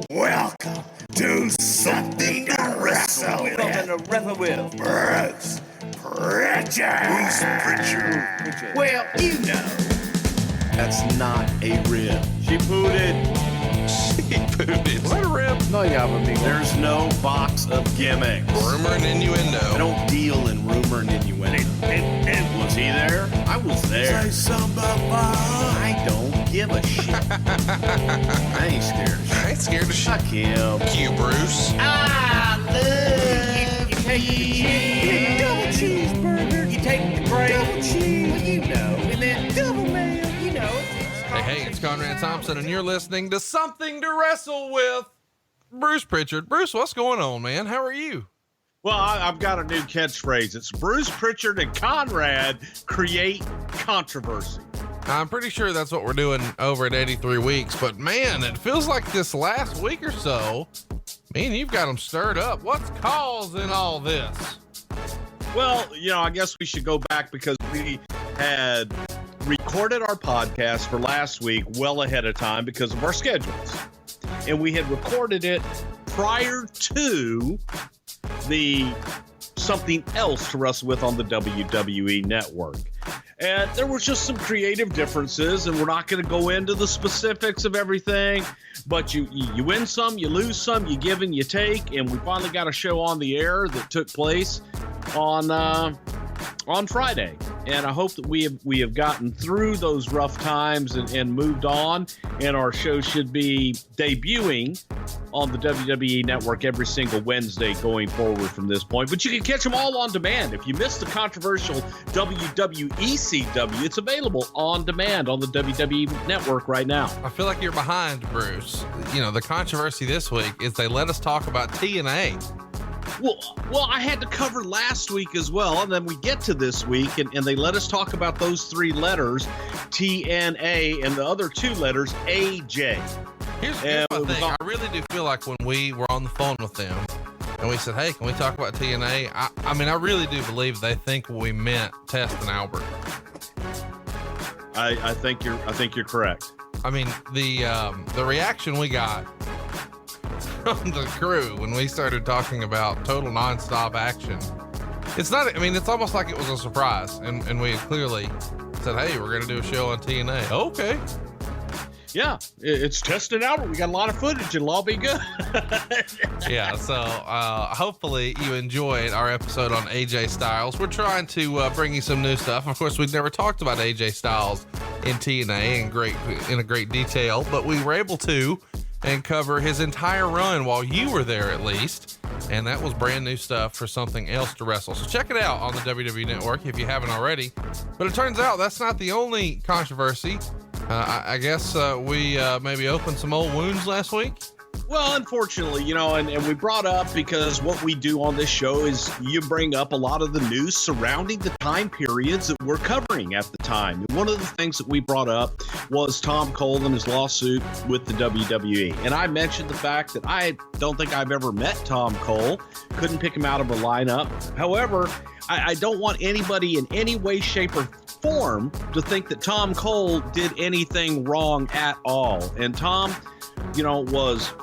Welcome to Something to Wrestle With. Bruce Prichard. Well, you know, that's not a rib. She pooted. Is that a rib? No, there's no box of gimmicks. Rumor and innuendo. I don't deal in rumor and innuendo. And was he there? I was there. Say something about fire. I don't give a shit. I ain't scared of shit. I ain't scared of shit. Fuck him. Cue, Bruce. I love You take the cheese. double cheeseburger. You take the break. Double cheese. Well, you know. And then double mayo. You know. Hey, it's Conrad Thompson, and you're listening to Something to Wrestle With. Bruce Prichard. Bruce, what's going on, man? How are you? Well, I've got a new catchphrase. It's Bruce Prichard and Conrad create controversy. I'm pretty sure that's what we're doing over at 83 Weeks, but man, it feels like this last week or so, man, you've got them stirred up. What's causing all this? Well, you know, I guess we should go back because we had recorded our podcast for last week well ahead of time because of our schedules. And we had recorded it prior to the Something Else to Wrestle With on the WWE Network. And there was just some creative differences, and we're not going to go into the specifics of everything, but you win some, you lose some, you give and you take, and we finally got a show on the air that took place on Friday. And I hope that we have gotten through those rough times and moved on, and our show should be debuting on the WWE Network every single Wednesday going forward from this point. But you can catch them all on demand. If you missed the controversial WWECW, it's available on demand on the WWE Network right now. I feel like you're behind, Bruce. You know, the controversy this week is they let us talk about TNA. Well, I had to cover last week as well, and then we get to this week, and they let us talk about those three letters, TNA, and the other two letters, AJ. Here's my thing. I really do feel like when we were on the phone with them, and we said, hey, can we talk about TNA? I mean, I really do believe they think we meant Test and Albert. I think you're correct. I mean, the reaction we got from the crew when we started talking about total nonstop action, it's almost like it was a surprise, and we clearly said, hey, we're gonna do a show on TNA. Okay. Yeah, it's tested out. We got a lot of footage. It'll all be good. Yeah, so hopefully you enjoyed our episode on AJ Styles. We're trying to bring you some new stuff. Of course, we've never talked about AJ Styles in TNA in a great detail, but we were able to and cover his entire run while you were there, at least. And that was brand new stuff for Something Else to Wrestle. So check it out on the WWE Network if you haven't already. But it turns out that's not the only controversy. I guess we maybe opened some old wounds last week. Well, unfortunately, you know, and we brought up, because what we do on this show is you bring up a lot of the news surrounding the time periods that we're covering at the time. And one of the things that we brought up was Tom Cole and his lawsuit with the WWE. And I mentioned the fact that I don't think I've ever met Tom Cole, couldn't pick him out of a lineup. However, I don't want anybody in any way, shape, or form to think that Tom Cole did anything wrong at all. And Tom, you know, was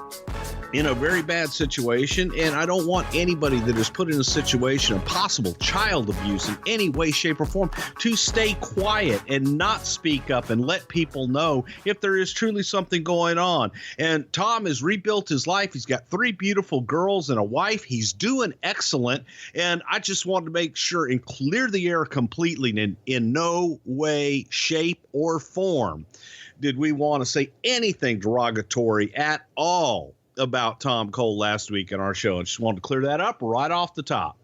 in a very bad situation, and I don't want anybody that is put in a situation of possible child abuse in any way, shape, or form to stay quiet and not speak up and let people know if there is truly something going on. And Tom has rebuilt his life. He's got 3 beautiful girls and a wife. He's doing excellent, and I just wanted to make sure and clear the air completely. And in no way, shape, or form did we want to say anything derogatory at all about Tom Cole last week in our show. I just wanted to clear that up right off the top.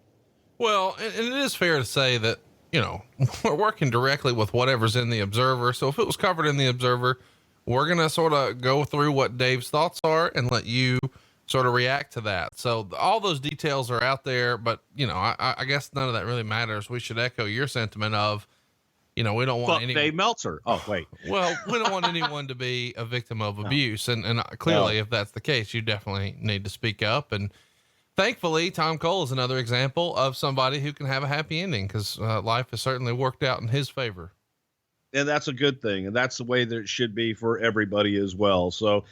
Well, and it is fair to say that, you know, we're working directly with whatever's in the Observer. So if it was covered in the Observer, we're going to sort of go through what Dave's thoughts are and let you sort of react to that. So all those details are out there, but you know, I guess none of that really matters. We should echo your sentiment of, you know, we don't want any Dave Meltzer. Oh, wait. Well, we don't want anyone to be a victim of abuse. And clearly, if that's the case, you definitely need to speak up. And thankfully, Tom Cole is another example of somebody who can have a happy ending, because life has certainly worked out in his favor. And that's a good thing. And that's the way that it should be for everybody as well. So,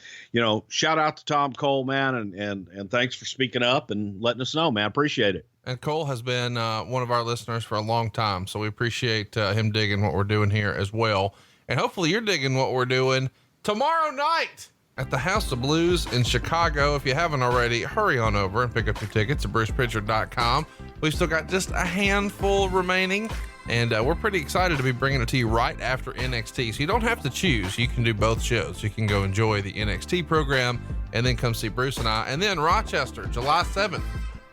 shout out to Tom Cole, man. And thanks for speaking up and letting us know, man. Appreciate it. And Cole has been one of our listeners for a long time. So we appreciate him digging what we're doing here as well. And hopefully you're digging what we're doing tomorrow night at the House of Blues in Chicago. If you haven't already, hurry on over and pick up your tickets at brucepritchard.com. We've still got just a handful remaining. And we're pretty excited to be bringing it to you right after NXT. So you don't have to choose. You can do both shows. You can go enjoy the NXT program and then come see Bruce and I. And then Rochester, July 7th.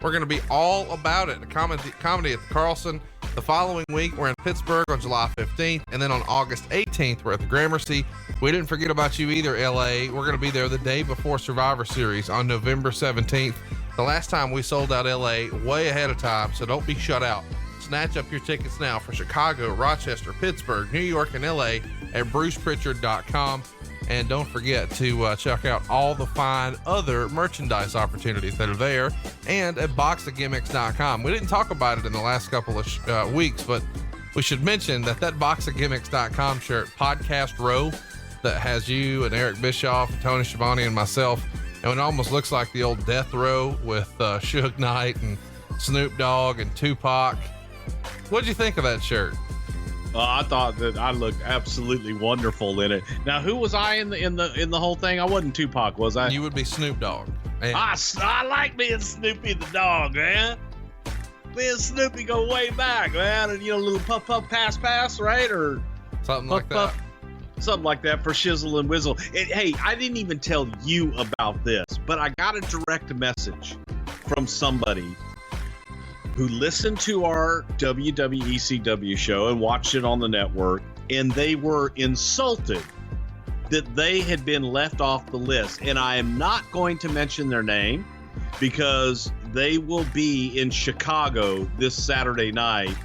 We're going to be all about it. A comedy at the Carlson. The following week, we're in Pittsburgh on July 15th. And then on August 18th, we're at the Gramercy. We didn't forget about you either, LA. We're going to be there the day before Survivor Series on November 17th. The last time we sold out LA way ahead of time, so don't be shut out. Snatch up your tickets now for Chicago, Rochester, Pittsburgh, New York, and LA at brucepritchard.com. And don't forget to check out all the fine other merchandise opportunities that are there and at boxofgimmicks.com. We didn't talk about it in the last couple of weeks, but we should mention that boxofgimmicks.com shirt, Podcast Row, that has you and Eric Bischoff, and Tony Schiavone, and myself. And it almost looks like the old Death Row with Suge Knight and Snoop Dogg and Tupac. What'd you think of that shirt? I thought that I looked absolutely wonderful in it. Now, who was I in the whole thing? I wasn't Tupac, was I? You would be Snoop Dogg. And I like being Snoopy the dog, man. Me and Snoopy go way back, man. And a little puff puff pass, right? Or something puff, like that. Puff, something like that for Shizzle and Whizzle. And, hey, I didn't even tell you about this, but I got a direct message from somebody who listened to our WWECW show and watched it on the network, and they were insulted that they had been left off the list. And I am not going to mention their name because they will be in Chicago this Saturday night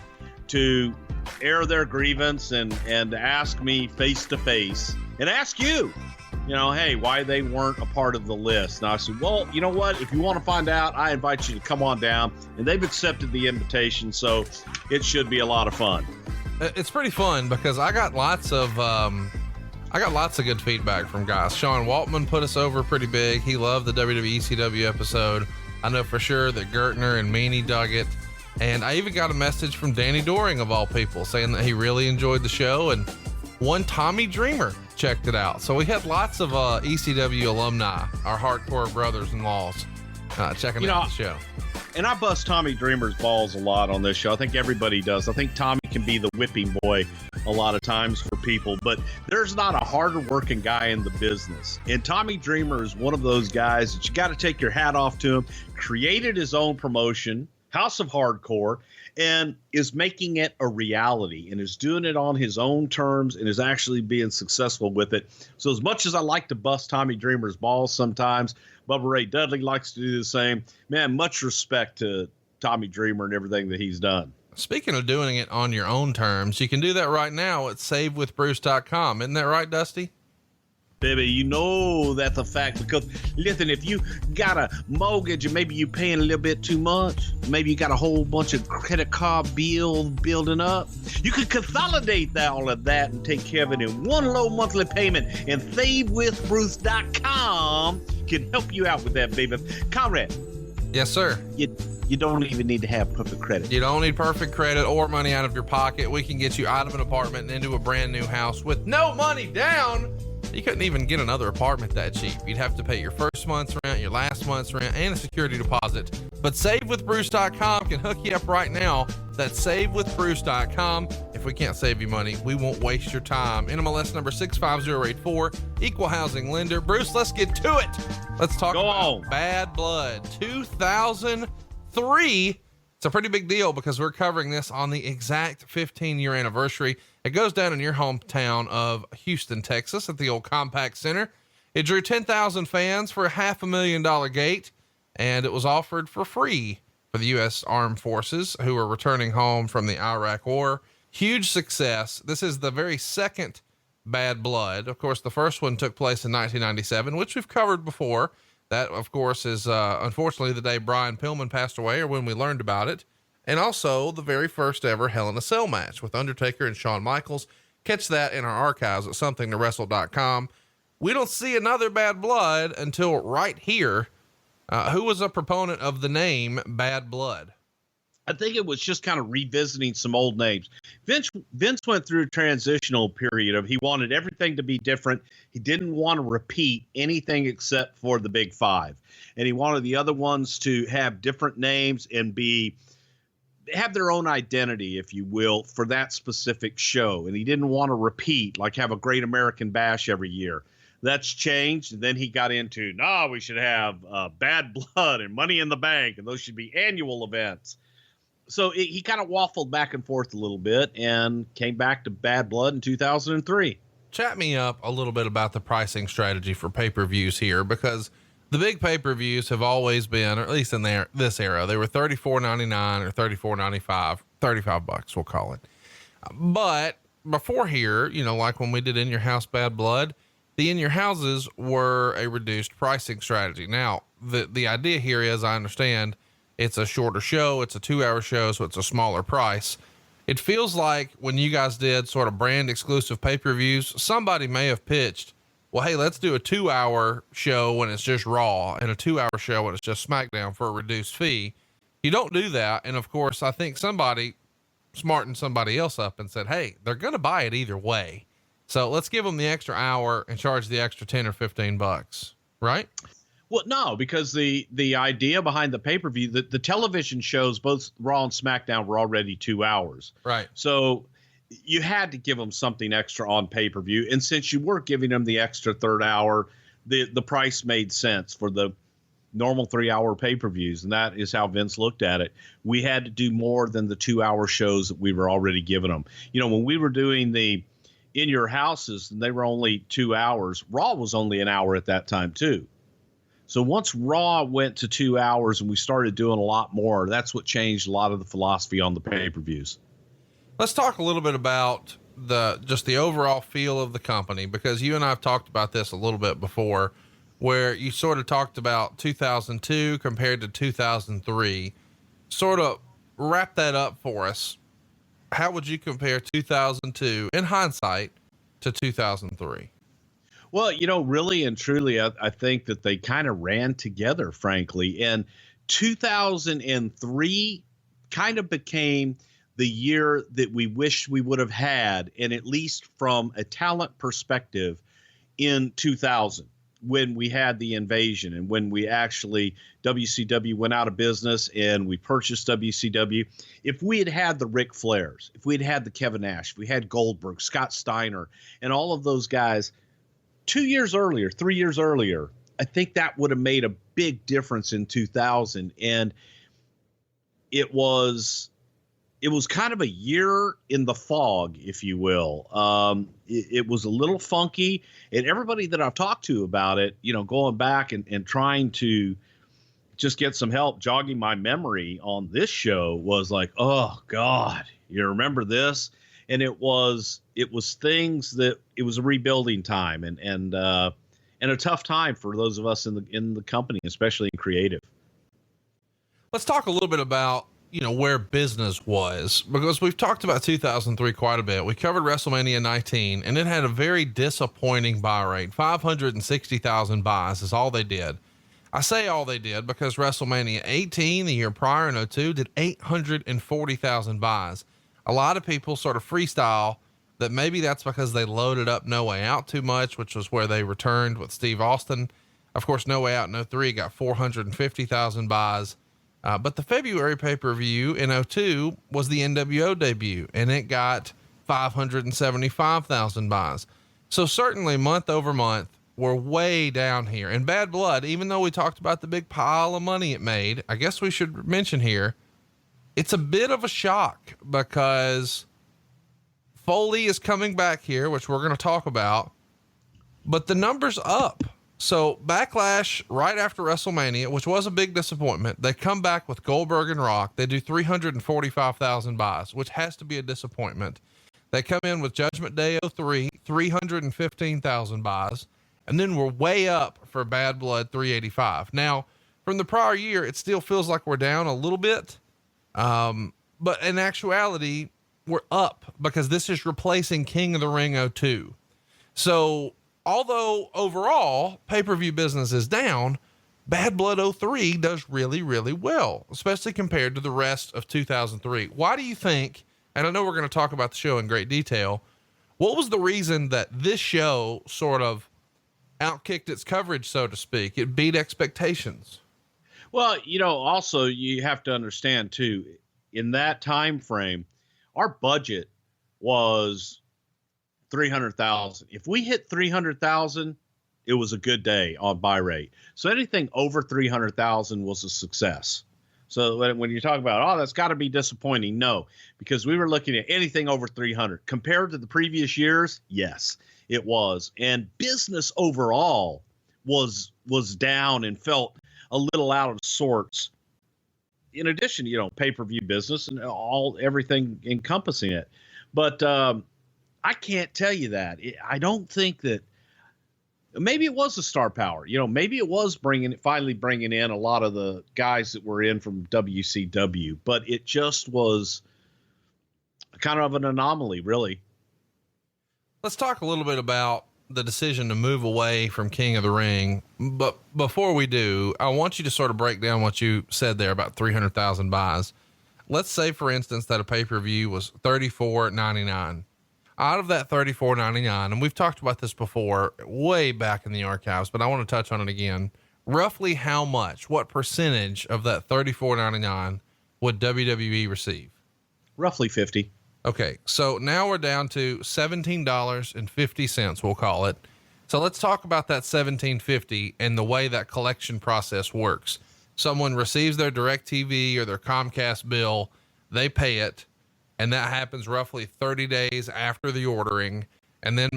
to air their grievance and ask me face to face and ask you, hey, why they weren't a part of the list. And I said, well, you know what? If you want to find out, I invite you to come on down. And they've accepted the invitation, so it should be a lot of fun. It's pretty fun because I got lots of good feedback from guys. Sean Waltman put us over pretty big. He loved the WWECW episode. I know for sure that Gertner and Meanie dug it. And I even got a message from Danny Doring, of all people, saying that he really enjoyed the show. And one Tommy Dreamer checked it out. So we had lots of ECW alumni, our hardcore brothers-in-laws, checking out the show. And I bust Tommy Dreamer's balls a lot on this show. I think everybody does. I think Tommy can be the whipping boy a lot of times for people, but there's not a harder working guy in the business. And Tommy Dreamer is one of those guys that you got to take your hat off to him. Created his own promotion, House of Hardcore, and is making it a reality and is doing it on his own terms and is actually being successful with it. So as much as I like to bust Tommy Dreamer's balls sometimes, Bubba Ray Dudley likes to do the same. Man, much respect to Tommy Dreamer and everything that he's done. Speaking of doing it on your own terms, you can do that right now at savewithbruce.com. Isn't that right, Dusty? Baby, you know that's a fact, because listen, if you got a mortgage and maybe you're paying a little bit too much, maybe you got a whole bunch of credit card bills building up, you can consolidate all of that and take care of it in one low monthly payment, and SaveWithBruce.com can help you out with that, baby. Conrad. Yes, sir. You don't even need to have perfect credit. You don't need perfect credit or money out of your pocket. We can get you out of an apartment and into a brand new house with no money down. You couldn't even get another apartment that cheap. You'd have to pay your first month's rent, your last month's rent, and a security deposit. But SaveWithBruce.com can hook you up right now. That's SaveWithBruce.com. If we can't save you money, we won't waste your time. NMLS number 65084, equal housing lender. Bruce, let's get to it. Let's talk about Bad Blood 2003. It's a pretty big deal because we're covering this on the exact 15-year anniversary. It goes down in your hometown of Houston, Texas at the old Compaq Center. It drew 10,000 fans for a $500,000 gate, and it was offered for free for the U.S. Armed Forces who were returning home from the Iraq War. Huge success. This is the very second Bad Blood. Of course, the first one took place in 1997, which we've covered before. That, of course, is unfortunately the day Brian Pillman passed away, or when we learned about it. And also the very first ever Hell in a Cell match with Undertaker and Shawn Michaels. Catch that in our archives at somethingtowrestle.com. We don't see another Bad Blood until right here. Who was a proponent of the name Bad Blood? I think it was just kind of revisiting some old names. Vince went through a transitional period of he wanted everything to be different. He didn't want to repeat anything except for the Big Five. And he wanted the other ones to have different names and have their own identity, if you will, for that specific show. And he didn't want to repeat, like have a Great American Bash every year. That's changed. And then he got into, we should have Bad Blood and Money in the Bank, and those should be annual events. So he kind of waffled back and forth a little bit and came back to Bad Blood in 2003. Chat me up a little bit about the pricing strategy for pay-per-views here, because the big pay-per-views have always been, or at least in this era, they were $34.99 or $34.95, $35 we'll call it. But before here, like when we did In Your House Bad Blood, the In Your Houses were a reduced pricing strategy. Now, the idea here is, I understand, it's a shorter show. It's a 2-hour show, so it's a smaller price. It feels like when you guys did sort of brand exclusive pay-per-views, somebody may have pitched, well, hey, let's do a 2-hour show when it's just Raw and a 2-hour show when it's just SmackDown for a reduced fee. You don't do that. And of course, I think somebody smartened somebody else up and said, hey, they're going to buy it either way. So let's give them the extra hour and charge the extra 10 or $15, right? Well, no, because the idea behind the pay-per-view, the television shows, both Raw and SmackDown, were already 2 hours. Right. So you had to give them something extra on pay-per-view. And since you were giving them the extra third hour, the price made sense for the normal 3-hour pay-per-views. And that is how Vince looked at it. We had to do more than the 2-hour shows that we were already giving them. When we were doing the In Your Houses, and they were only 2 hours, Raw was only an hour at that time too. So once Raw went to 2 hours and we started doing a lot more, that's what changed a lot of the philosophy on the pay-per-views. Let's talk a little bit about the overall feel of the company, because you and I have talked about this a little bit before, where you sort of talked about 2002 compared to 2003. Sort of wrap that up for us. How would you compare 2002 in hindsight to 2003? Well, really and truly, I think that they kind of ran together, frankly. And 2003 kind of became the year that we wished we would have had, and at least from a talent perspective, in 2000, when we had the invasion and when we actually, WCW went out of business and we purchased WCW. If we had had the Ric Flairs, if we had had the Kevin Nash, if we had Goldberg, Scott Steiner, and all of those guys 2 years earlier, 3 years earlier, I think that would have made a big difference in 2000. And it was kind of a year in the fog, if you will. It was a little funky, and everybody that I've talked to about it, going back and trying to just get some help jogging my memory on this show, was like, oh God, you remember this? And it was things that it was a rebuilding time and a tough time for those of us in the company, especially in creative. Let's talk a little bit about, where business was, because we've talked about 2003 quite a bit. We covered WrestleMania 19, and it had a very disappointing buy rate. 560,000 buys is all they did. I say all they did because WrestleMania 18, the year prior in 02, did 840,000 buys. A lot of people sort of freestyle that maybe that's because they loaded up No Way Out too much, which was where they returned with Steve Austin. Of course, No Way Out in 03 got 450,000 buys. But the February pay-per-view in 02 was the NWO debut, and it got 575,000 buys. So certainly month over month, we're way down here. And Bad Blood, even though we talked about the big pile of money it made, I guess we should mention here, it's a bit of a shock because Foley is coming back here, which we're going to talk about, but the number's up. So Backlash right after WrestleMania, which was a big disappointment, they come back with Goldberg and Rock. They do 345,000 buys, which has to be a disappointment. They come in with Judgment Day 03, 315,000 buys. And then we're way up for Bad Blood 385. Now from the prior year, it still feels like we're down a little bit. But in actuality, we're up because this is replacing King of the Ring '02. So although overall pay-per-view business is down, Bad Blood '03 does really, really well, especially compared to the rest of 2003. Why do you think, and I know we're going to talk about the show in great detail, what was the reason that this show sort of outkicked its coverage, so to speak? It beat expectations. Well, also you have to understand too, in that time frame, our budget was 300,000. If we hit 300,000, it was a good day on buy rate. So anything over 300,000 was a success. So when you talk about, oh, that's got to be disappointing. No, because we were looking at anything over 300 compared to the previous years. Yes, it was. And business overall was down and felt a little out of sorts. In addition, pay-per-view business and everything encompassing it. But I can't tell you that. I don't think that. Maybe it was the star power. Maybe it was finally bringing in a lot of the guys that were in from WCW, but it just was kind of an anomaly, really. Let's talk a little bit about the decision to move away from King of the Ring. But before we do, I want you to sort of break down what you said there about 300,000 buys. Let's say, for instance, that a pay-per-view was $34.99. Out of that $34.99, and we've talked about this before way back in the archives, but I want to touch on it again. Roughly how much, what percentage of that $34.99 would WWE receive? Roughly 50. Okay. So now we're down to $17.50. We'll call it. So let's talk about that $17.50 and the way that collection process works. Someone receives their DirecTV or their Comcast bill, they pay it. And that happens roughly 30 days after the ordering. And then,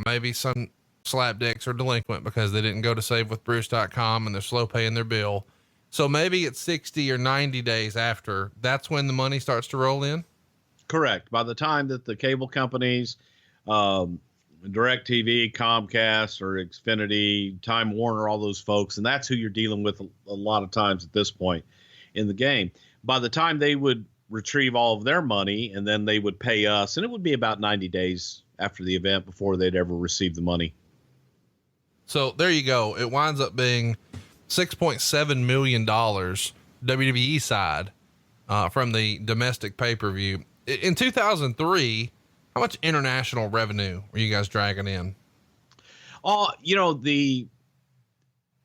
maybe some slapdicks are delinquent because they didn't go to savewithbruce.com and they're slow paying their bill. So maybe it's 60 or 90 days after, that's when the money starts to roll in. Correct. By the time that the cable companies, DirecTV, Comcast or Xfinity, Time Warner, all those folks, and that's who you're dealing with a lot of times at this point in the game. By the time they would retrieve all of their money and then they would pay us, and it would be about 90 days after the event before they'd ever receive the money. So there you go. It winds up being $6.7 million WWE side, from the domestic pay-per-view. In 2003, how much international revenue were you guys dragging in? You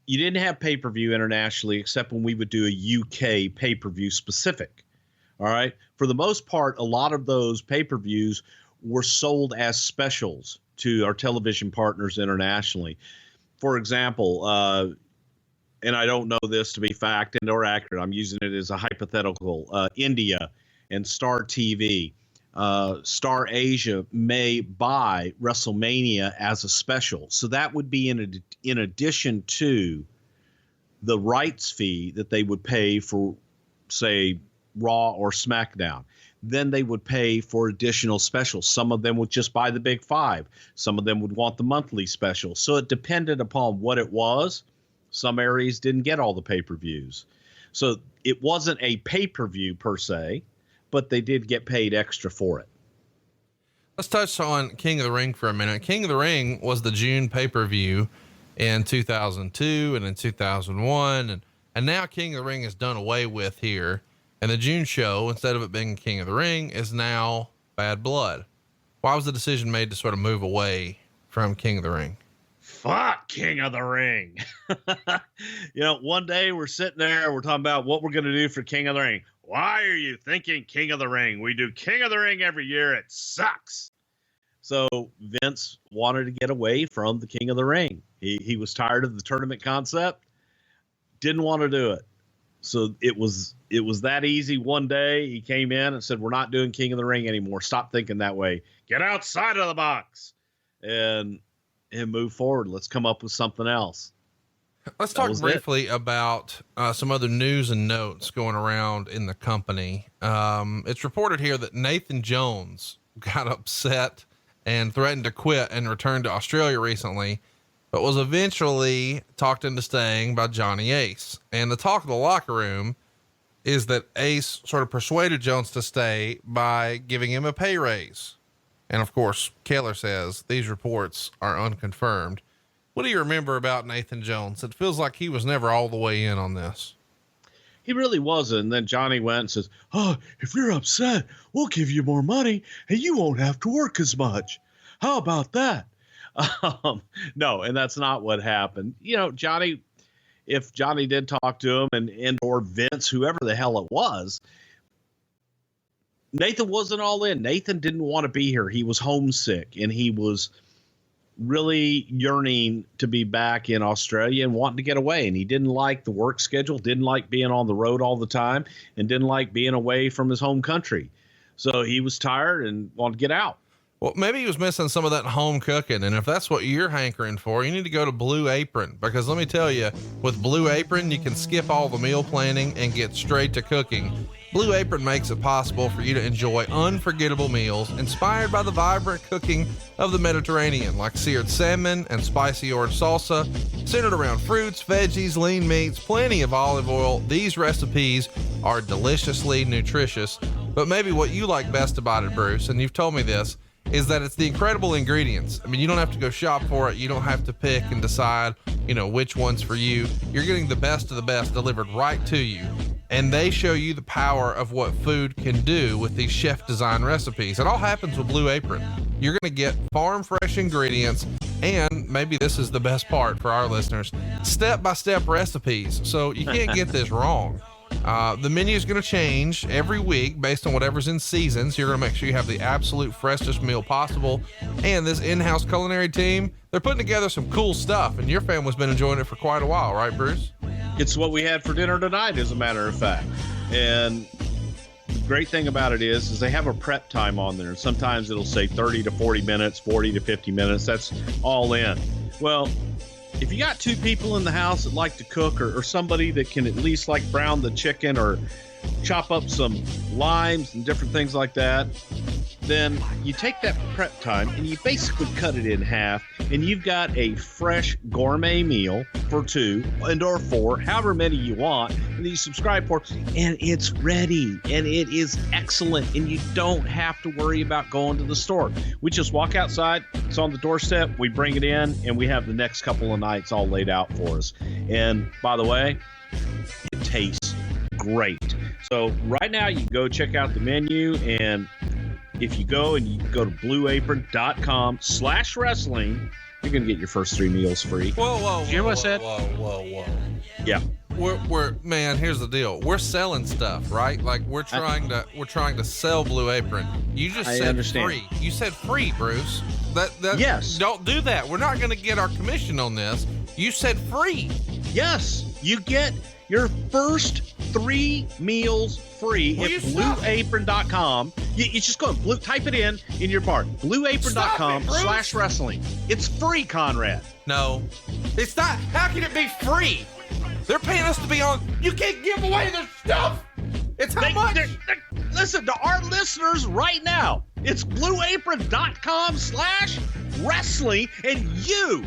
didn't have pay-per-view internationally except when we would do a UK pay-per-view specific. All right. For the most part, a lot of those pay-per-views were sold as specials to our television partners internationally. For example, and I don't know this to be fact and or accurate, I'm using it as a hypothetical, India and Star TV, Star Asia may buy WrestleMania as a special. So that would be in addition to the rights fee that they would pay for, say, Raw or SmackDown. Then they would pay for additional specials. Some of them would just buy the big five. Some of them would want the monthly special. So it depended upon what it was. Some areas didn't get all the pay-per-views. So it wasn't a pay-per-view per se, but they did get paid extra for it. Let's touch on King of the Ring for a minute. King of the Ring was the June pay-per-view in 2002 and in 2001. And now King of the Ring is done away with here. And the June show, instead of it being King of the Ring, is now Bad Blood. Why was the decision made to sort of move away from King of the Ring? Fuck King of the Ring. One day we're sitting there, we're talking about what we're going to do for King of the Ring. Why are you thinking King of the Ring? We do King of the Ring every year. It sucks. So Vince wanted to get away from the King of the Ring. He was tired of the tournament concept. Didn't want to do it. So it was that easy. One day he came in and said, we're not doing King of the Ring anymore. Stop thinking that way. Get outside of the box and move forward. Let's come up with something else. Let's talk briefly about some other news and notes going around in the company. It's reported here that Nathan Jones got upset and threatened to quit and return to Australia recently, but was eventually talked into staying by Johnny Ace. And the talk of the locker room is that Ace sort of persuaded Jones to stay by giving him a pay raise. And of course, Keller says these reports are unconfirmed. What do you remember about Nathan Jones? It feels like he was never all the way in on this. He really wasn't. And then Johnny went and says, "Oh, if you're upset, we'll give you more money and you won't have to work as much. How about that?" No, and that's not what happened. You know, Johnny, if Johnny did talk to him and or Vince, whoever the hell it was, Nathan wasn't all in. Nathan didn't want to be here. He was homesick and he was really yearning to be back in Australia and wanting to get away. And he didn't like the work schedule, didn't like being on the road all the time, and didn't like being away from his home country. So he was tired and wanted to get out. Well, maybe he was missing some of that home cooking. And if that's what you're hankering for, you need to go to Blue Apron, because let me tell you, with Blue Apron, you can skip all the meal planning and get straight to cooking. Blue Apron makes it possible for you to enjoy unforgettable meals inspired by the vibrant cooking of the Mediterranean, like seared salmon and spicy orange salsa, centered around fruits, veggies, lean meats, plenty of olive oil. These recipes are deliciously nutritious, but maybe what you like best about it, Bruce, and you've told me this, is that it's the incredible ingredients. I mean, you don't have to go shop for it. You don't have to pick and decide, which one's for you. You're getting the best of the best delivered right to you. And they show you the power of what food can do with these chef design recipes. It all happens with Blue Apron. You're going to get farm fresh ingredients. And maybe this is the best part for our listeners, step-by-step recipes. So you can't get this wrong. The menu is going to change every week based on whatever's in season. So you're going to make sure you have the absolute freshest meal possible. And this in-house culinary team, they're putting together some cool stuff, and your family's been enjoying it for quite a while, right, Bruce? It's what we had for dinner tonight, as a matter of fact. And the great thing about it is they have a prep time on there. Sometimes it'll say 30 to 40 minutes, 40 to 50 minutes. That's all in. Well, if you got two people in the house that like to cook, or somebody that can at least like brown the chicken or chop up some limes and different things like that, then you take that prep time and you basically cut it in half, and you've got a fresh gourmet meal for two and or four, however many you want, and you subscribe for, and it's ready and it is excellent, and you don't have to worry about going to the store. We just walk outside, it's on the doorstep, we bring it in, and we have the next couple of nights all laid out for us. And by the way, it tastes great. So right now you can go check out the menu, and if you go to blueapron.com/wrestling, you're going to get your first 3 meals free. Whoa. You hear what I said? Whoa. Yeah. We're man, here's the deal. We're selling stuff, right? Like we're trying to sell Blue Apron. You just said understand. Free. You said free, Bruce. That Yes. Don't do that. We're not going to get our commission on this. You said free. Yes. You get your first 3 meals free Will at you stop? blueapron.com. You just go type it in your bar. blueapron.com/wrestling. It's free, Conrad. No, it's not. How can it be free? They're paying us to be on. You can't give away their stuff. It's how much? Listen to our listeners right now. It's blueapron.com/wrestling, and you're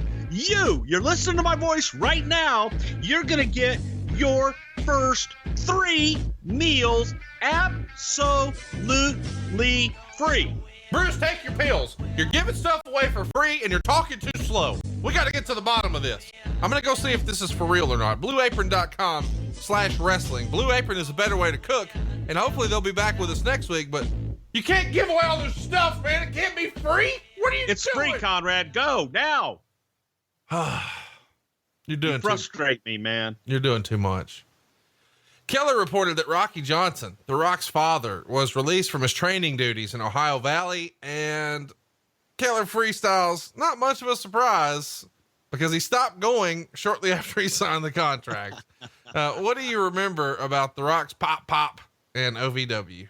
listening to my voice right now. You're going to get your first 3 meals absolutely free. Bruce, take your pills. You're giving stuff away for free and you're talking too slow. We got to get to the bottom of this. I'm going to go see if this is for real or not. blueapron.com/wrestling. Blue Apron is a better way to cook, and hopefully they'll be back with us next week, but you can't give away all this stuff, man. It can't be free. What are you It's doing? free, Conrad. Go now. You frustrate me, man. You're doing too much. Keller reported that Rocky Johnson, The Rock's father, was released from his training duties in Ohio Valley, and Keller freestyles, not much of a surprise because he stopped going shortly after he signed the contract. What do you remember about The Rock's pop and OVW?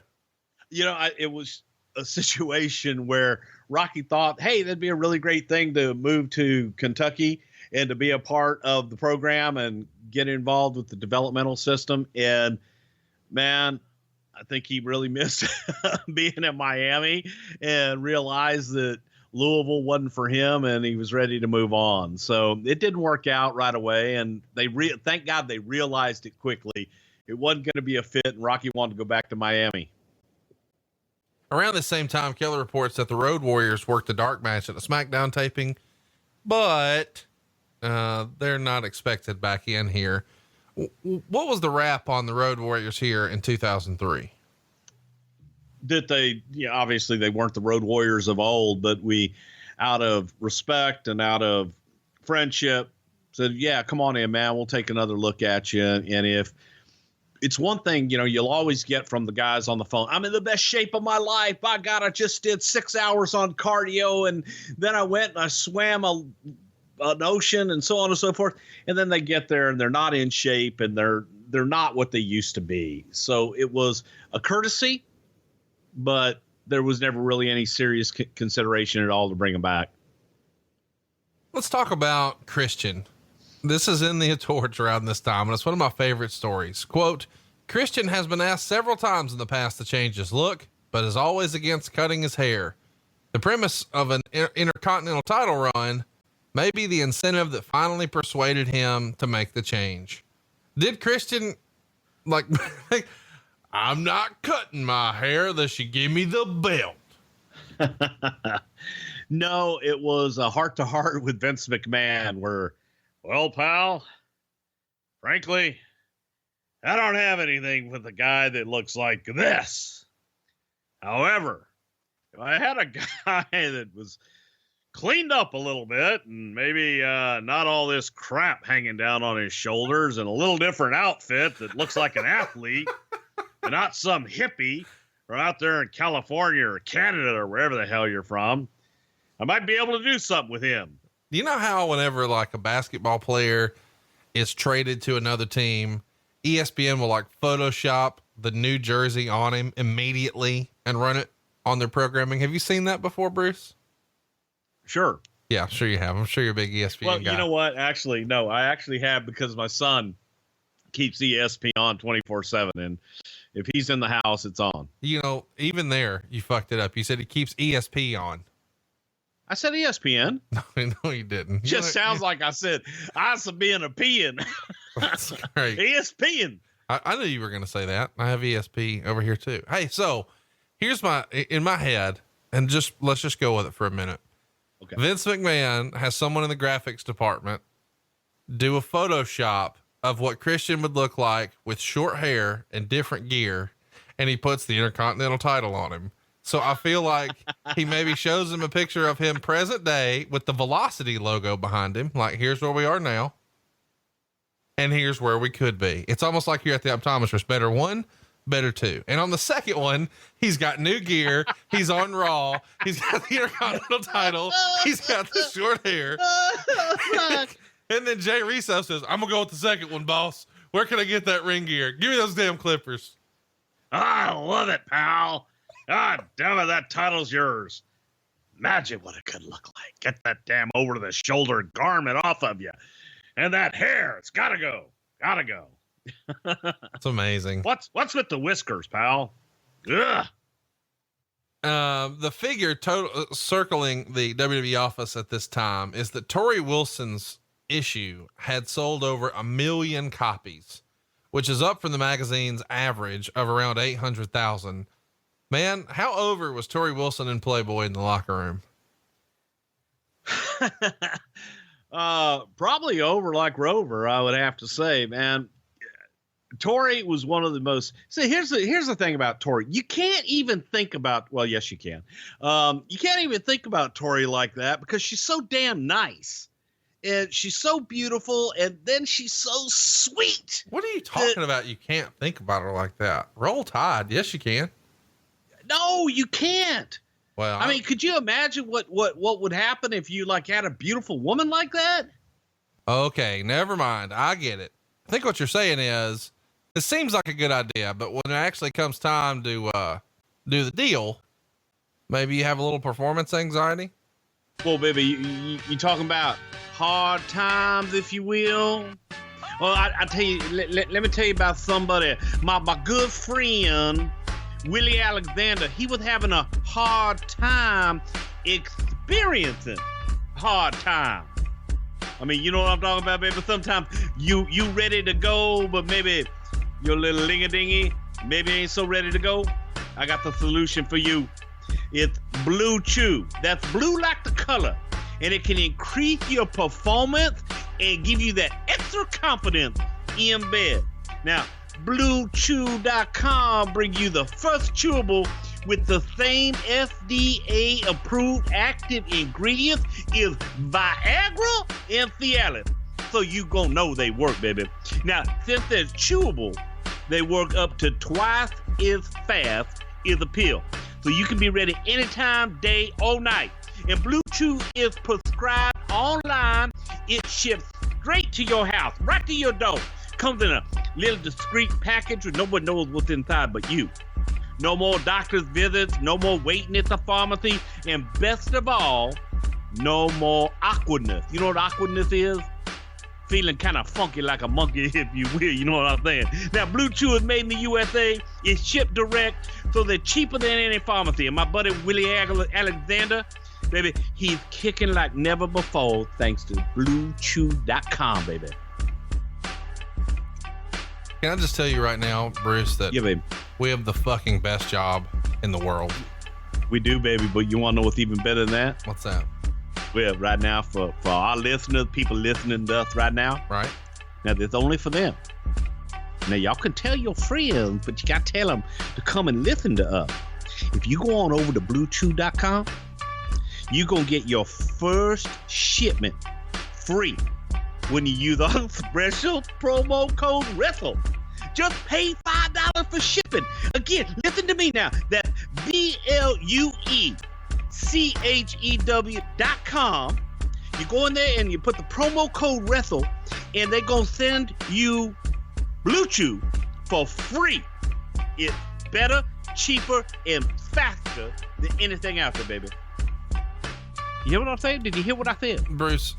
It was a situation where Rocky thought, hey, that'd be a really great thing to move to Kentucky and to be a part of the program and get involved with the developmental system. And man, I think he really missed being in Miami and realized that Louisville wasn't for him and he was ready to move on. So it didn't work out right away. And thank God they realized it quickly it wasn't going to be a fit, and Rocky wanted to go back to Miami. Around the same time, Keller reports that the Road Warriors worked a dark match at the SmackDown taping, but they're not expected back in here. What was the rap on the Road Warriors here in 2003? That they, obviously they weren't the Road Warriors of old, but we, out of respect and out of friendship, said, yeah, come on in, man. We'll take another look at you. And if it's one thing, you'll always get from the guys on the phone, I'm in the best shape of my life. By God, I just did 6 hours on cardio. And then I went and I swam an ocean and so on and so forth. And then they get there and they're not in shape and they're not what they used to be. So it was a courtesy, but there was never really any serious consideration at all to bring them back. Let's talk about Christian. This is in the Torch around this time, and it's one of my favorite stories. Quote, Christian has been asked several times in the past to change his look, but is always against cutting his hair. The premise of an intercontinental title run may be the incentive that finally persuaded him to make the change. Did Christian, I'm not cutting my hair unless you give me the belt? No, it was a heart-to-heart with Vince McMahon where, well, pal, frankly, I don't have anything with a guy that looks like this. However, if I had a guy that was cleaned up a little bit and maybe not all this crap hanging down on his shoulders and a little different outfit that looks like an athlete and not some hippie or out there in California or Canada or wherever the hell you're from, I might be able to do something with him. You know how whenever like a basketball player is traded to another team, ESPN will like Photoshop the new jersey on him immediately and run it on their programming. Have you seen that before, Bruce? Sure. Yeah, I'm sure you have. I'm sure you're a big ESPN well, guy. You know what? Actually, no, I actually have because my son keeps ESPN on 24/7. And if he's in the house, it's on. Even there, you fucked it up. You said he keeps ESP on. I said ESPN. No, you didn't. Just sounds like I said, I was being a peeing. That's great. ESPN. I knew you were going to say that. I have ESP over here too. Hey, so here's in my head, and let's just go with it for a minute. Okay. Vince McMahon has someone in the graphics department do a Photoshop of what Christian would look like with short hair and different gear. And he puts the Intercontinental title on him. So I feel like he maybe shows him a picture of him present day with the Velocity logo behind him. Like, here's where we are now. And here's where we could be. It's almost like you're at the optometrist. Better one, better two. And on the second one, he's got new gear. He's on Raw. He's got the Intercontinental title. He's got the short hair. And then Jay Reso says, I'm gonna go with the second one, boss. Where can I get that ring gear? Give me those damn clippers. I love it, pal. God damn it, that title's yours. Imagine what it could look like. Get that damn over the shoulder garment off of you. And that hair, it's gotta go. Gotta go. It's amazing. What's with the whiskers, pal? Ugh. The figure circling the WWE office at this time is that Torrie Wilson's issue had sold over 1 million copies, which is up from the magazine's average of around 800,000. Man, how over was Torrie Wilson and Playboy in the locker room? Probably over like Rover, I would have to say, man. Torrie was one of the most. See, here's the thing about Torrie. You can't even think about. Well, yes, you can. You can't even think about Torrie like that because she's so damn nice, and she's so beautiful, and then she's so sweet. What are you talking about? You can't think about her like that. Roll Tide. Yes, you can. No, you can't. Well, I mean, could you imagine what would happen if you like had a beautiful woman like that? Okay, never mind. I get it. I think what you're saying is it seems like a good idea, but when it actually comes time to do the deal, maybe you have a little performance anxiety. Well, baby, you talking about hard times, if you will. Well, I tell you, let me tell you about somebody. My good friend Willie Alexander. He was having a hard time experiencing hard time. I mean, you know what I'm talking about, baby? Sometimes you ready to go, but maybe your little ling-a-dingy maybe ain't so ready to go? I got the solution for you. It's Blue Chew. That's blue like the color. And it can increase your performance and give you that extra confidence in bed. Now, BlueChew.com bring you the first chewable with the same FDA-approved active ingredients is Viagra and Cialis. So you gonna know they work, baby. Now, since they're chewable, they work up to twice as fast as a pill. So you can be ready anytime, day or night. And Blue Chew is prescribed online. It ships straight to your house, right to your door. Comes in a little discreet package where nobody knows what's inside but you. No more doctor's visits, no more waiting at the pharmacy, and best of all, no more awkwardness. You know what awkwardness is? Feeling kind of funky like a monkey, if you will. You know what I'm saying? Now, Blue Chew is made in the USA. It's shipped direct, so they're cheaper than any pharmacy. And my buddy Willie Alexander, baby, he's kicking like never before thanks to BlueChew.com, baby. Can I just tell you right now, Bruce, that we have the fucking best job in the world. We do, baby, but you want to know what's even better than that? What's that? Well, right now, for our listeners, people listening to us right now. Right. Now, that's only for them. Now, y'all can tell your friends, but you got to tell them to come and listen to us. If you go on over to BlueChew.com, you're going to get your first shipment free when you use our special promo code Wrestle. Just pay $5 for shipping. Again, listen to me now. That's BlueChew.com. You go in there and you put the promo code Wrestle, and they're going to send you Blue Chew for free. It's better, cheaper, and faster than anything out there, baby. You hear what I'm saying? Did you hear what I said? Bruce,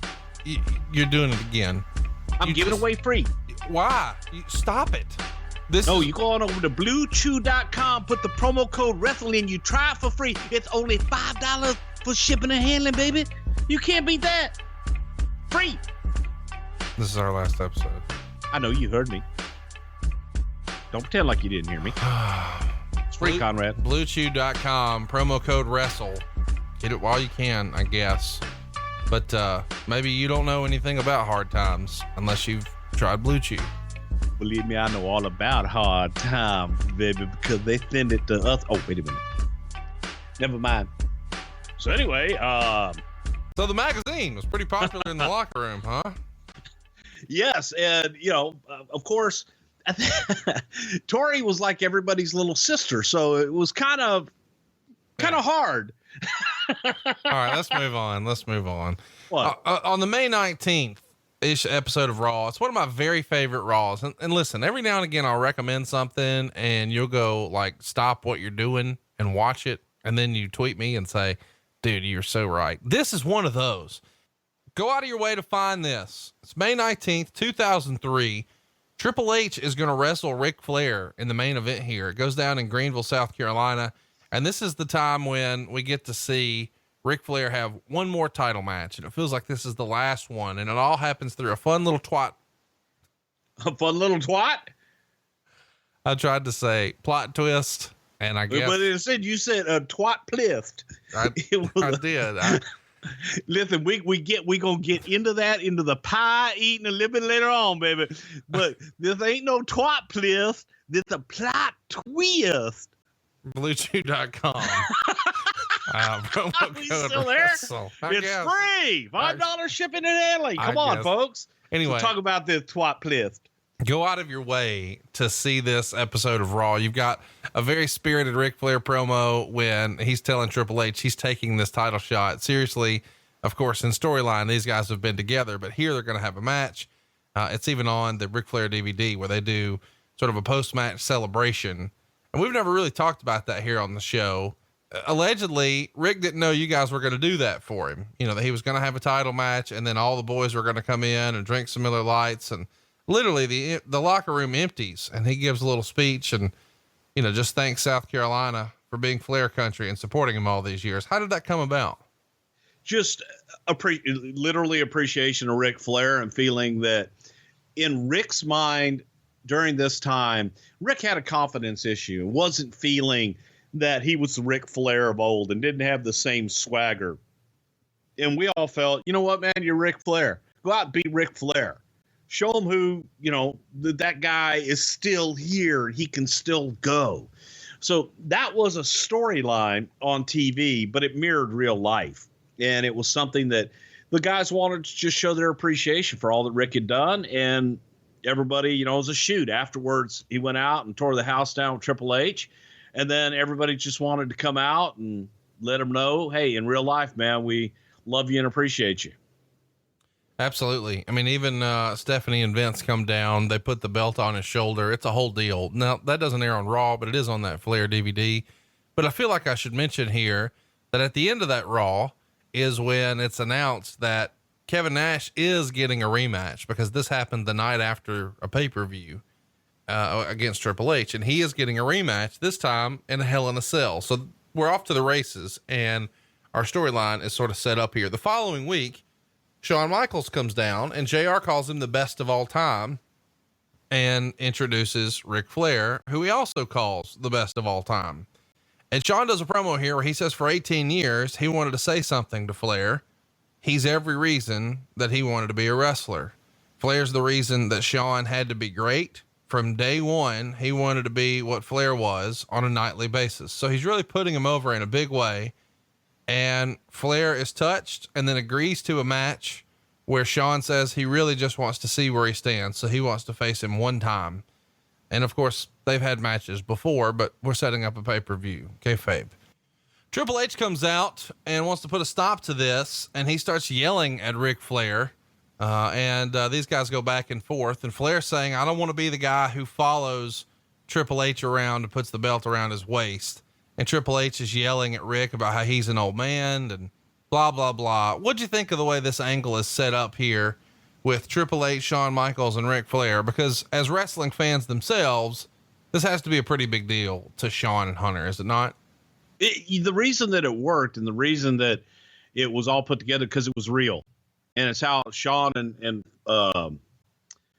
you're doing it again. I'm giving away free. Why? Stop it. You go on over to BlueChew.com, put the promo code Wrestle in, you try it for free. It's only $5 for shipping and handling, baby. You can't beat that. Free. This is our last episode. I know you heard me. Don't pretend like you didn't hear me. It's free, Conrad. BlueChew.com, promo code Wrestle. Get it while you can, I guess. But maybe you don't know anything about hard times unless you've tried Blue Chew. Believe me, I know all about hard times, baby, because they send it to us. Oh, wait a minute. Never mind. So anyway, so the magazine was pretty popular in the locker room, huh? Yes, and of course, Tori was like everybody's little sister, so it was kind of hard. All right, let's move on. What? On the May 19th ish episode of Raw, it's one of my very favorite Raws. And listen, every now and again, I'll recommend something and you'll go like, stop what you're doing and watch it. And then you tweet me and say, dude, you're so right. This is one of those. Go out of your way to find this. It's May 19th, 2003. Triple H is going to wrestle Ric Flair in the main event here. It goes down in Greenville, South Carolina. And this is the time when we get to see Ric Flair have one more title match. And it feels like this is the last one. And it all happens through a fun little twat. A fun little twat? I tried to say plot twist. And I guess. But instead you said a twat plift. I did. Listen, we gonna get into the pie eating a little bit later on, baby. But this ain't no twat plift. This a plot twist. BlueChew.com. Are we still there? Wrestle, it's guess. free. $5 shipping and handling. Come on, folks. Anyway, so talk about this twat plift. Go out of your way to see this episode of Raw. You've got a very spirited Ric Flair promo when he's telling Triple H he's taking this title shot seriously. Of course, in storyline, these guys have been together, but here they're going to have a match. It's even on the Ric Flair DVD where they do sort of a post-match celebration. And we've never really talked about that here on the show. Allegedly, Rick didn't know you guys were going to do that for him. You know, that he was going to have a title match and then all the boys were going to come in and drink some Miller Lights, and literally the locker room empties and he gives a little speech and, just thanks South Carolina for being Flair country and supporting him all these years. How did that come about? Just literally appreciation of Ric Flair and feeling that in Rick's mind, during this time, Rick had a confidence issue and wasn't feeling that he was the Ric Flair of old and didn't have the same swagger. And we all felt, you know what, man, you're Ric Flair. Go out and be Ric Flair. Show him who, that guy is still here. He can still go. So that was a storyline on TV, but it mirrored real life. And it was something that the guys wanted to just show their appreciation for all that Rick had done. And everybody, it was a shoot. Afterwards, he went out and tore the house down with Triple H. And then everybody just wanted to come out and let him know, hey, in real life, man, we love you and appreciate you. Absolutely. I mean, even Stephanie and Vince come down, they put the belt on his shoulder. It's a whole deal. Now, that doesn't air on Raw, but it is on that Flair DVD. But I feel like I should mention here that at the end of that Raw is when it's announced that Kevin Nash is getting a rematch, because this happened the night after a pay-per-view against Triple H, and he is getting a rematch, this time in a Hell in a Cell. So we're off to the races, and our storyline is sort of set up here. The following week, Shawn Michaels comes down, and JR calls him the best of all time and introduces Ric Flair, who he also calls the best of all time. And Shawn does a promo here where he says for 18 years, he wanted to say something to Flair. He's every reason that he wanted to be a wrestler. Flair's the reason that Shawn had to be great. From day one, he wanted to be what Flair was on a nightly basis. So he's really putting him over in a big way. And Flair is touched and then agrees to a match where Shawn says he really just wants to see where he stands. So he wants to face him one time. And of course, they've had matches before, but we're setting up a pay-per-view. Kayfabe. Triple H comes out and wants to put a stop to this, and he starts yelling at Ric Flair. These guys go back and forth, and Flair saying, I don't want to be the guy who follows Triple H around and puts the belt around his waist. And Triple H is yelling at Rick about how he's an old man and blah, blah, blah. What'd you think of the way this angle is set up here with Triple H, Shawn Michaels, and Ric Flair? Because as wrestling fans themselves, this has to be a pretty big deal to Shawn and Hunter, is it not? The reason that it worked and the reason that it was all put together, because it was real. And it's how Shawn and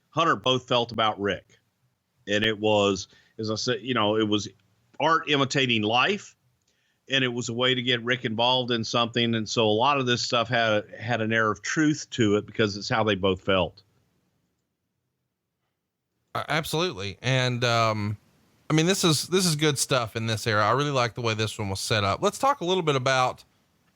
Hunter both felt about Rick. And it was, as I said, it was art imitating life, and it was a way to get Rick involved in something. And so a lot of this stuff had an air of truth to it because it's how they both felt. Absolutely. And, I mean, this is good stuff in this era. I really like the way this one was set up. Let's talk a little bit about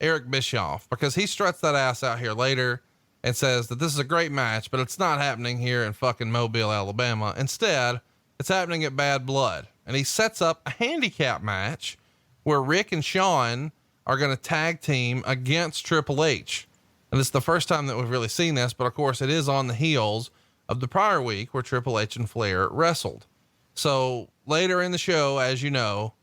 Eric Bischoff, because he struts that ass out here later and says that this is a great match, but it's not happening here in fucking Mobile, Alabama. Instead, it's happening at Bad Blood. And he sets up a handicap match where Rick and Shawn are going to tag team against Triple H. And it's the first time that we've really seen this, but of course it is on the heels of the prior week where Triple H and Flair wrestled. So later in the show, as you know,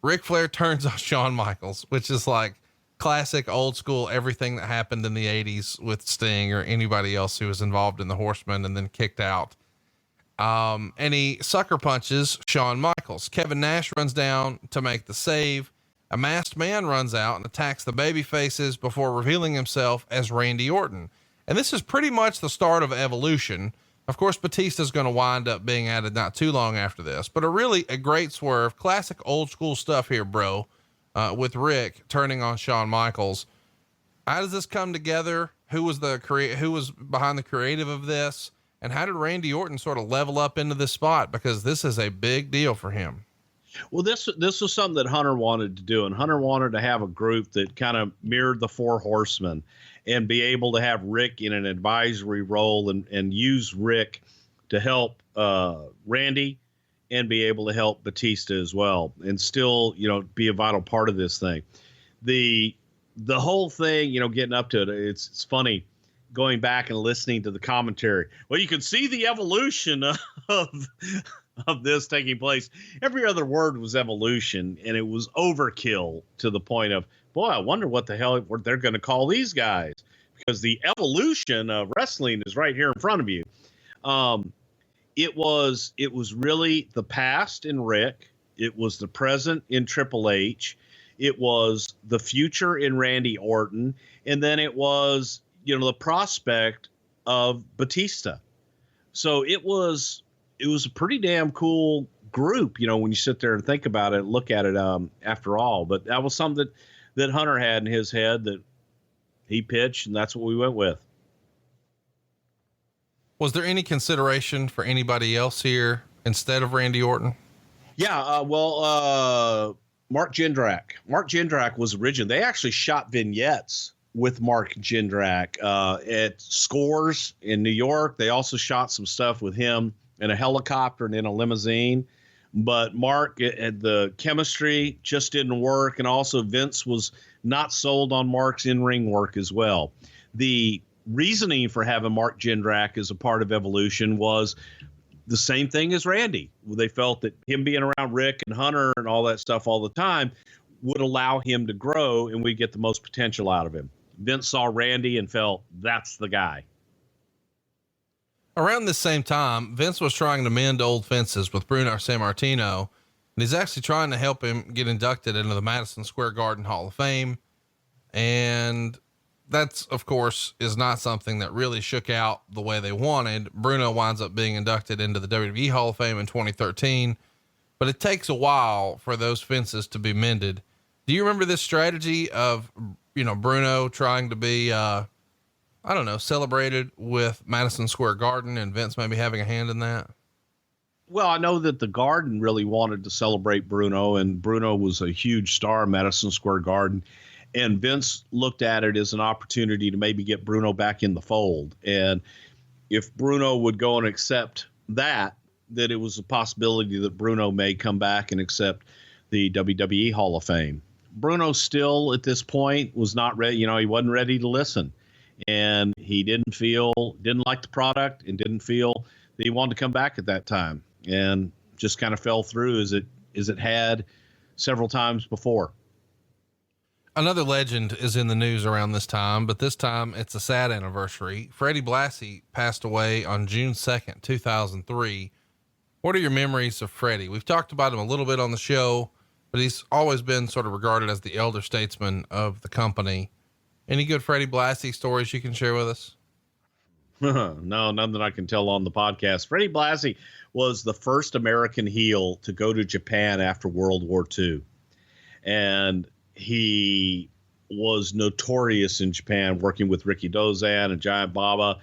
Ric Flair turns on Shawn Michaels, which is like classic old school, everything that happened in the 80s with Sting or anybody else who was involved in the Horsemen and then kicked out. And he sucker punches Shawn Michaels. Kevin Nash runs down to make the save. A masked man runs out and attacks the baby faces before revealing himself as Randy Orton. And this is pretty much the start of Evolution. Of course, Batista's going to wind up being added not too long after this, but a great swerve, classic old school stuff here, bro. With Rick turning on Shawn Michaels. How does this come together? Who was behind the creative of this? And how did Randy Orton sort of level up into this spot? Because this is a big deal for him. Well, this was something that Hunter wanted to do, and Hunter wanted to have a group that kind of mirrored the Four Horsemen and be able to have Rick in an advisory role and use Rick to help Randy and be able to help Batista as well, and still, be a vital part of this thing. The whole thing, getting up to it, it's funny going back and listening to the commentary. Well, you can see the evolution of this taking place. Every other word was evolution, and it was overkill to the point of, boy, I wonder what the hell they're going to call these guys, because the evolution of wrestling is right here in front of you. It was really the past in Rick. It was the present in Triple H. It was the future in Randy Orton. And then it was, the prospect of Batista. So it was it was a pretty damn cool group, when you sit there and think about it, look at it, after all. But that was something that Hunter had in his head that he pitched, and that's what we went with. Was there any consideration for anybody else here instead of Randy Orton? Yeah. Mark Jindrak. Mark Jindrak was original. They actually shot vignettes with Mark Jindrak, at Scores in New York. They also shot some stuff with him in a helicopter and in a limousine. But Mark, the chemistry just didn't work. And also Vince was not sold on Mark's in-ring work as well. The reasoning for having Mark Jindrak as a part of Evolution was the same thing as Randy. They felt that him being around Rick and Hunter and all that stuff all the time would allow him to grow and we'd get the most potential out of him. Vince saw Randy and felt that's the guy. Around this same time, Vince was trying to mend old fences with Bruno Sammartino, and he's actually trying to help him get inducted into the Madison Square Garden Hall of Fame. And that's, of course, is not something that really shook out the way they wanted. Bruno winds up being inducted into the WWE Hall of Fame in 2013, but it takes a while for those fences to be mended. Do you remember this strategy of, Bruno trying to be, celebrated with Madison Square Garden and Vince maybe having a hand in that? Well, I know that the Garden really wanted to celebrate Bruno, and Bruno was a huge star in Madison Square Garden. And Vince looked at it as an opportunity to maybe get Bruno back in the fold. And if Bruno would go and accept that it was a possibility that Bruno may come back and accept the WWE Hall of Fame. Bruno still at this point was not ready. He wasn't ready to listen, and he didn't like the product and didn't feel that he wanted to come back at that time, and just kind of fell through as it had several times before. Another legend is in the news around this time, but this time it's a sad anniversary. Freddie Blassie passed away on June 2nd, 2003. What are your memories of Freddie? We've talked about him a little bit on the show, but he's always been sort of regarded as the elder statesman of the company. Any good Freddie Blassie stories you can share with us? No, none that I can tell on the podcast. Freddie Blassie was the first American heel to go to Japan after World War II. And he was notorious in Japan, working with Ricky Dozan and Giant Baba.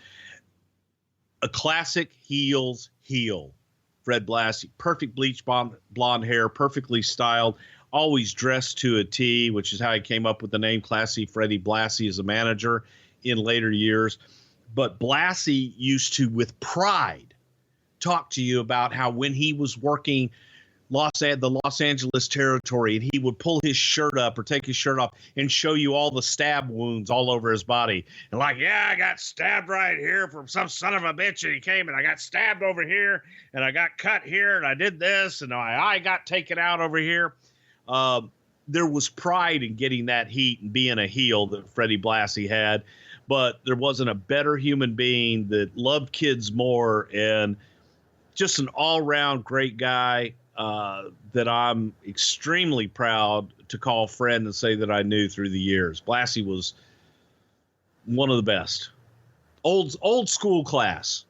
A classic heel's heel. Fred Blassie, perfect bleach blonde hair, perfectly styled, always dressed to a T, which is how he came up with the name Classy Freddie Blassie as a manager in later years. But Blassie used to, with pride, talk to you about how when he was working the Los Angeles territory, and he would pull his shirt up or take his shirt off and show you all the stab wounds all over his body. And I got stabbed right here from some son of a bitch, and he came and I got stabbed over here and I got cut here and I did this and I got taken out over here. There was pride in getting that heat and being a heel that Freddie Blassie had, but there wasn't a better human being that loved kids more, and just an all-round great guy that I'm extremely proud to call friend and say that I knew through the years. Blassie was one of the best. Old school class.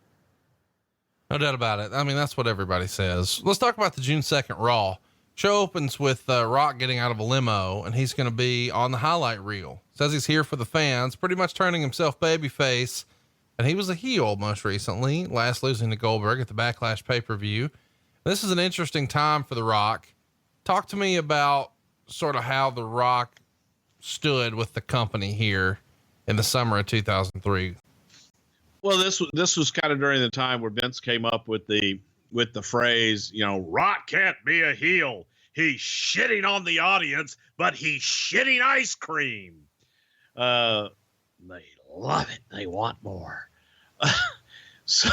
No doubt about it. I mean, that's what everybody says. Let's talk about the June 2nd Raw. Show opens with Rock getting out of a limo, and he's going to be on the highlight reel. Says he's here for the fans, pretty much turning himself babyface. And he was a heel most recently, last losing to Goldberg at the Backlash pay-per-view. This is an interesting time for The Rock. Talk to me about sort of how The Rock stood with the company here in the summer of 2003. Well, this was kind of during the time where Vince came up with the phrase, Rock can't be a heel. He's shitting on the audience, but he's shitting ice cream. They love it. They want more. So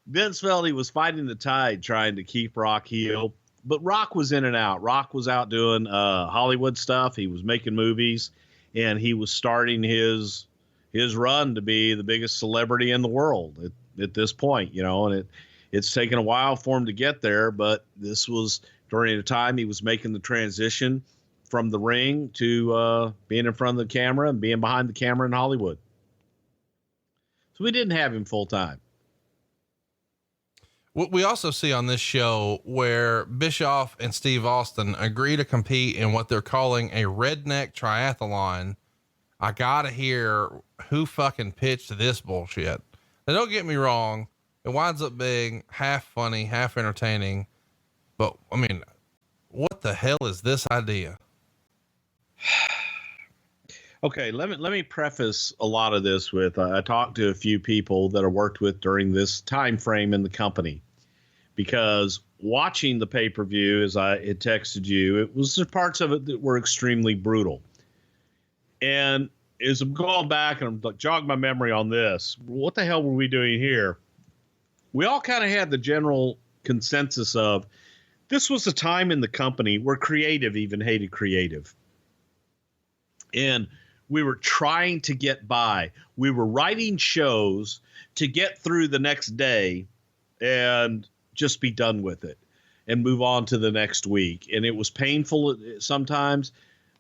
Vince felt he was fighting the tide trying to keep Rock heel, but Rock was in and out. Rock was out doing Hollywood stuff. He was making movies, and he was starting his run to be the biggest celebrity in the world at this point, and it's taken a while for him to get there, but this was during the time he was making the transition from the ring to being in front of the camera and being behind the camera in Hollywood. So we didn't have him full time. We also see on this show where Bischoff and Steve Austin agree to compete in what they're calling a redneck triathlon. I gotta hear who fucking pitched this bullshit. Now, don't get me wrong. It winds up being half funny, half entertaining, but I mean, what the hell is this idea? Okay, let me preface a lot of this with I talked to a few people that I worked with during this time frame in the company, because watching the pay-per-view, as I had texted you, it was the parts of it that were extremely brutal. And as I'm going back and I'm like, jog my memory on this, what the hell were we doing here? We all kind of had the general consensus of this was a time in the company where creative even hated creative. And we were trying to get by. We were writing shows to get through the next day and just be done with it and move on to the next week. And it was painful sometimes,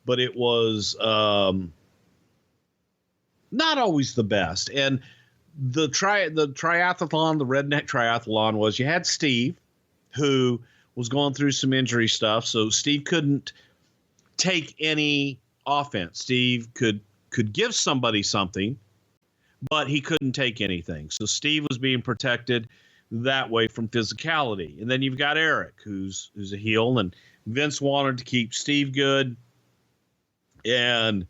but it was not always the best. And the triathlon, the redneck triathlon, was you had Steve, who was going through some injury stuff. So Steve couldn't take any offense. Steve could give somebody something, but he couldn't take anything. So Steve was being protected that way from physicality. And then you've got Eric, who's a heel, and Vince wanted to keep Steve good, and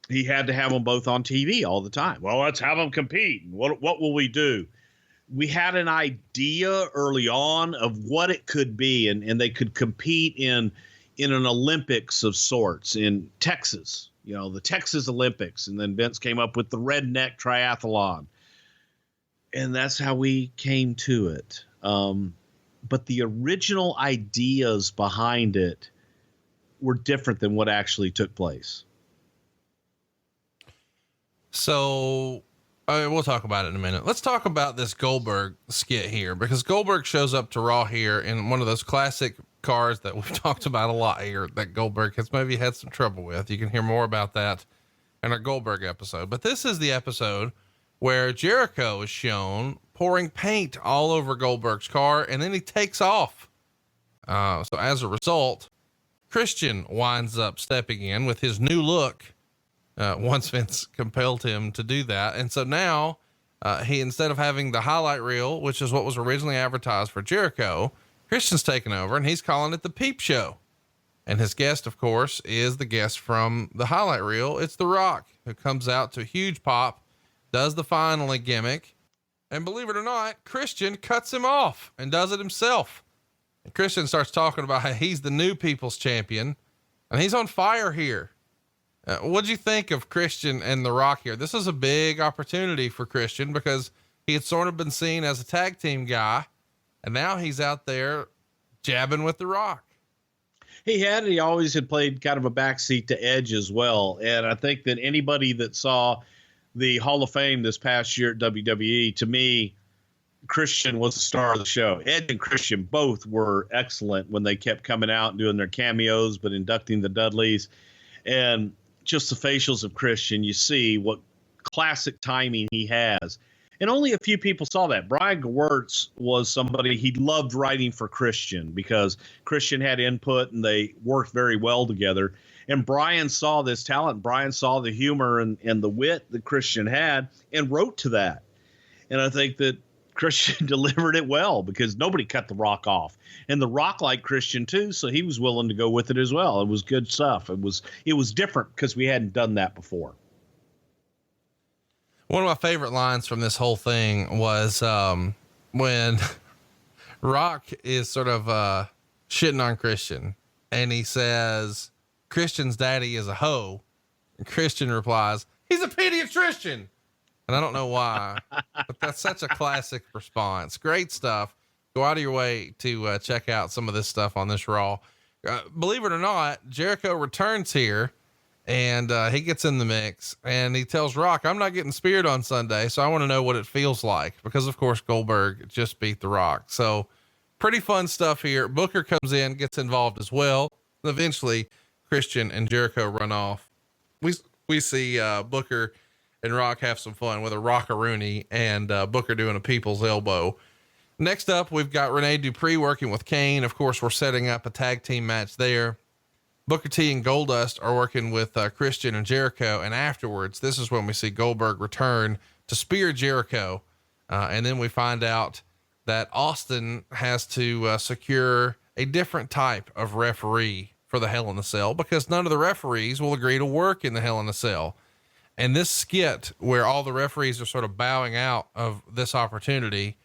he had to have them both on TV all the time. Well, let's have them compete. What will we do? We had an idea early on of what it could be, and they could compete in an Olympics of sorts in Texas, the Texas Olympics. And then Vince came up with the redneck triathlon. And that's how we came to it. But the original ideas behind it were different than what actually took place. So we'll talk about it in a minute. Let's talk about this Goldberg skit here, because Goldberg shows up to Raw here in one of those classic cars that we've talked about a lot here that Goldberg has maybe had some trouble with. You can hear more about that in our Goldberg episode, but this is the episode where Jericho is shown pouring paint all over Goldberg's car, and then he takes off. So as a result, Christian winds up stepping in with his new look. Once Vince compelled him to do that. And so now, he, instead of having the highlight reel, which is what was originally advertised for Jericho, Christian's taken over and he's calling it the Peep Show. And his guest, of course, is the guest from the highlight reel. It's The Rock, who comes out to a huge pop, does the finally gimmick. And believe it or not, Christian cuts him off and does it himself. And Christian starts talking about how he's the new people's champion and he's on fire here. What'd you think of Christian and The Rock here? This is a big opportunity for Christian because he had sort of been seen as a tag team guy, and now he's out there jabbing with The Rock. He always had played kind of a backseat to Edge as well. And I think that anybody that saw the Hall of Fame this past year at WWE, to me, Christian was the star of the show. Edge and Christian both were excellent when they kept coming out and doing their cameos, but inducting the Dudleys. And just the facials of Christian, you see what classic timing he has. And only a few people saw that. Brian Gewirtz was somebody he loved writing for Christian because Christian had input and they worked very well together. And Brian saw this talent. Brian saw the humor and the wit that Christian had and wrote to that. And I think that Christian delivered it well because nobody cut The Rock off, and The Rock liked Christian too. So he was willing to go with it as well. It was good stuff. It was different because we hadn't done that before. One of my favorite lines from this whole thing was, when Rock is sort of, shitting on Christian and he says, Christian's daddy is a hoe. And Christian replies, he's a pediatrician. And I don't know why, but that's such a classic response. Great stuff. Go out of your way to check out some of this stuff on this Raw. Believe it or not, Jericho returns here and he gets in the mix and he tells Rock, I'm not getting speared on Sunday. So I want to know what it feels like, because of course Goldberg just beat The Rock. So pretty fun stuff here. Booker comes in, gets involved as well. Eventually Christian and Jericho run off. We see Booker and Rock have some fun with a rockaroonie and Booker doing a people's elbow. Next up, we've got Rene Dupree working with Kane. Of course, we're setting up a tag team match there. Booker T and Goldust are working with Christian and Jericho. And afterwards, this is when we see Goldberg return to spear Jericho. And then we find out that Austin has to secure a different type of referee for the Hell in a Cell, because none of the referees will agree to work in the Hell in a Cell. And this skit where all the referees are sort of bowing out of this opportunity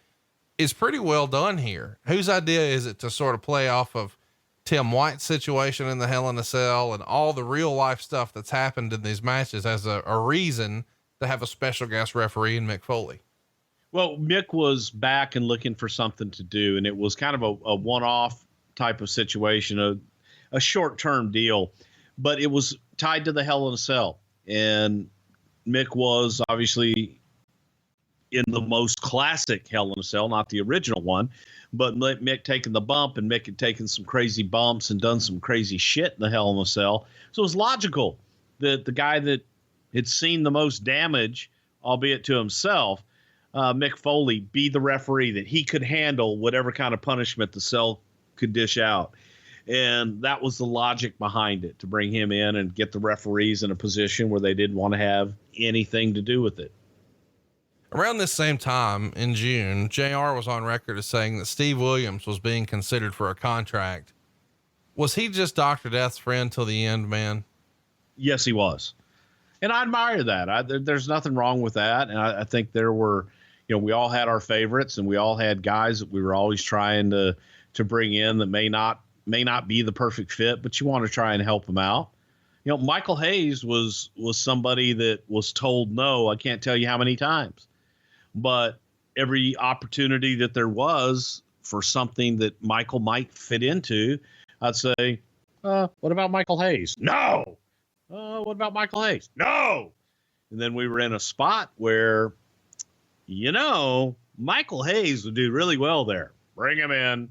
is pretty well done here. Whose idea is it to sort of play off of Tim White's situation in the Hell in a Cell and all the real life stuff that's happened in these matches as a reason to have a special guest referee in Mick Foley? Well, Mick was back and looking for something to do, and it was kind of a one-off type of situation, a short-term deal, but it was tied to the Hell in a Cell. And Mick was obviously in the most classic Hell in a Cell, not the original one, but Mick taking the bump, and Mick had taken some crazy bumps and done some crazy shit in the Hell in a Cell. So it was logical that the guy that had seen the most damage, albeit to himself, Mick Foley, be the referee, that he could handle whatever kind of punishment the cell could dish out. And that was the logic behind it, to bring him in and get the referees in a position where they didn't want to have anything to do with it. Around this same time in June, JR was on record as saying that Steve Williams was being considered for a contract. Was he just Dr. Death's friend till the end, man? Yes, he was. And I admire that. There's nothing wrong with that. And I think there were, we all had our favorites, and we all had guys that we were always trying to bring in that may not be the perfect fit, but you want to try and help them out. Michael Hayes was somebody that was told no, I can't tell you how many times, but every opportunity that there was for something that Michael might fit into, I'd say, what about Michael Hayes? No. What about Michael Hayes? No. And then we were in a spot where, Michael Hayes would do really well there. Bring him in.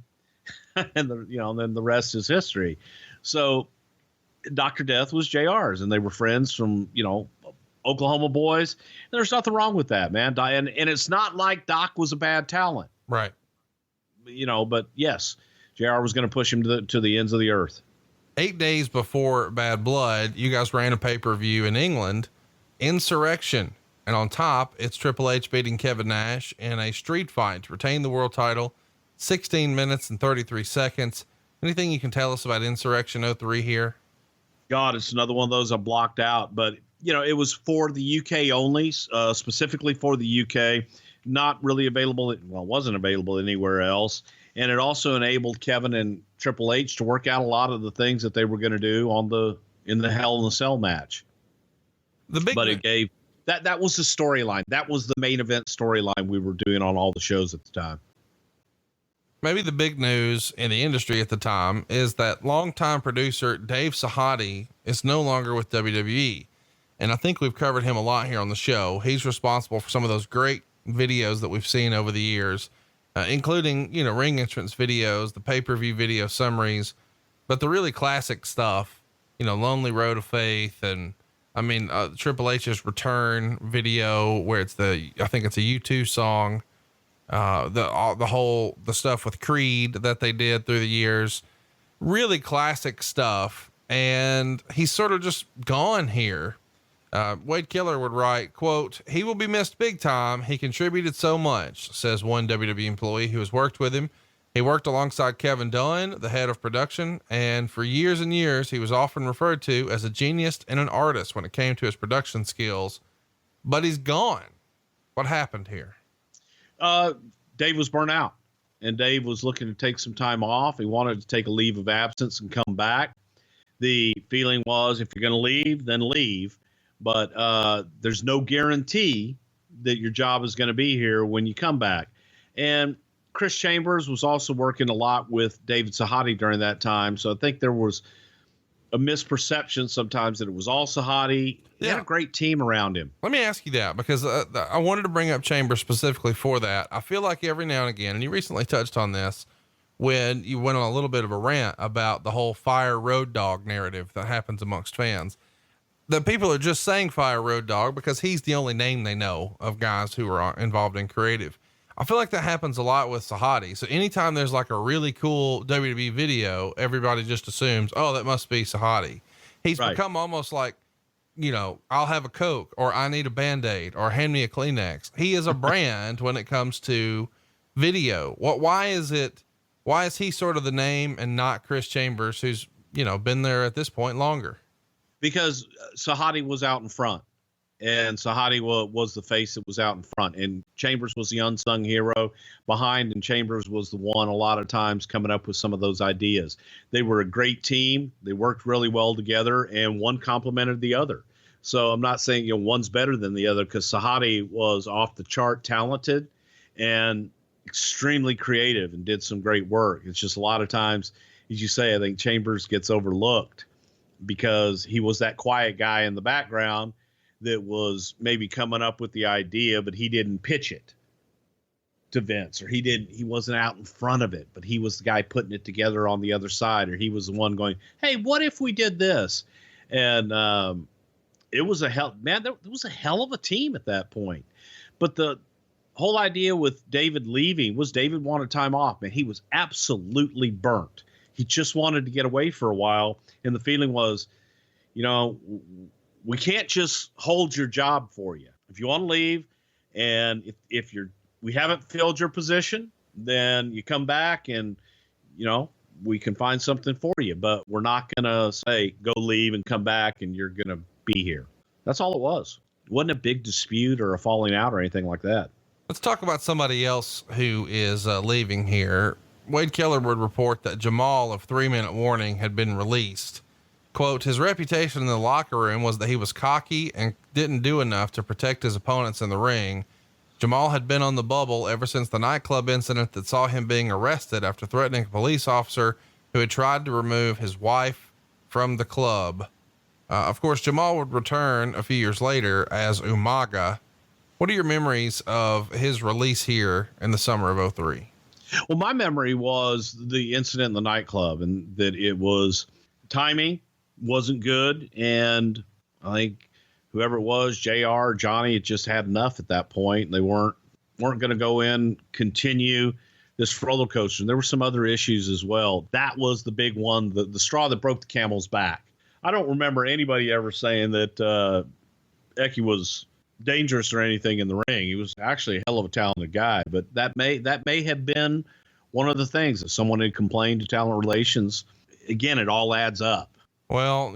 And then the rest is history. So Dr. Death was JR's, and they were friends from, Oklahoma boys. And there's nothing wrong with that, man. And it's not like Doc was a bad talent. Right. But yes, JR was going to push him to the ends of the earth. 8 days before Bad Blood, you guys ran a pay-per-view in England, Insurrection. And on top, it's Triple H beating Kevin Nash in a street fight to retain the world title, 16 minutes and 33 seconds. Anything you can tell us about Insurrection 03 here? God, it's another one of those I blocked out, but it was for the UK only, specifically for the UK, not really available. It wasn't available anywhere else. And it also enabled Kevin and Triple H to work out a lot of the things that they were going to do in the Hell in a Cell match. It gave that was the storyline. That was the main event storyline we were doing on all the shows at the time. Maybe the big news in the industry at the time is that longtime producer Dave Sahadi is no longer with WWE. And I think we've covered him a lot here on the show. He's responsible for some of those great videos that we've seen over the years, including, ring entrance videos, the pay-per-view video summaries, but the really classic stuff, Lonely Road of Faith. And Triple H's return video where I think it's a U2 song. The stuff with Creed that they did through the years, really classic stuff. And he's sort of just gone here. Wade Keller would write, quote, "He will be missed big time. He contributed so much," says one WWE employee who has worked with him. He worked alongside Kevin Dunn, the head of production, and for years and years, he was often referred to as a genius and an artist when it came to his production skills, but he's gone. What happened here? Dave was burnt out, and Dave was looking to take some time off. He wanted to take a leave of absence and come back. The feeling was, if you're going to leave, then leave. But there's no guarantee that your job is going to be here when you come back. And Chris Chambers was also working a lot with David Sahadi during that time. So I think there was a misperception sometimes that it was all Sahadi. He had a great team around him. Let me ask you that, because I wanted to bring up Chambers specifically for that. I feel like every now and again, and you recently touched on this when you went on a little bit of a rant about the whole Fire Road Dogg narrative that happens amongst fans, that people are just saying Fire Road Dogg because he's the only name they know of guys who are involved in creative. I feel like that happens a lot with Sahadi. So anytime there's like a really cool WWE video, everybody just assumes, oh, that must be Sahadi. He's become almost like, I'll have a Coke, or I need a Band-Aid, or hand me a Kleenex. He is a brand when it comes to video. Why is he sort of the name and not Chris Chambers, who's, been there at this point longer? Because Sahadi was out in front. And Sahadi was the face that was out in front, and Chambers was the unsung hero behind, and Chambers was the one a lot of times coming up with some of those ideas. They were a great team. They worked really well together, and one complemented the other. So I'm not saying, one's better than the other, because Sahadi was off the chart talented and extremely creative and did some great work. It's just a lot of times, as you say, I think Chambers gets overlooked because he was that quiet guy in the background that was maybe coming up with the idea, but he didn't pitch it to Vince, or he wasn't out in front of it, but he was the guy putting it together on the other side, or he was the one going, hey, what if we did this? And it was there was a hell of a team at that point. But the whole idea with David leaving was David wanted time off, man. He was absolutely burnt. He just wanted to get away for a while. And the feeling was, we can't just hold your job for you. If you want to leave, and if we haven't filled your position, then you come back and, we can find something for you, but we're not going to say, go leave and come back and you're going to be here. That's all it was. It wasn't a big dispute or a falling out or anything like that. Let's talk about somebody else who is leaving here. Wade Keller would report that Jamal of 3 Minute Warning had been released. Quote, his reputation in the locker room was that he was cocky and didn't do enough to protect his opponents in the ring. Jamal had been on the bubble ever since the nightclub incident that saw him being arrested after threatening a police officer who had tried to remove his wife from the club. Of course, Jamal would return a few years later as Umaga. What are your memories of his release here in the summer of 2003? Well, my memory was the incident in the nightclub, and that it was timing wasn't good. And I think whoever it was, JR, Johnny, had just had enough at that point. They weren't going to go in, continue this roller coaster. And there were some other issues as well. That was the big one, the straw that broke the camel's back. I don't remember anybody ever saying that Eki was dangerous or anything in the ring. He was actually a hell of a talented guy, but that may have been one of the things that someone had complained to talent relations. Again, it all adds up. Well,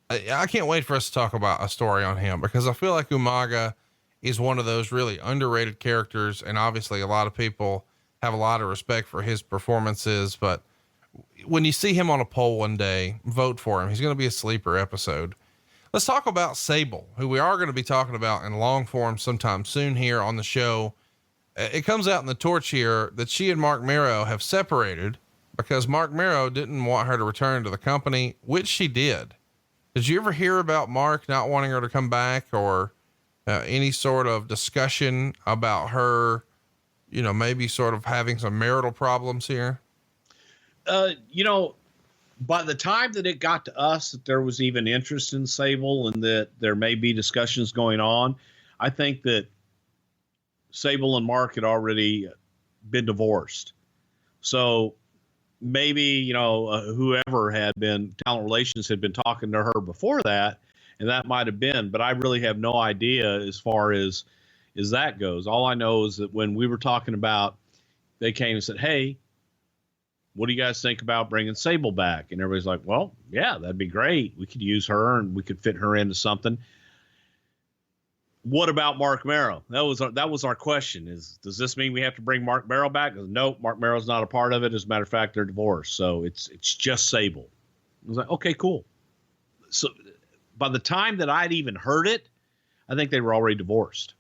I can't wait for us to talk about a story on him, because I feel like Umaga is one of those really underrated characters. And obviously a lot of people have a lot of respect for his performances, but when you see him on a poll one day, vote for him. He's going to be a sleeper episode. Let's talk about Sable, who we are going to be talking about in long form sometime soon here on the show. It comes out in the torch here that she and Marc Mero have separated because Marc Mero didn't want her to return to the company, which she did. Did you ever hear about Marc not wanting her to come back, or any sort of discussion about her, maybe sort of having some marital problems here? By the time that it got to us that there was even interest in Sable and that there may be discussions going on, I think that Sable and Marc had already been divorced. So maybe, whoever had been talent relations had been talking to her before that, and that might have been, but I really have no idea as far as that goes. All I know is that when we were talking about, they came and said, hey, what do you guys think about bringing Sable back? And everybody's like, well, yeah, that'd be great. We could use her and we could fit her into something. What about Marc Mero? That was our question, does this mean we have to bring Marc Mero back? Nope, Marc Mero's not a part of it. As a matter of fact, they're divorced. So it's just Sable. I was like, okay, cool. So by the time that I'd even heard it, I think they were already divorced.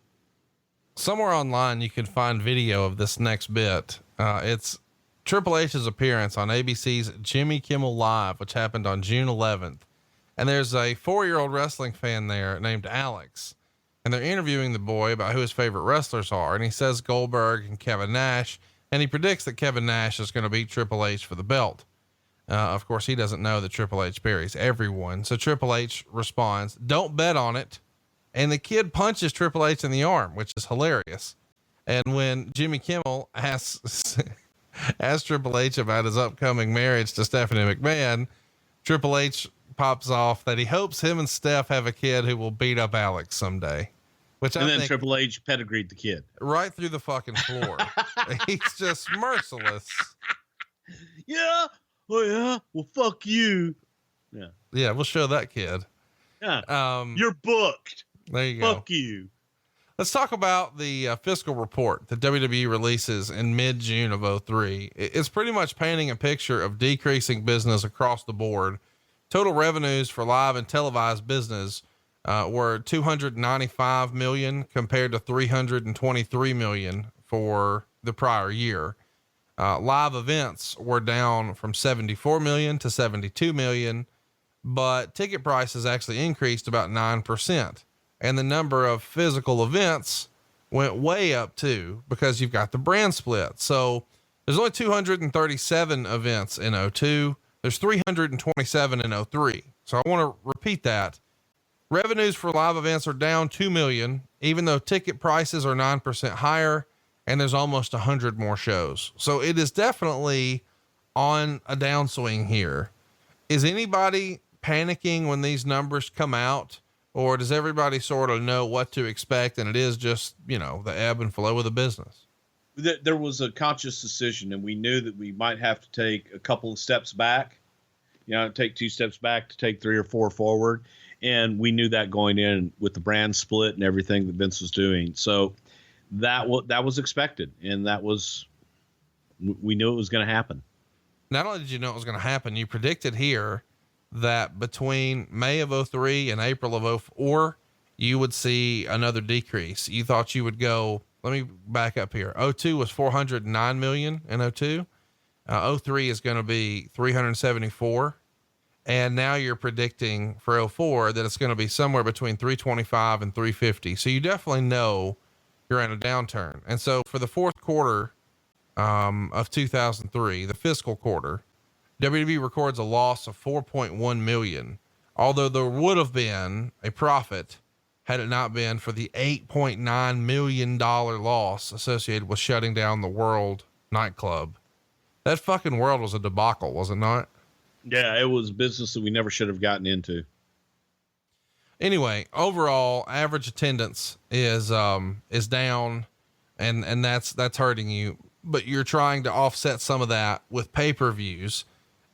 Somewhere online, you can find video of this next bit. It's Triple H's appearance on ABC's Jimmy Kimmel Live, which happened on June 11th. And there's a 4-year-old wrestling fan there named Alex, and they're interviewing the boy about who his favorite wrestlers are. And he says Goldberg and Kevin Nash, and he predicts that Kevin Nash is going to beat Triple H for the belt. Of course, he doesn't know that Triple H buries everyone. So Triple H responds, don't bet on it. And the kid punches Triple H in the arm, which is hilarious. And when Jimmy Kimmel asks Triple H about his upcoming marriage to Stephanie McMahon, Triple H pops off that he hopes him and Steph have a kid who will beat up Alex someday. And then Triple H pedigreed the kid right through the fucking floor. He's just merciless. Yeah. Oh yeah. Well, fuck you. Yeah. Yeah. We'll show that kid. Yeah. You're booked. There you go. Fuck you. Let's talk about the Fiscal Report that WWE releases in mid-June of 2003. It's pretty much painting a picture of decreasing business across the board. Total revenues for live and televised business were $295 million compared to $323 million for the prior year. Live events were down from 74 million to 72 million, but ticket prices actually increased about 9%. And the number of physical events went way up too, because you've got the brand split. So there's only 237 events in 2002. There's 327 in 2003. So I want to repeat that. Revenues for live events are down 2 million, even though ticket prices are 9% higher and there's almost 100 more shows. So it is definitely on a downswing here. Is anybody panicking when these numbers come out, or does everybody sort of know what to expect? And it is just, you know, the ebb and flow of the business. There was a conscious decision, and we knew that we might have to take a couple of steps back, take 2 steps back to take 3 or 4 forward. And we knew that going in with the brand split and everything that Vince was doing. So that was expected. And we knew it was going to happen. Not only did you know it was going to happen, you predicted here that between May of 2003 and April of 2004, you would see another decrease. You thought you would go, let me back up here. 2002 was 409 million in 2002. 2003 is going to be 374. And now you're predicting for 2004 that it's going to be somewhere between 325 and 350. So you definitely know you're in a downturn. And so for the fourth quarter of 2003, the fiscal quarter, WWE records a loss of 4.1 million, although there would have been a profit had it not been for the $8.9 million loss associated with shutting down the World nightclub. That fucking World was a debacle, was it not? Yeah, it was business that we never should have gotten into. Anyway, overall average attendance is down, and that's hurting you, but you're trying to offset some of that with pay-per-views,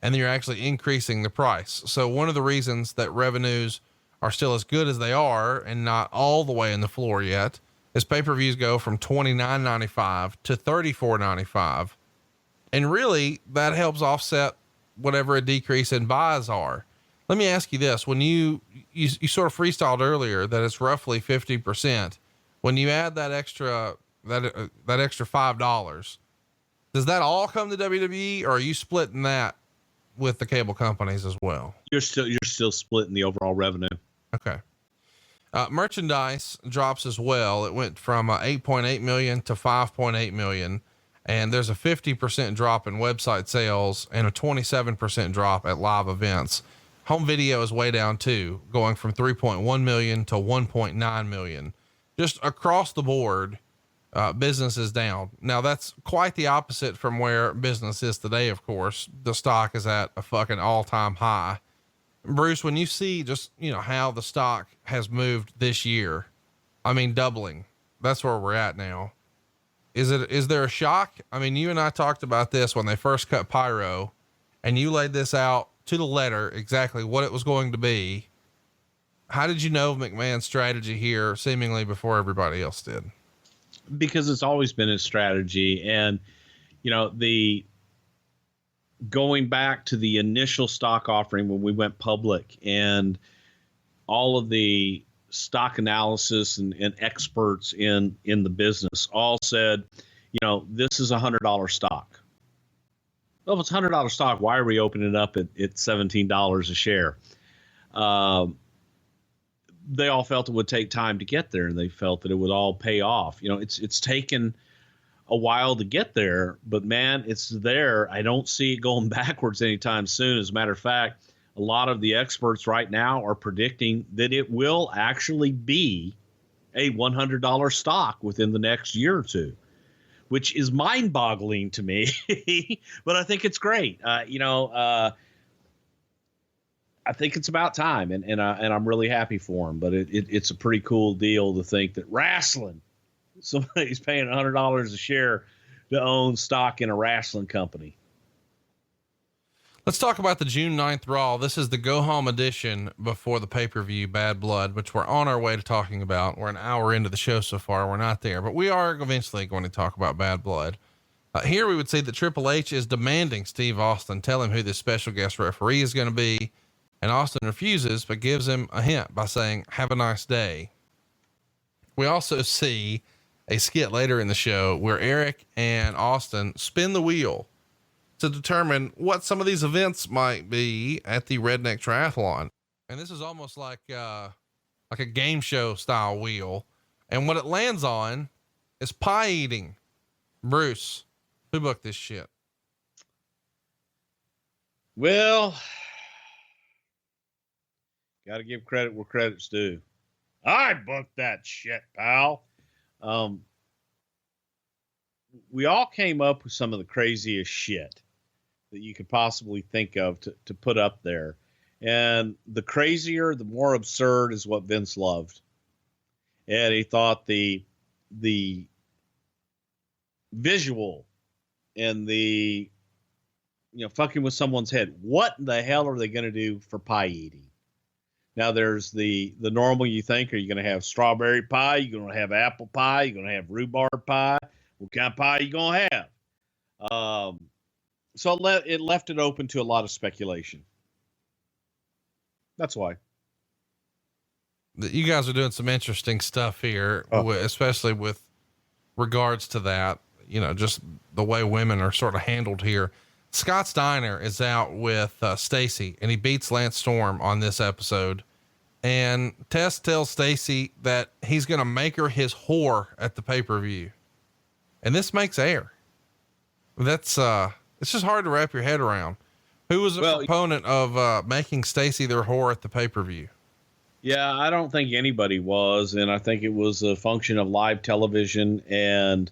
and then you're actually increasing the price. So one of the reasons that revenues are still as good as they are and not all the way in the floor yet is pay-per-views go from $29.95 to $34.95. And really that helps offset whatever a decrease in buys are. Let me ask you this. When you sort of freestyled earlier that it's roughly 50%, when you add that extra $5, does that all come to WWE, or are you splitting that with the cable companies as well? You're still splitting the overall revenue. Okay. Merchandise drops as well. It went from 8.8 million to 5.8 million. And there's a 50% drop in website sales and a 27% drop at live events. Home video is way down too, going from 3.1 million to 1.9 million. Just across the board, business is down. Now that's quite the opposite from where business is today. Of course, the stock is at a fucking all-time high. Bruce, when you see just, how the stock has moved this year, I mean, doubling, that's where we're at now. Is there a shock? I mean, you and I talked about this when they first cut Pyro, and you laid this out to the letter, exactly what it was going to be. How did you know McMahon's strategy here seemingly before everybody else did? Because it's always been his strategy. And, the going back to the initial stock offering when we went public, and all of the stock analysis and experts in the business all said, this is $100 stock. Well, if it's $100 stock, why are we opening it up at $17 a share? They all felt it would take time to get there, and they felt that it would all pay off. It's taken a while to get there, but man, it's there. I don't see it going backwards anytime soon. As a matter of fact, a lot of the experts right now are predicting that it will actually be a $100 stock within the next year or two, which is mind boggling to me, but I think it's great. I think it's about time, and I'm really happy for him. But it's a pretty cool deal to think that wrestling, somebody's paying $100 a share to own stock in a wrestling company. Let's talk about the June 9th Raw. This is the go home edition before the pay-per-view Bad Blood, which we're on our way to talking about. We're an hour into the show so far. We're not there, but we are eventually going to talk about Bad Blood. Here we would see that Triple H is demanding Steve Austin tell him who this special guest referee is going to be. And Austin refuses, but gives him a hint by saying, "Have a nice day." We also see a skit later in the show where Eric and Austin spin the wheel to determine what some of these events might be at the Redneck Triathlon. And this is almost like a game show style wheel. And what it lands on is pie eating. Bruce, who booked this shit? Well, got to give credit where credit's due. I booked that shit, pal. We all came up with some of the craziest shit that you could possibly think of to put up there. And the crazier, the more absurd is what Vince loved. And he thought the visual and the, fucking with someone's head. What in the hell are they going to do for pie eating? Now there's the normal you think, are you going to have strawberry pie? You're going to have apple pie? You're going to have rhubarb pie? What kind of pie are you going to have? So it left it open to a lot of speculation. That's why. You guys are doing some interesting stuff here, especially with regards to that, just the way women are sort of handled here. Scott Steiner is out with Stacy, and he beats Lance Storm on this episode. And Tess tells Stacy that he's going to make her his whore at the pay-per-view. And this makes air. That's, it's just hard to wrap your head around. Who was a proponent of making Stacy their whore at the pay-per-view? Yeah, I don't think anybody was. And I think it was a function of live television and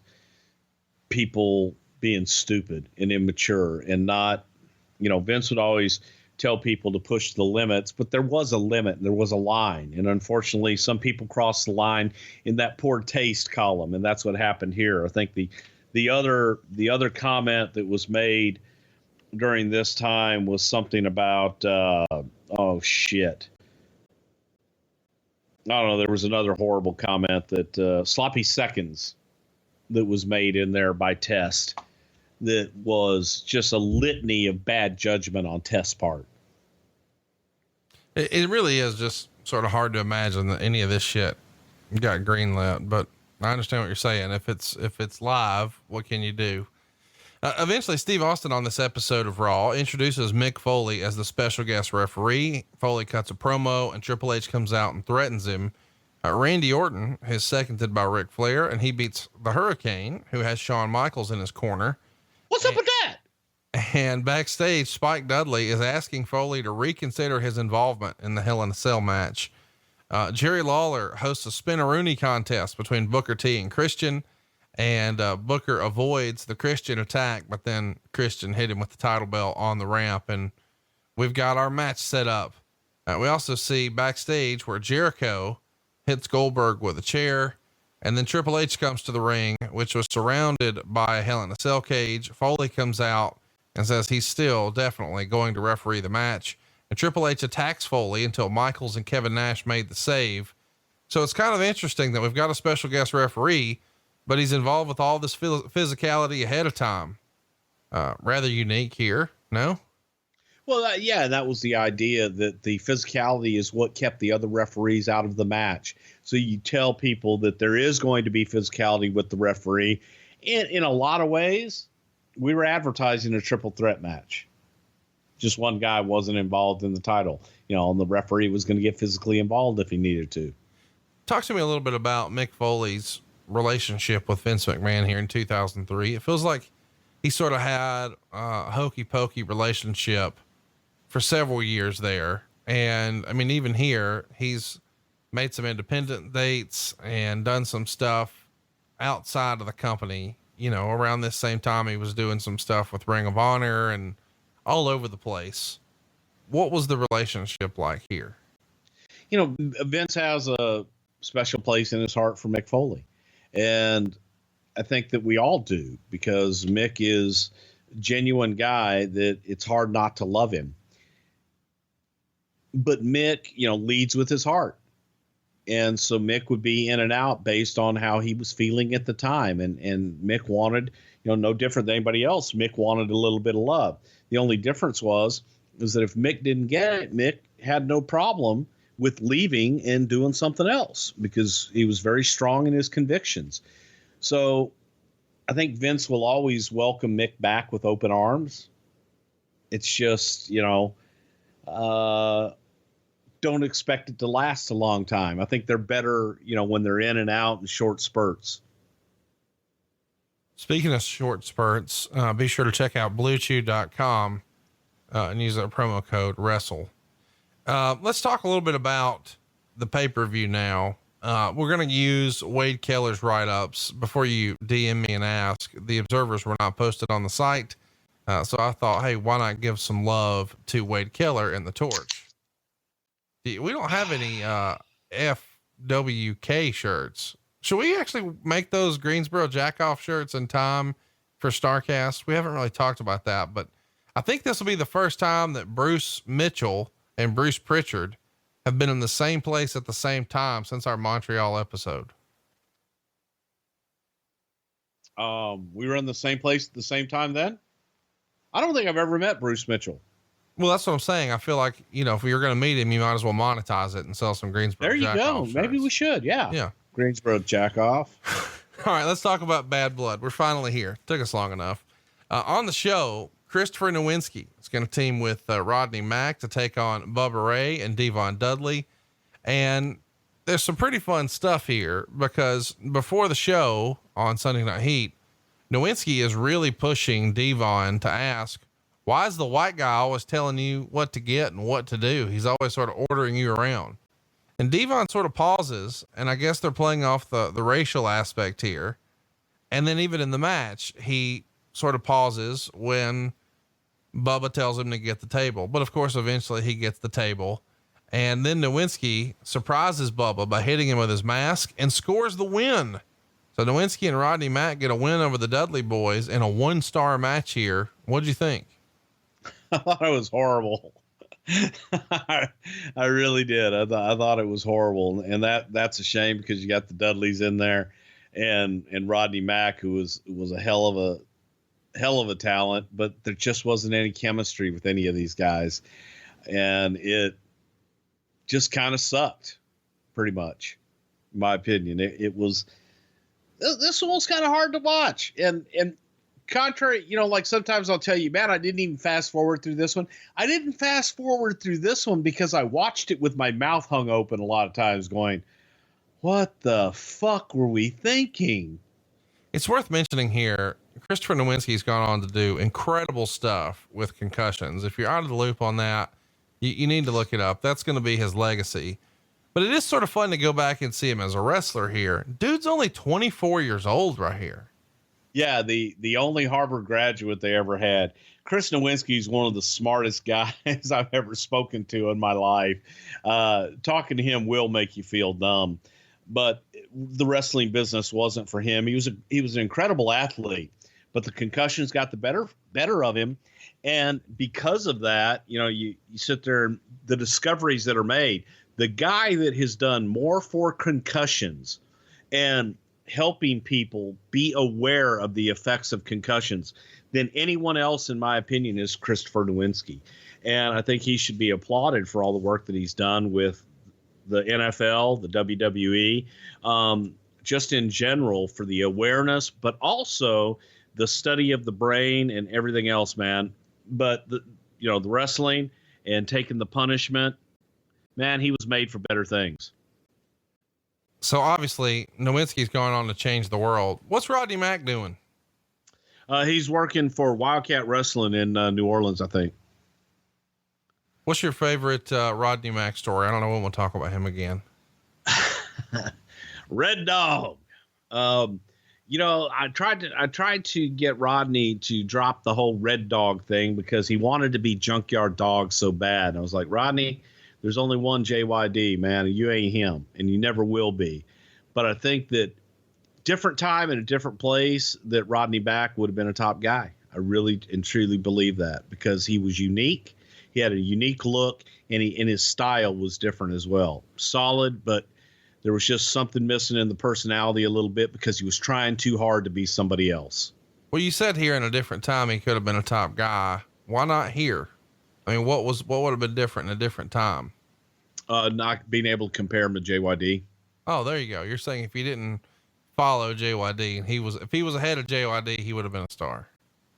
people being stupid and immature and not, Vince would always tell people to push the limits, but there was a limit and there was a line. And unfortunately, some people crossed the line in that poor taste column. And that's what happened here. I think the other comment that was made during this time was something about, oh shit. I don't know. There was another horrible comment that, sloppy seconds that was made in there by Test. That was just a litany of bad judgment on Test's part. It really is just sort of hard to imagine that any of this shit got greenlit, but I understand what you're saying. If it's live, what can you do? Eventually Steve Austin on this episode of Raw introduces Mick Foley as the special guest referee. Foley cuts a promo and Triple H comes out and threatens him. Randy Orton is seconded by Ric Flair, and he beats the Hurricane, who has Shawn Michaels in his corner. What's up with that? And backstage, Spike Dudley is asking Foley to reconsider his involvement in the Hell in a Cell match. Jerry Lawler hosts a Spinaroonie contest between Booker T and Christian, and Booker avoids the Christian attack, but then Christian hit him with the title belt on the ramp, and we've got our match set up. We also see backstage where Jericho hits Goldberg with a chair. And then Triple H comes to the ring, which was surrounded by a Hell in a Cell cage. Foley comes out and says he's still definitely going to referee the match. And Triple H attacks Foley until Michaels and Kevin Nash made the save. So it's kind of interesting that we've got a special guest referee, but he's involved with all this physicality ahead of time. Rather unique here. No? Well, that was the idea, that the physicality is what kept the other referees out of the match. So you tell people that there is going to be physicality with the referee. In a lot of ways, we were advertising a triple threat match. Just one guy wasn't involved in the title, and the referee was going to get physically involved if he needed to. Talk to me a little bit about Mick Foley's relationship with Vince McMahon here in 2003. It feels like he sort of had a hokey pokey relationship for several years there. And I mean, even here, he's made some independent dates and done some stuff outside of the company. You know, around this same time, he was doing some stuff with Ring of Honor and all over the place. What was the relationship like here? You know, Vince has a special place in his heart for Mick Foley. And I think that we all do, because Mick is a genuine guy that it's hard not to love him. But Mick, you know, leads with his heart. And so Mick would be in and out based on how he was feeling at the time. And Mick wanted, you know, no different than anybody else. Mick wanted a little bit of love. The only difference was that if Mick didn't get it, Mick had no problem with leaving and doing something else, because he was very strong in his convictions. So I think Vince will always welcome Mick back with open arms. It's just, you know, don't expect it to last a long time. I think they're better, you know, when they're in and out in short spurts. Speaking of short spurts, be sure to check out bluechew.com and use that promo code Wrestle. Let's talk a little bit about the pay-per-view now. We're going to use Wade Keller's write-ups. Before you DM me and ask, the observers were not posted on the site. So I thought, hey, why not give some love to Wade Keller and the Torch? We don't have any, FWK shirts. Should we actually make those Greensboro Jackoff shirts in time for StarCast? We haven't really talked about that, but I think this will be the first time that Bruce Mitchell and Bruce Prichard have been in the same place at the same time since our Montreal episode. We were in the same place at the same time then? I don't think I've ever met Bruce Mitchell. Well, that's what I'm saying. I feel like, you know, if you're going to meet him, you might as well monetize it and sell some Greensboro. There you go. Shirts. Maybe we should. Yeah. Yeah. Greensboro Jackoff. All right. Let's talk about Bad Blood. We're finally here. Took us long enough. On the show, Christopher Nowinski is going to team with Rodney Mack to take on Bubba Ray and Devon Dudley. And there's some pretty fun stuff here, because before the show on Sunday Night Heat, Nowinski is really pushing Devon to ask, why is the white guy always telling you what to get and what to do? He's always sort of ordering you around. And Devon sort of pauses, and I guess they're playing off the racial aspect here. And then even in the match, he sort of pauses when Bubba tells him to get the table. But of course, eventually he gets the table. And then Nowinski surprises Bubba by hitting him with his mask and scores the win. So Nowinski and Rodney Mack get a win over the Dudley boys in a 1-star match here. What'd you think? I thought it was horrible. I really did. I thought it was horrible. And that's a shame, because you got the Dudleys in there and Rodney Mack, who was a hell of a talent, but there just wasn't any chemistry with any of these guys. And it just kind of sucked, pretty much, in my opinion. This one was kind of hard to watch. And contrary, you know, like sometimes I'll tell you, man, I didn't even fast forward through this one. I didn't fast forward through this one because I watched it with my mouth hung open a lot of times going, what the fuck were we thinking? It's worth mentioning here, Christopher Nowinski's gone on to do incredible stuff with concussions. If you're out of the loop on that, you need to look it up. That's going to be his legacy. But it is sort of fun to go back and see him as a wrestler here. Dude's only 24 years old right here. Yeah, the only Harvard graduate they ever had. Chris Nowinski is one of the smartest guys I've ever spoken to in my life. Talking to him will make you feel dumb, but the wrestling business wasn't for him. He was an incredible athlete, but the concussions got the better of him, and because of that, you know, you sit there, the discoveries that are made. The guy that has done more for concussions and helping people be aware of the effects of concussions than anyone else, in my opinion, is Christopher Nowinski. And I think he should be applauded for all the work that he's done with the NFL, the WWE, just in general, for the awareness, but also the study of the brain and everything else, man. But the wrestling and taking the punishment, man, he was made for better things. So obviously Nowinski's going on to change the world. What's Rodney Mack doing? He's working for Wildcat Wrestling in New Orleans, I think. What's your favorite Rodney Mack story? I don't know when we'll talk about him again. Red Dog. I tried to get Rodney to drop the whole Red Dog thing because he wanted to be Junkyard Dog so bad. And I was like, Rodney, there's only one JYD, man, and you ain't him, and you never will be. But I think that different time and a different place that Rodney Back would have been a top guy. I really and truly believe that because he was unique. He had a unique look, and his style was different as well. Solid, but there was just something missing in the personality a little bit because he was trying too hard to be somebody else. Well, you said here in a different time he could have been a top guy. Why not here? I mean, what would have been different in a different time? Not being able to compare him to JYD. Oh, there you go. You're saying if he didn't follow JYD and if he was ahead of JYD, he would have been a star.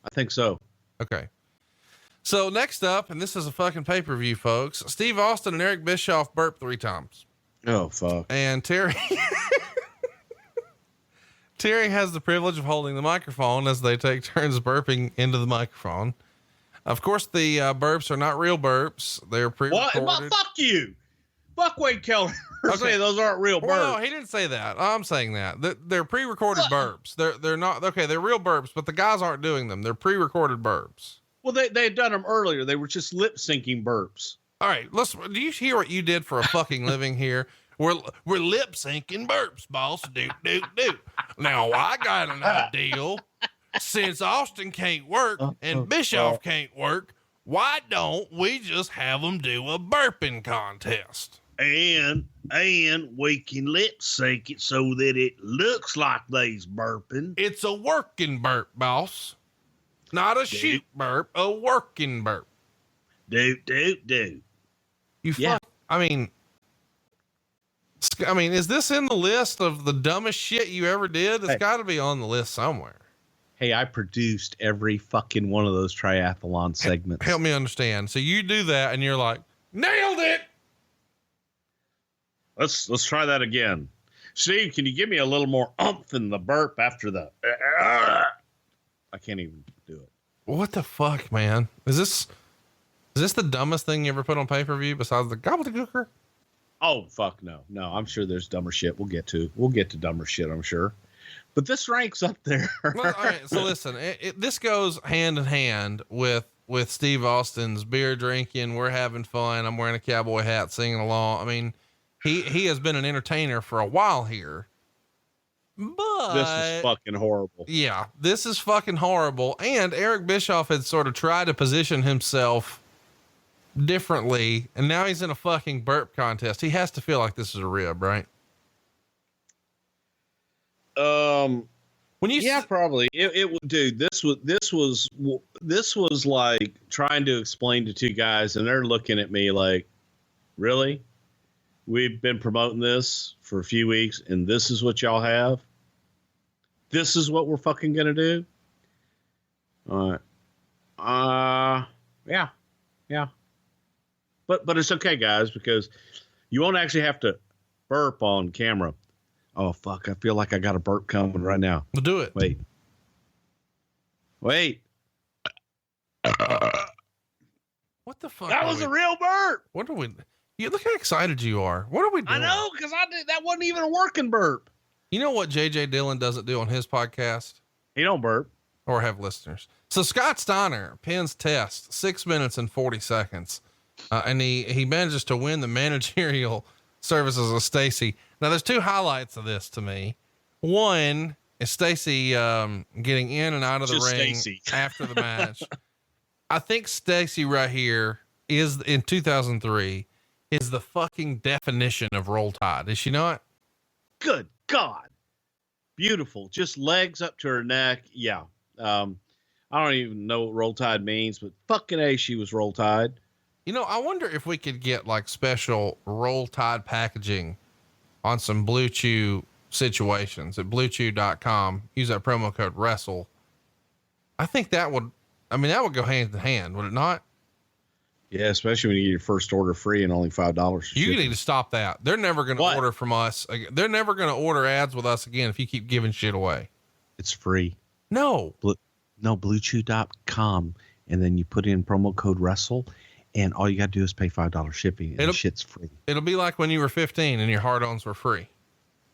I think so. Okay. So next up, and this is a fucking pay-per-view, folks, Steve Austin and Eric Bischoff burped 3 times. Oh, fuck. And Terry has the privilege of holding the microphone as they take turns burping into the microphone. Of course, the burps are not real burps. They're pre-recorded. What? Fuck you. Fuck Wade Keller. Okay. Say those aren't real burps. Well, no, he didn't say that. I'm saying that. They're pre-recorded burps. They're not, okay, they're real burps, but the guys aren't doing them. They're pre-recorded burps. Well, they had done them earlier. They were just lip syncing burps. All right, do you hear what you did for a fucking living here? We're lip syncing burps, boss. Do. Now I got an idea. Since Austin can't work and Bischoff can't work, why don't we just have them do a burping contest? And we can lip sync it so that it looks like they's burping. It's a working burp, boss. Not a shoot burp, a working burp. Do. You fuck. I mean, is this in the list of the dumbest shit you ever did? It's got to be on the list somewhere. Hey, I produced every fucking one of those triathlon segments. Help me understand. So you do that and you're like, nailed it. Let's try that again. Steve, can you give me a little more oomph in the burp after the, I can't even do it. What the fuck, man? Is this the dumbest thing you ever put on pay-per-view besides the gobbledygooker? Oh, fuck no. No, I'm sure there's dumber shit. We'll get to dumber shit, I'm sure. But this ranks up there. Well, all right, so listen, this goes hand in hand with Steve Austin's beer drinking. We're having fun. I'm wearing a cowboy hat, singing along. I mean, he has been an entertainer for a while here, but this is fucking horrible. Yeah, this is fucking horrible. And Eric Bischoff had sort of tried to position himself differently, and now he's in a fucking burp contest. He has to feel like this is a rib, right? When you probably it would, dude. This was like trying to explain to 2 guys, and they're looking at me like, really? We've been promoting this for a few weeks, and this is what y'all have. This is what we're fucking gonna do. All right. Yeah. But it's okay, guys, because you won't actually have to burp on camera. Oh, fuck. I feel like I got a burp coming right now. We'll do it. Wait. What the fuck? That was a real burp. What are we? You look how excited you are. What are we doing? I know, because that wasn't even a working burp. You know what JJ Dillon doesn't do on his podcast? He don't burp. Or have listeners. So Scott Steiner pins test 6 minutes and 40 seconds. And he manages to win the managerial services of Stacy. Now there's 2 highlights of this to me. One is Stacy, getting in and out of the ring after the match. I think Stacy right here is in 2003 is the fucking definition of Roll Tide. Is she not? Good God. Beautiful. Just legs up to her neck. Yeah. I don't even know what Roll Tide means, but fucking A, she was Roll Tide. You know, I wonder if we could get like special Roll Tide packaging on some Blue Chew situations at bluechew.com. Use that promo code Wrestle. I think that would go hand in hand, would it not? Yeah, especially when you get your first order free and only $5. You need to stop that. They're never going to order from us. They're never going to order ads with us again if you keep giving shit away. It's free. No. Bluechew.com. And then you put in promo code Wrestle, and all you got to do is pay $5 shipping, and the shit's free. It'll be like when you were 15 and your hard-ons were free.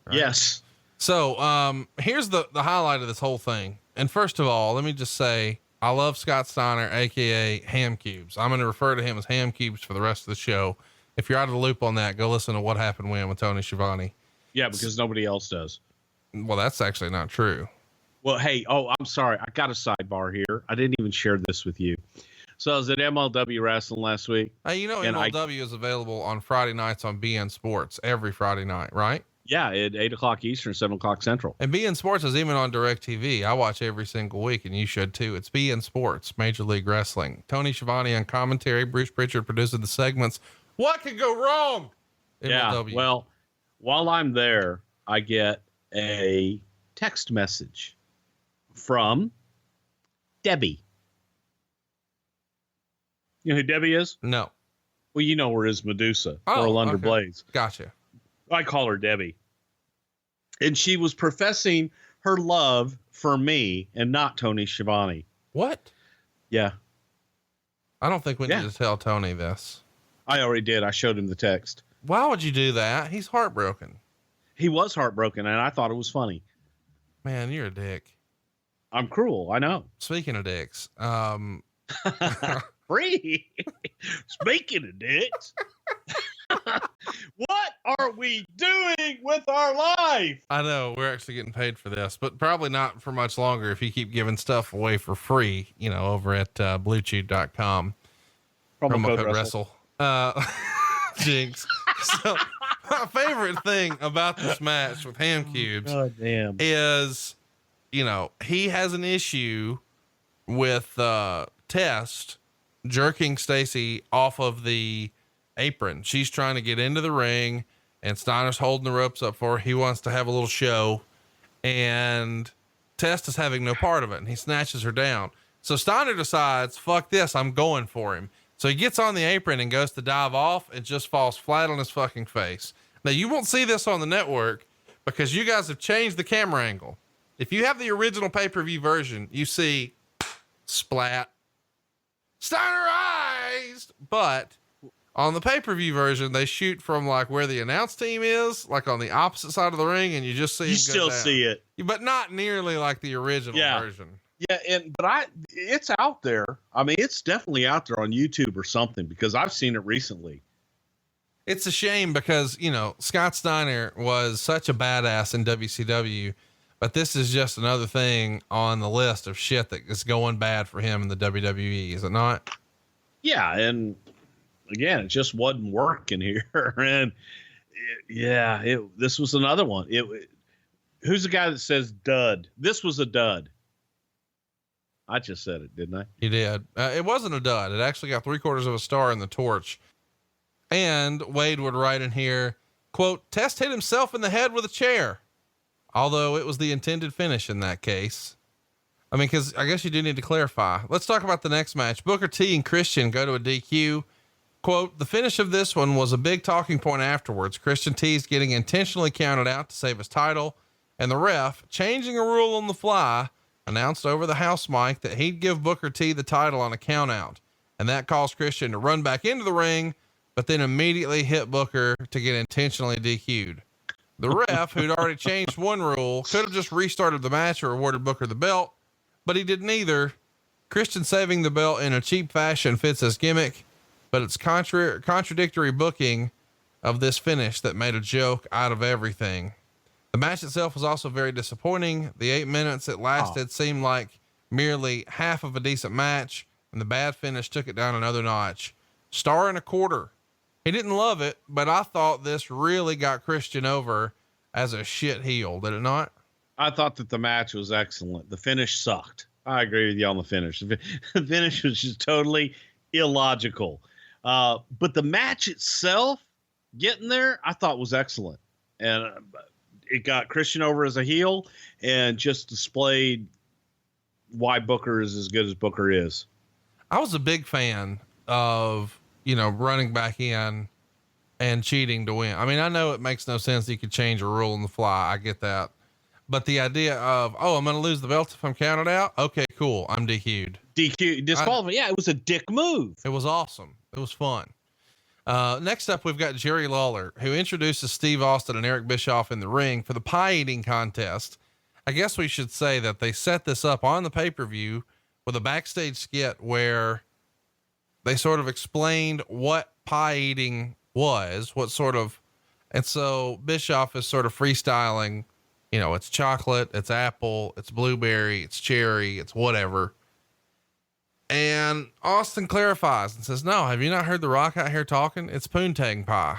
Right? Yes. So, here's the highlight of this whole thing. And first of all, let me just say, I love Scott Steiner, AKA Ham Cubes. I'm going to refer to him as Ham Cubes for the rest of the show. If you're out of the loop on that, go listen to What Happened When with Tony Schiavone. Yeah, because nobody else does. Well, that's actually not true. Well, hey, I'm sorry. I got a sidebar here. I didn't even share this with you. So I was at MLW Wrestling last week. Hey, you know, and MLW is available on Friday nights on BN Sports every Friday night, right? Yeah, at 8:00 Eastern, 7:00 Central. And BN Sports is even on DirecTV. I watch every single week, and you should too. It's BN Sports, Major League Wrestling. Tony Schiavone on commentary. Bruce Prichard producing the segments. What could go wrong? MLW. Yeah, well, while I'm there, I get a text message from Debbie. You know who Debbie is? No. Well, you know her as Medusa, Oh, Pearl Under okay. Blaze. Gotcha. I call her Debbie. And she was professing her love for me and not Tony Schiavone. What? Yeah, I don't think we need to tell Tony this. I already did. I showed him the text. Why would you do that? He's heartbroken. He was heartbroken, and I thought it was funny. Man, you're a dick. I'm cruel. I know. Speaking of dicks, Free. Speaking of dicks, what are we doing with our life? I know we're actually getting paid for this, but probably not for much longer if you keep giving stuff away for free, you know, over at bluechew.com. Promo code Wrestle. Jinx. So my favorite thing about this match with Ham Cubes is, you know, he has an issue with Test jerking Stacy off of the apron. She's trying to get into the ring and Steiner's holding the ropes up for her. He wants to have a little show and Test is having no part of it. And he snatches her down. So Steiner decides, fuck this, I'm going for him. So he gets on the apron and goes to dive off and just falls flat on his fucking face. Now you won't see this on the network because you guys have changed the camera angle. If you have the original pay-per-view version, you see splat, Steinerized, but on the pay-per-view version, they shoot from like where the announce team is, like on the opposite side of the ring, and you just see You still see it, but not nearly like the original version. Yeah, but it's out there. I mean, it's definitely out there on YouTube or something because I've seen it recently. It's a shame because, you know, Scott Steiner was such a badass in WCW, but this is just another thing on the list of shit that is going bad for him in the WWE, is it not? Yeah, and again, it just wasn't working here. And this was another one. Who's the guy that says dud? This was a dud. I just said it, didn't I? You did. It wasn't a dud. It actually got 3/4 of a star in the torch. And Wade would write in here, quote, Test hit himself in the head with a chair. Although it was the intended finish in that case. I mean, cause I guess you do need to clarify. Let's talk about the next match. Booker T and Christian go to a DQ. Quote, the finish of this one was a big talking point afterwards. Christian T's getting intentionally counted out to save his title, and the ref, changing a rule on the fly, announced over the house mic that he'd give Booker T the title on a count out. And that caused Christian to run back into the ring, but then immediately hit Booker to get intentionally DQ'd. The ref, who'd already changed one rule, could have just restarted the match or awarded Booker the belt, but he did neither. Christian saving the belt in a cheap fashion fits his gimmick, but it's contradictory booking of this finish that made a joke out of everything. The match itself was also very disappointing. The 8 minutes it lasted seemed like merely half of a decent match, and the bad finish took it down another notch. 1.25 stars. He didn't love it, but I thought this really got Christian over as a shit heel. Did it not? I thought that the match was excellent. The finish sucked. I agree with you on the finish. The finish was just totally illogical. But the match itself, getting there, I thought was excellent. And it got Christian over as a heel and just displayed why Booker is as good as Booker is. I was a big fan of, running back in and cheating to win. I mean, I know it makes no sense that you could change a rule on the fly. I get that. But the idea of, I'm going to lose the belt if I'm counted out. Okay, cool. I'm DQ'd. Disqualified. Yeah, it was a dick move. It was awesome. It was fun. Next up, we've got Jerry Lawler, who introduces Steve Austin and Eric Bischoff in the ring for the pie eating contest. I guess we should say that they set this up on the pay-per-view with a backstage skit where they sort of explained what pie eating was, and so Bischoff is sort of freestyling, you know, it's chocolate, it's apple, it's blueberry, it's cherry, it's whatever. And Austin clarifies and says, no, have you not heard The Rock out here talking? It's poontang pie.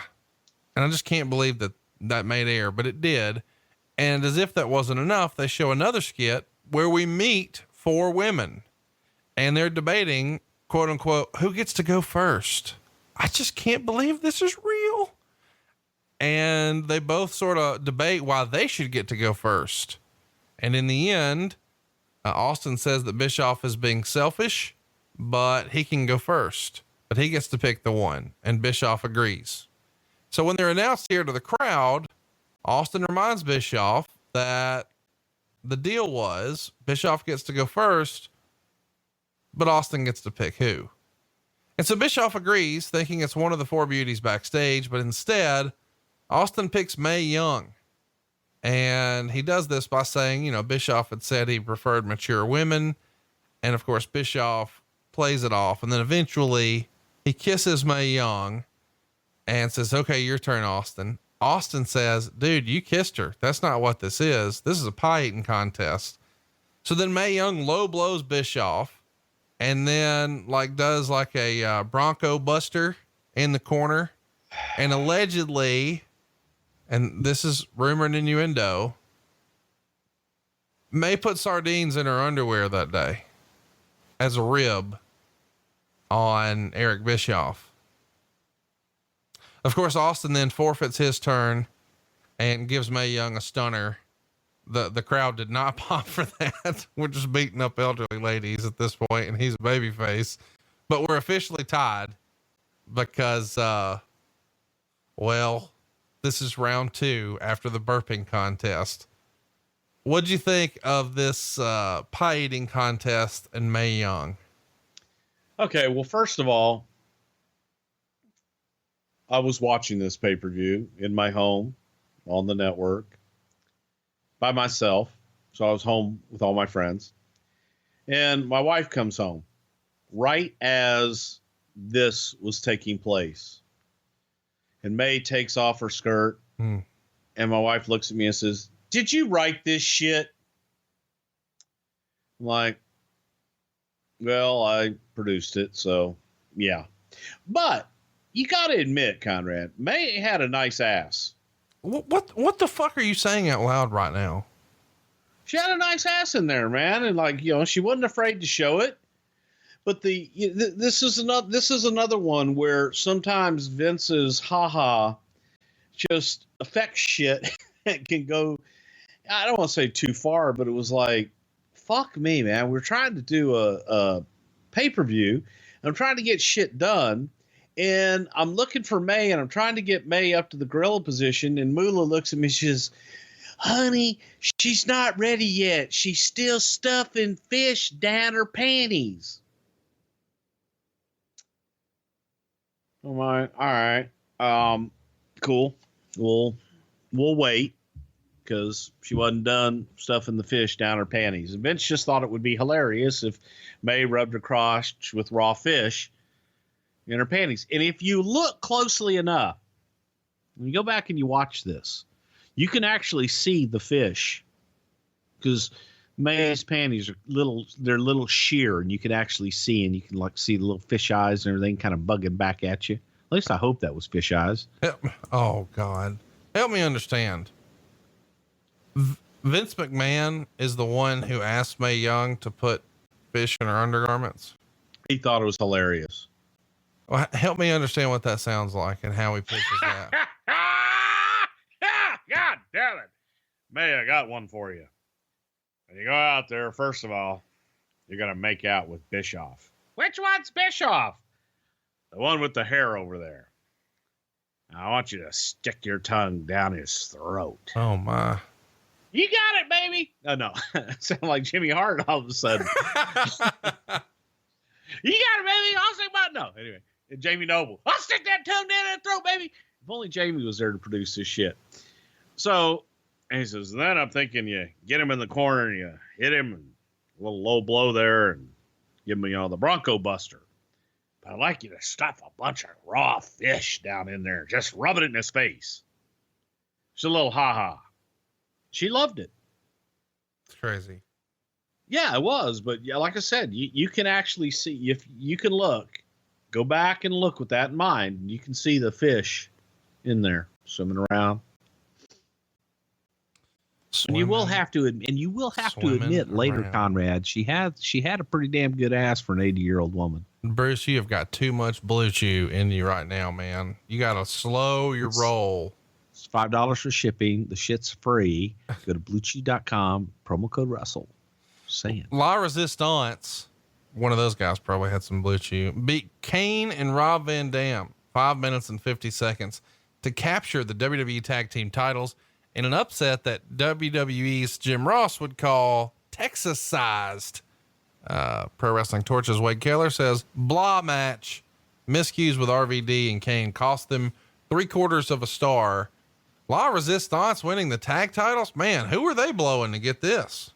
And I just can't believe that made air, but it did. And as if that wasn't enough, they show another skit where we meet 4 women and they're debating, quote unquote, who gets to go first. I just can't believe this is real. And they both sort of debate why they should get to go first. And in the end, Austin says that Bischoff is being selfish, but he can go first, but he gets to pick the one, and Bischoff agrees. So when they're announced here to the crowd, Austin reminds Bischoff that the deal was Bischoff gets to go first, but Austin gets to pick who. And so Bischoff agrees, thinking it's one of the 4 beauties backstage, but instead Austin picks Mae Young. And he does this by saying, you know, Bischoff had said he preferred mature women. And of course, Bischoff plays it off. And then eventually he kisses Mae Young and says, okay, your turn, Austin. Austin says, dude, you kissed her. That's not what this is. This is a pie eating contest. So then Mae Young low blows Bischoff and then does a Bronco Buster in the corner. And allegedly, and this is rumor and innuendo, Mae put sardines in her underwear that day as a rib on Eric Bischoff. Of course, Austin then forfeits his turn and gives Mae Young a stunner. The crowd did not pop for that. We're just beating up elderly ladies at this point, and he's a babyface. But we're officially tied because, this is round 2 after the burping contest. What'd you think of this pie eating contest and Mae Young? Okay, well, first of all, I was watching this pay-per-view in my home on the network by myself. So I was home with all my friends. And my wife comes home right as this was taking place. And Mae takes off her skirt. And my wife looks at me and says, did you write this shit? I'm like, well, I produced it. So yeah, but you got to admit, Conrad, Mae had a nice ass. What the fuck are you saying out loud right now? She had a nice ass in there, man. And she wasn't afraid to show it. But this is another one where sometimes Vince's haha just affects shit. It can go, I don't want to say too far, but it was like, fuck me, man. We're trying to do a pay-per-view. I'm trying to get shit done. And I'm looking for Mae, and I'm trying to get Mae up to the gorilla position. And Moolah looks at me, she says, honey, she's not ready yet. She's still stuffing fish down her panties. All right. Cool. We'll wait, because she wasn't done stuffing the fish down her panties. And Vince just thought it would be hilarious if Mae rubbed her crotch with raw fish in her panties. And if you look closely enough, when you go back and you watch this, you can actually see the fish, because Mae's panties are they're little sheer, and you can actually see, and you can see the little fish eyes and everything kind of bugging back at you. At least I hope that was fish eyes. Oh God. Help me understand. Vince McMahon is the one who asked Mae Young to put fish in her undergarments. He thought it was hilarious. Well, help me understand what that sounds like and how he pitches that. God damn it. Mae, I got one for you. When you go out there, first of all, you're going to make out with Bischoff. Which one's Bischoff? The one with the hair over there. Now, I want you to stick your tongue down his throat. Oh, my. You got it, baby. Oh, no. Sound like Jimmy Hart all of a sudden. You got it, baby. I'll say about no. Anyway. And Jamie Noble, I'll stick that tongue down her throat, baby. If only Jamie was there to produce this shit. So, and he says, then I'm thinking you get him in the corner and you hit him and a little low blow there and give him, the Bronco Buster. But I'd like you to stuff a bunch of raw fish down in there. Just rub it in his face. It's a little ha-ha. She loved it. It's crazy. Yeah, it was. But yeah, like I said, you can actually see, if you can go back and look with that in mind, and you can see the fish in there swimming around. And you will have to admit later, around. Conrad, she had a pretty damn good ass for an 80-year-old woman. Bruce, you have got too much Blue Chew in you right now, man. You got to slow your roll. It's $5 for shipping. The shit's free. Go to bluechew.com, promo code Wrestle. Saying. La Resistance, one of those guys probably had some Blue Chew, beat Kane and Rob Van Dam 5 minutes and 50 seconds to capture the WWE Tag Team titles in an upset that WWE's Jim Ross would call Texas-sized. Pro Wrestling Torch's Wade Keller says, blah match. Miscues with RVD and Kane cost them 3/4 of a star. La Resistance winning the tag titles. Man, who were they blowing to get this?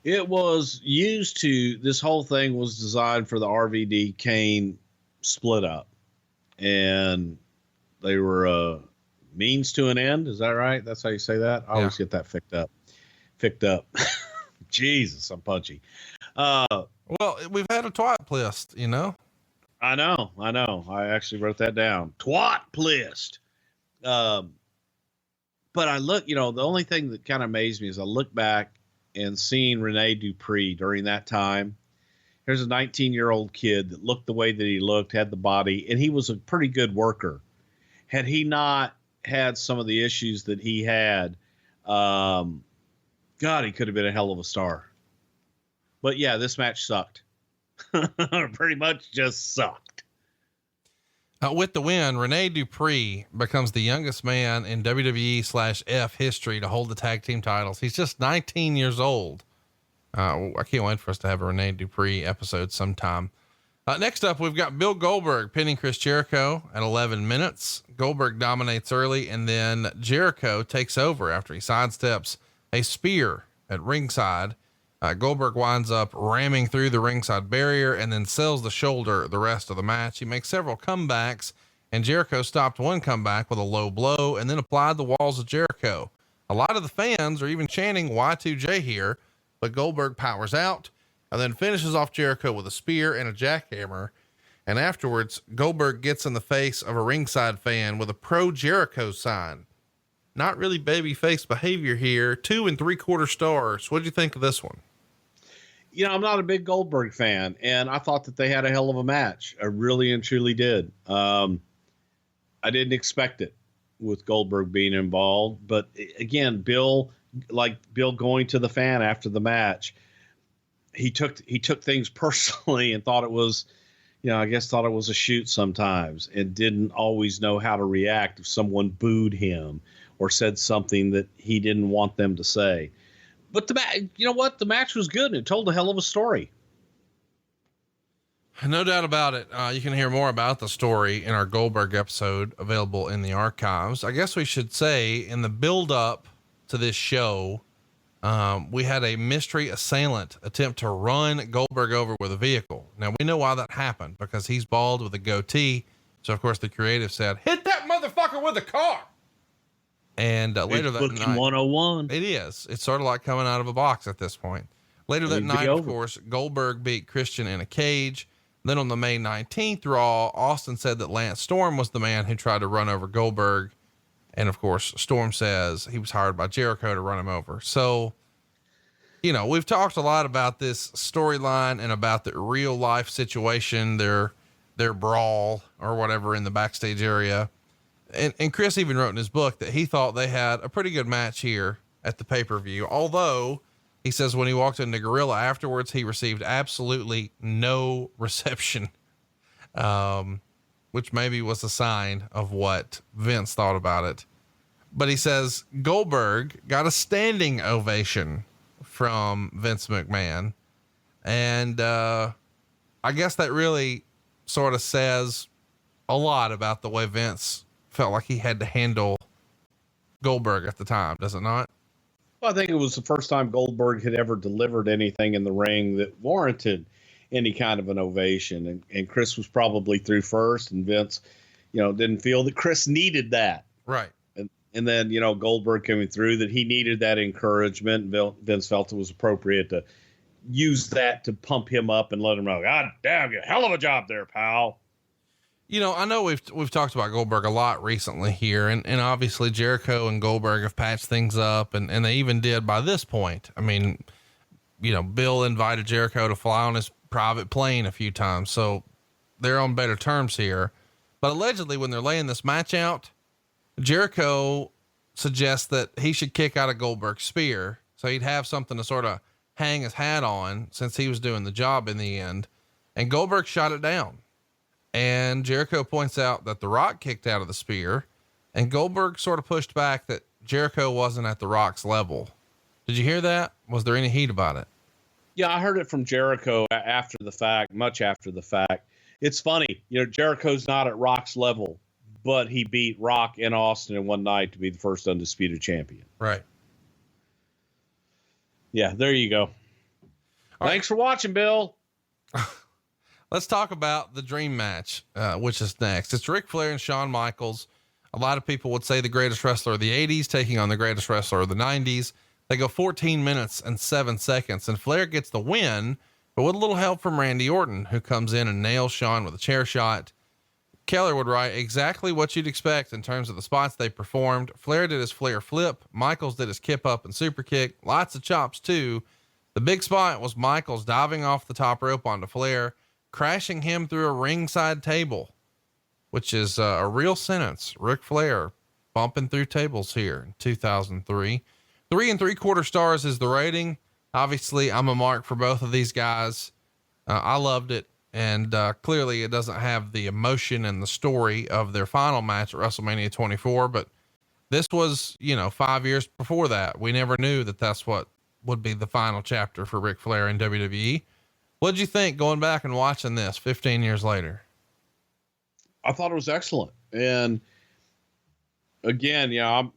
It was this whole thing was designed for the RVD Kane split up, and they were means to an end. Is that right? That's how you say that? I always get that ficked up. Jesus, I'm punchy. Well, we've had a twat list, I know. I actually wrote that down. Twat list. But I look, the only thing that kind of amazed me is I look back and seeing Rene Dupree during that time. Here's a 19-year-old kid that looked the way that he looked, had the body, and he was a pretty good worker. Had he not had some of the issues that he had, God, he could have been a hell of a star. But yeah, this match sucked. Pretty much just sucked. With the win, Rene Dupree becomes the youngest man in WWE/F history to hold the tag team titles. He's just 19 years old. I can't wait for us to have a Rene Dupree episode sometime. Next up, we've got Bill Goldberg pinning Chris Jericho at 11 minutes. Goldberg dominates early, and then Jericho takes over after he sidesteps a spear at ringside. Goldberg winds up ramming through the ringside barrier and then sells the shoulder the rest of the match. He makes several comebacks, and Jericho stopped one comeback with a low blow and then applied the walls of Jericho. A lot of the fans are even chanting Y2J here, but Goldberg powers out and then finishes off Jericho with a spear and a jackhammer. And afterwards, Goldberg gets in the face of a ringside fan with a pro Jericho sign. Not really babyface behavior here. 2 3/4 stars. What'd you think of this one? I'm not a big Goldberg fan, and I thought that they had a hell of a match. I really and truly did. I didn't expect it with Goldberg being involved, but again, Bill going to the fan after the match, he took things personally and thought it was, thought it was a shoot sometimes, and didn't always know how to react if someone booed him or said something that he didn't want them to say. But the match was good. And it told a hell of a story. No doubt about it. You can hear more about the story in our Goldberg episode available in the archives. I guess we should say in the build up to this show, we had a mystery assailant attempt to run Goldberg over with a vehicle. Now we know why that happened, because he's bald with a goatee. So of course the creative said, hit that motherfucker with a car. And later that night, 101. it is. It's sort of like coming out of a box at this point. Later that night, of course, Goldberg beat Christian in a cage. Then on the May 19th Raw, Austin said that Lance Storm was the man who tried to run over Goldberg. And of course, Storm says he was hired by Jericho to run him over. So, we've talked a lot about this storyline and about the real life situation, their brawl or whatever in the backstage area. And Chris even wrote in his book that he thought they had a pretty good match here at the pay-per-view. Although he says when he walked into Gorilla afterwards, he received absolutely no reception, which maybe was a sign of what Vince thought about it. But he says Goldberg got a standing ovation from Vince McMahon. And, I guess that really sort of says a lot about the way Vince felt like he had to handle Goldberg at the time, does it not? Well, I think it was the first time Goldberg had ever delivered anything in the ring that warranted any kind of an ovation. And Chris was probably through first, and Vince, didn't feel that Chris needed that. Right. And then, Goldberg coming through, that he needed that encouragement. And Vince felt it was appropriate to use that to pump him up and let him know, God damn you, hell of a job there, pal. I know we've talked about Goldberg a lot recently here, and obviously Jericho and Goldberg have patched things up, and they even did by this point. I mean, Bill invited Jericho to fly on his private plane a few times, so they're on better terms here. But allegedly, when they're laying this match out, Jericho suggests that he should kick out of Goldberg's spear, so he'd have something to sort of hang his hat on since he was doing the job in the end. And Goldberg shot it down. And Jericho points out that The Rock kicked out of the spear, and Goldberg sort of pushed back that Jericho wasn't at The Rock's level. Did you hear that? Was there any heat about it? Yeah, I heard it from Jericho after the fact, much after the fact. It's funny, Jericho's not at Rock's level, but he beat Rock in Austin in one night to be the first undisputed champion. Right. Yeah, there you go. Thanks for watching, Bill. Let's talk about the dream match, which is next. It's Ric Flair and Shawn Michaels. A lot of people would say the greatest wrestler of the 80s taking on the greatest wrestler of the 90s. They go 14 minutes and 7 seconds, and Flair gets the win, but with a little help from Randy Orton, who comes in and nails Shawn with a chair shot. Keller would write exactly what you'd expect in terms of the spots they performed. Flair did his Flair flip. Michaels did his kip up and super kick. Lots of chops too. The big spot was Michaels diving off the top rope onto Flair, crashing him through a ringside table, which is a real sentence. Ric Flair bumping through tables here in 2003. 3 3/4 stars is the rating. Obviously I'm a mark for both of these guys. I loved it. And clearly it doesn't have the emotion and the story of their final match at WrestleMania 24, but this was, 5 years before that. We never knew that that's what would be the final chapter for Ric Flair in WWE. What'd you think going back and watching this 15 years later? I thought it was excellent. And again, I'm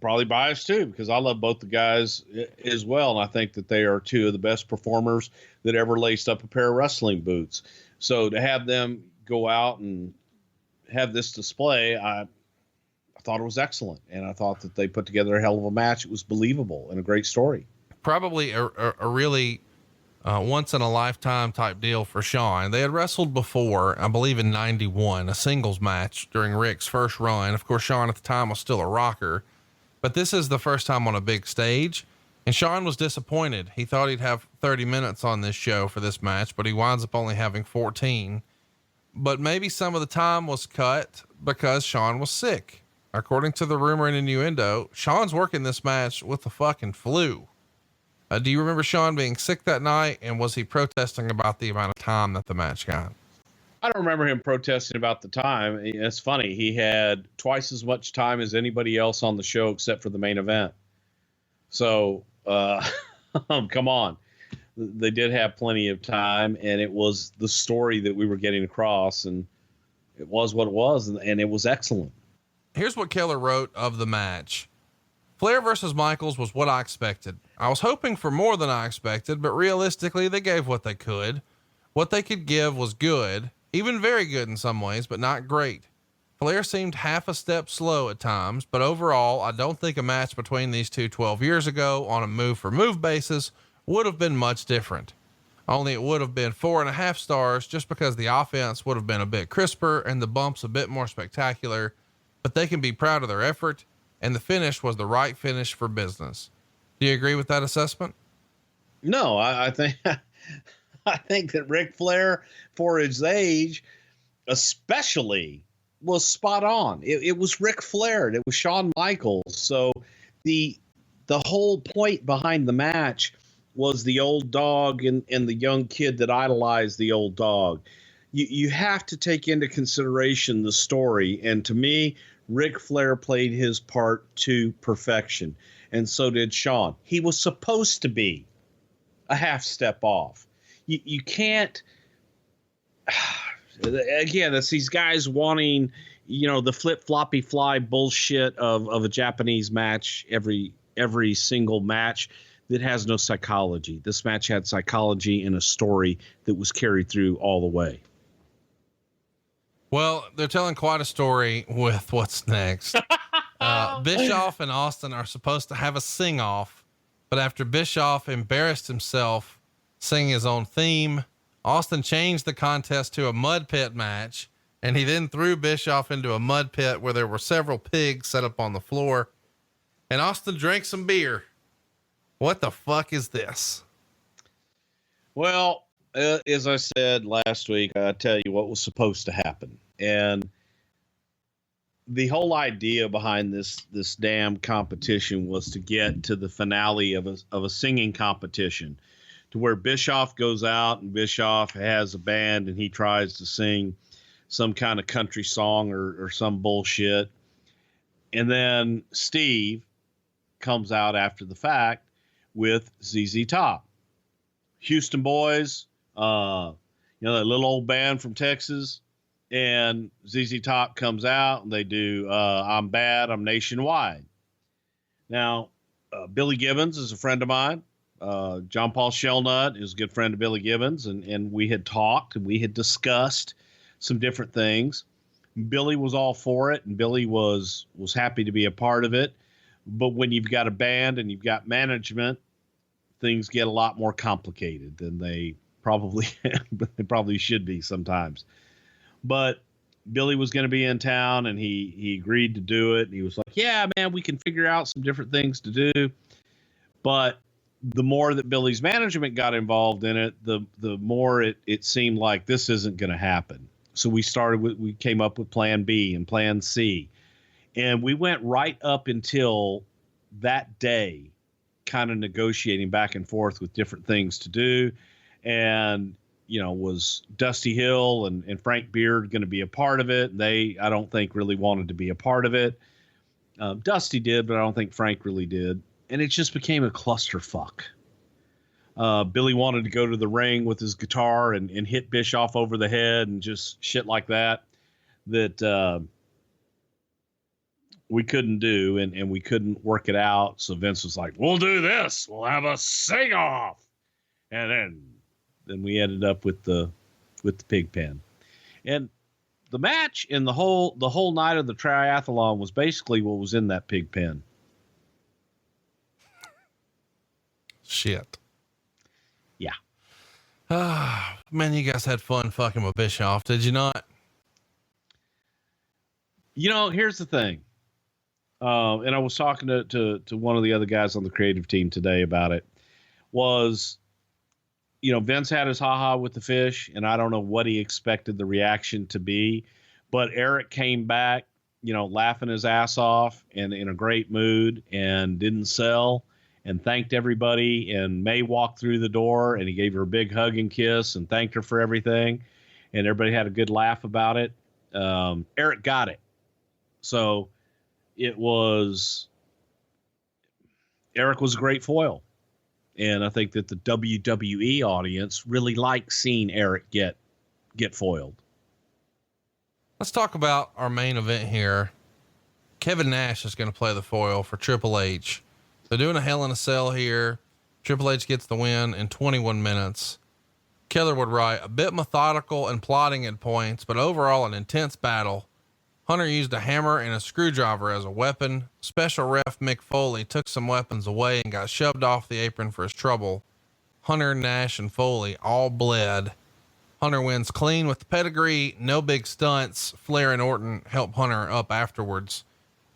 probably biased too, because I love both the guys as well. And I think that they are two of the best performers that ever laced up a pair of wrestling boots. So to have them go out and have this display, I thought it was excellent. And I thought that they put together a hell of a match. It was believable and a great story. Probably a really once in a lifetime type deal for Shawn. They had wrestled before, I believe in 91, a singles match during Rick's first run. Of course, Shawn at the time was still a rocker, but this is the first time on a big stage, and Shawn was disappointed. He thought he'd have 30 minutes on this show for this match, but he winds up only having 14. But maybe some of the time was cut because Shawn was sick. According to the rumor and innuendo, Shawn's working this match with the fucking flu. Do you remember Shawn being sick that night? And was he protesting about the amount of time that the match got? I don't remember him protesting about the time. It's funny. He had twice as much time as anybody else on the show, except for the main event. So, come on. They did have plenty of time, and it was the story that we were getting across, and it was what it was. And it was excellent. Here's what Keller wrote of the match. Flair versus Michaels was what I expected. I was hoping for more than I expected, but realistically, they gave what they could. What they could give was good, even very good in some ways, but not great. Flair seemed half a step slow at times, but overall, I don't think a match between these two 12 years ago on a move for move basis would have been much different. Only it would have been 4.5 stars just because the offense would have been a bit crisper and the bumps a bit more spectacular, but they can be proud of their effort, and the finish was the right finish for business. Do you agree with that assessment? No, I think, I think that Ric Flair, for his age, especially, was spot on. It was Ric Flair. It was Shawn Michaels. So the whole point behind the match was the old dog and the young kid that idolized the old dog. You have to take into consideration the story. And to me, Ric Flair played his part to perfection. And so did Shawn. He was supposed to be a half step off. You can't Again, it's these guys wanting, the flip floppy fly bullshit of a Japanese match every single match that has no psychology. This match had psychology and a story that was carried through all the way. Well, they're telling quite a story with what's next. Bischoff and Austin are supposed to have a sing off, but after Bischoff embarrassed himself singing his own theme, Austin changed the contest to a mud pit match, and he then threw Bischoff into a mud pit where there were several pigs set up on the floor, and Austin drank some beer. What the fuck is this? Well, as I said last week, I tell you what was supposed to happen. And the whole idea behind this damn competition was to get to the finale of a singing competition, to where Bischoff goes out and Bischoff has a band and he tries to sing some kind of country song or some bullshit. And then Steve comes out after the fact with ZZ Top. Houston boys, that little old band from Texas, and ZZ Top comes out and they do I'm Bad, I'm Nationwide. Now, Billy Gibbons is a friend of mine. John Paul Shelnut is a good friend of Billy Gibbons, and we had talked and we had discussed some different things. Billy was all for it, and Billy was happy to be a part of it. But when you've got a band and you've got management, things get a lot more complicated than they probably should be sometimes. But Billy was going to be in town, and he agreed to do it. And he was like, yeah, man, we can figure out some different things to do. But the more that Billy's management got involved in it, the more it seemed like this isn't going to happen. So we came up with plan B and plan C. And we went right up until that day, kind of negotiating back and forth with different things to do. And, was Dusty Hill and Frank Beard going to be a part of it? They, I don't think, really wanted to be a part of it. Dusty did, but I don't think Frank really did. And it just became a clusterfuck. Billy wanted to go to the ring with his guitar and hit Bischoff over the head and just shit like that we couldn't do, and we couldn't work it out. So Vince was like, we'll do this. We'll have a sing-off. And then we ended up with the pig pen. And the match and the whole night of the triathlon was basically what was in that pig pen. Shit. Yeah. Man, you guys had fun fucking with Bischoff, did you not? Here's the thing. And I was talking to one of the other guys on the creative team today about it. Was, Vince had his haha with the fish, and I don't know what he expected the reaction to be, but Eric came back, laughing his ass off and in a great mood, and didn't sell, and thanked everybody. And May walked through the door and he gave her a big hug and kiss and thanked her for everything. And everybody had a good laugh about it. Eric got it. So Eric was a great foil. And I think that the WWE audience really likes seeing Eric get foiled. Let's talk about our main event here. Kevin Nash is going to play the foil for Triple H. They're doing a Hell in a Cell here. Triple H gets the win in 21 minutes. Keller would write, a bit methodical and plotting at points, but overall an intense battle. Hunter used a hammer and a screwdriver as a weapon. Special ref Mick Foley took some weapons away and got shoved off the apron for his trouble. Hunter, Nash, and Foley all bled. Hunter wins clean with the pedigree. No big stunts. Flair and Orton help Hunter up afterwards.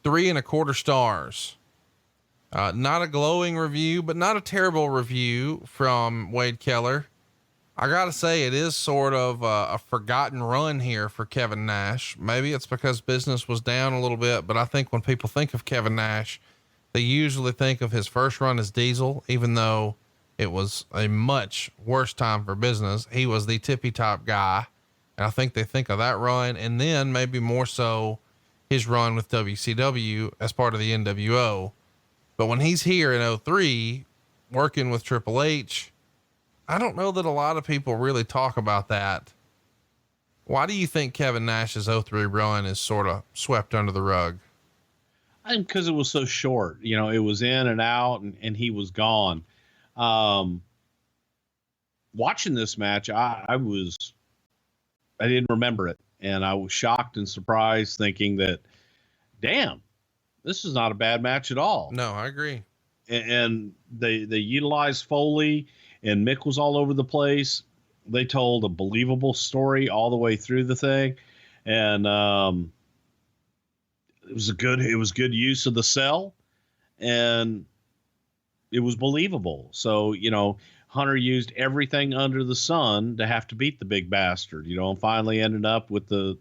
3.25 stars. Not a glowing review, but not a terrible review from Wade Keller. I gotta say, it is sort of a forgotten run here for Kevin Nash. Maybe it's because business was down a little bit, but I think when people think of Kevin Nash, they usually think of his first run as Diesel, even though it was a much worse time for business. He was the tippy top guy. And I think they think of that run, and then maybe more so his run with WCW as part of the NWO. But when he's here in 03 working with Triple H, I don't know that a lot of people really talk about that. Why do you think Kevin Nash's 03 run is sort of swept under the rug? I think because it was so short. You know, it was in and out, and he was gone. Watching this match, I didn't remember it, and I was shocked and surprised, thinking that, damn, this is not a bad match at all. No, I agree. And they utilized Foley, and Mick was all over the place. They told a believable story all the way through the thing, and it was good use of the cell, and it was believable. So, you know, Hunter used everything under the sun to have to beat the big bastard, you know, and finally ended up with the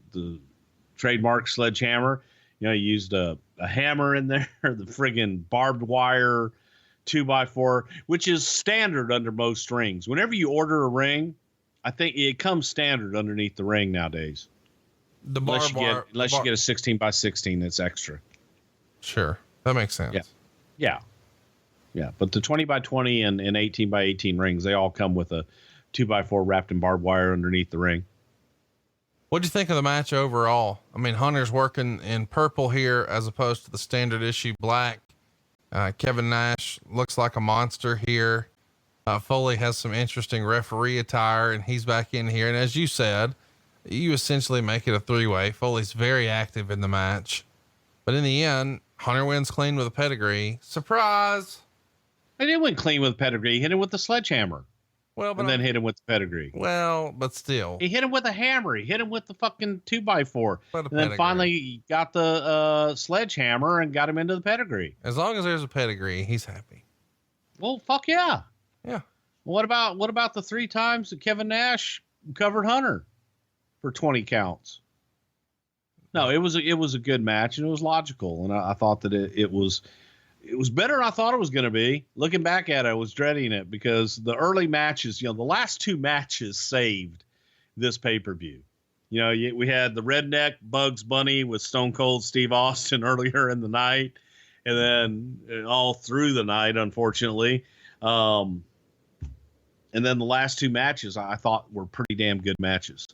trademark sledgehammer. You know, he used a hammer in there, the friggin' barbed wire 2x4, which is standard under most rings. Whenever you order a ring, I think it comes standard underneath the ring nowadays. The unless you get a 16x16, that's extra. Sure. That makes sense. Yeah. But the 20x20 and 18x18 rings, they all come with a 2x4 wrapped in barbed wire underneath the ring. What'd you think of the match overall? I mean, Hunter's working in purple here as opposed to the standard issue black. Kevin Nash looks like a monster here. Foley has some interesting referee attire, and he's back in here. And as you said, you essentially make it a three-way. Foley's very active in the match, but in the end, Hunter wins clean with a pedigree. Surprise! He didn't win clean with a pedigree. He hit him with the sledgehammer. Well, but and then hit him with the pedigree. Well, but still, he hit him with a hammer. He hit him with the fucking 2x4. And then pedigree. finally he got the sledgehammer and got him into the pedigree. As long as there's a pedigree, he's happy. Well, fuck yeah. Yeah. What about the 3 times that Kevin Nash covered Hunter for 20 counts? No, it was a good match, and it was logical. And I thought that it was better than I thought it was going to be. Looking back at it, I was dreading it because the early matches, you know, the last 2 matches saved this pay-per-view. You know, we had the redneck Bugs Bunny with Stone Cold Steve Austin earlier in the night, and then all through the night, unfortunately. And then the last 2 matches I thought were pretty damn good matches.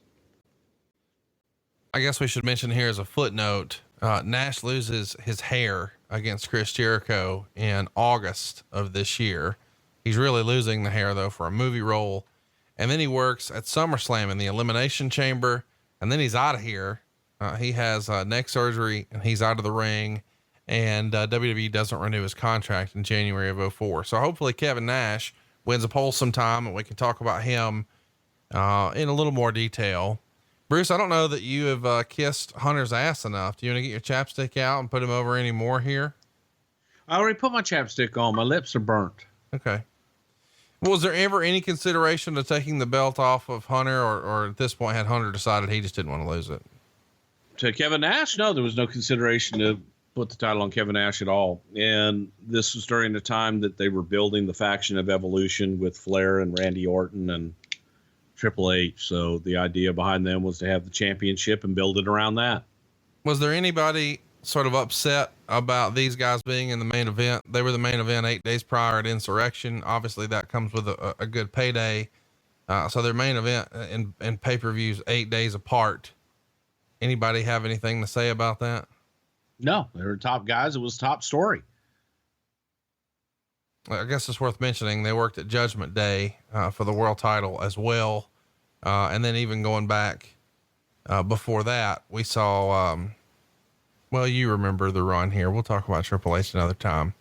I guess we should mention here as a footnote, Nash loses his hair against Chris Jericho in August of this year. He's really losing the hair though for a movie role. And then he works at SummerSlam in the Elimination Chamber. And then he's out of here. He has neck surgery and he's out of the ring, and WWE doesn't renew his contract in January of 2004. So hopefully Kevin Nash wins a poll sometime and we can talk about him in a little more detail. Bruce, I don't know that you have kissed Hunter's ass enough. Do you want to get your chapstick out and put him over any more here? I already put my chapstick on. My lips are burnt. Okay. Was there ever any consideration to taking the belt off of Hunter, or at this point had Hunter decided he just didn't want to lose it? To Kevin Nash? No, there was no consideration to put the title on Kevin Nash at all. And this was during the time that they were building the faction of Evolution with Flair and Randy Orton and Triple H. So the idea behind them was to have the championship and build it around that. Was there anybody sort of upset about these guys being in the main event? They were the main event 8 days prior at Insurrection. Obviously that comes with a good payday. So their main event and pay-per-views 8 days apart. Anybody have anything to say about that? No, they were top guys. It was top story. I guess it's worth mentioning they worked at Judgment Day for the world title as well. And then even going back before that, we saw, well, you remember the run here. We'll talk about Triple H another time.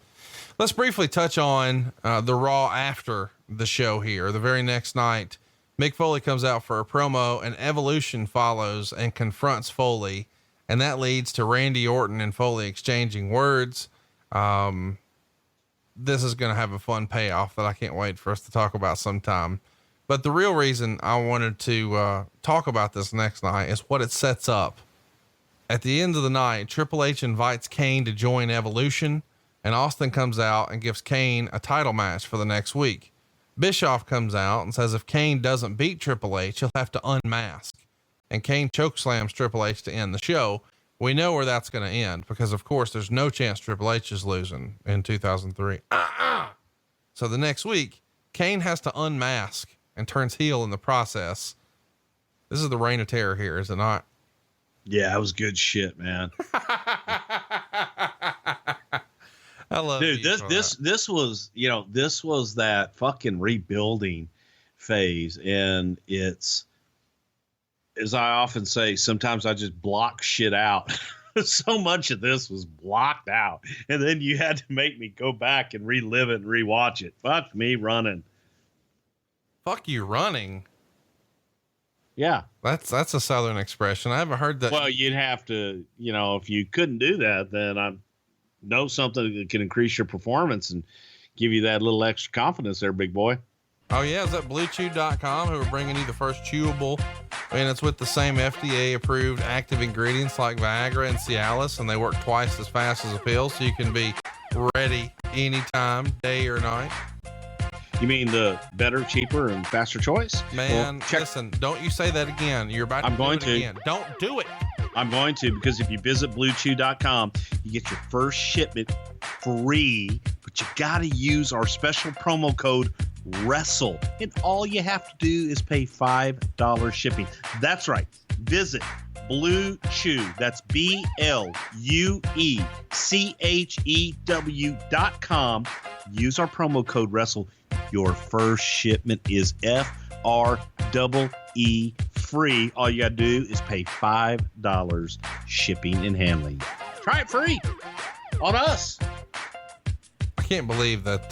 Let's briefly touch on the Raw after the show here. The very next night, Mick Foley comes out for a promo, and Evolution follows and confronts Foley. And that leads to Randy Orton and Foley exchanging words. This is going to have a fun payoff that I can't wait for us to talk about sometime. But the real reason I wanted to talk about this next night is what it sets up. At the end of the night, Triple H invites Kane to join Evolution, and Austin comes out and gives Kane a title match for the next week. Bischoff comes out and says if Kane doesn't beat Triple H, he'll have to unmask. And Kane chokeslams Triple H to end the show. We know where that's going to end because, of course, there's no chance Triple H is losing in 2003. So the next week, Kane has to unmask and turns heel in the process. This is the reign of terror here, is it not? Yeah, it was good shit, man. I love Dude, this was, this was that fucking rebuilding phase. And it's, as I often say, sometimes I just block shit out. So much of this was blocked out. And then you had to make me go back and relive it and rewatch it. Fuck me running. Fuck you running. Yeah. That's a Southern expression. I haven't heard that. Well, you'd have to, if you couldn't do that, then I know something that can increase your performance and give you that little extra confidence there, big boy. Oh yeah. Is that bluechew.com who are bringing you the first chewable, and it's with the same FDA approved active ingredients like Viagra and Cialis, and they work twice as fast as a pill. So you can be ready anytime, day or night. You mean the better, cheaper, and faster choice? Man, well, listen, don't you say that again. You're about to do it again. Don't do it. I'm going to, because if you visit bluechew.com, you get your first shipment free, but you got to use our special promo code WRESTLE. And all you have to do is pay $5 shipping. That's right. Visit Blue Chew. That's BLUECHEW.com. Use our promo code WRESTLE. Your first shipment is FREE free. All you got to do is pay $5 shipping and handling. Try it free on us. I can't believe that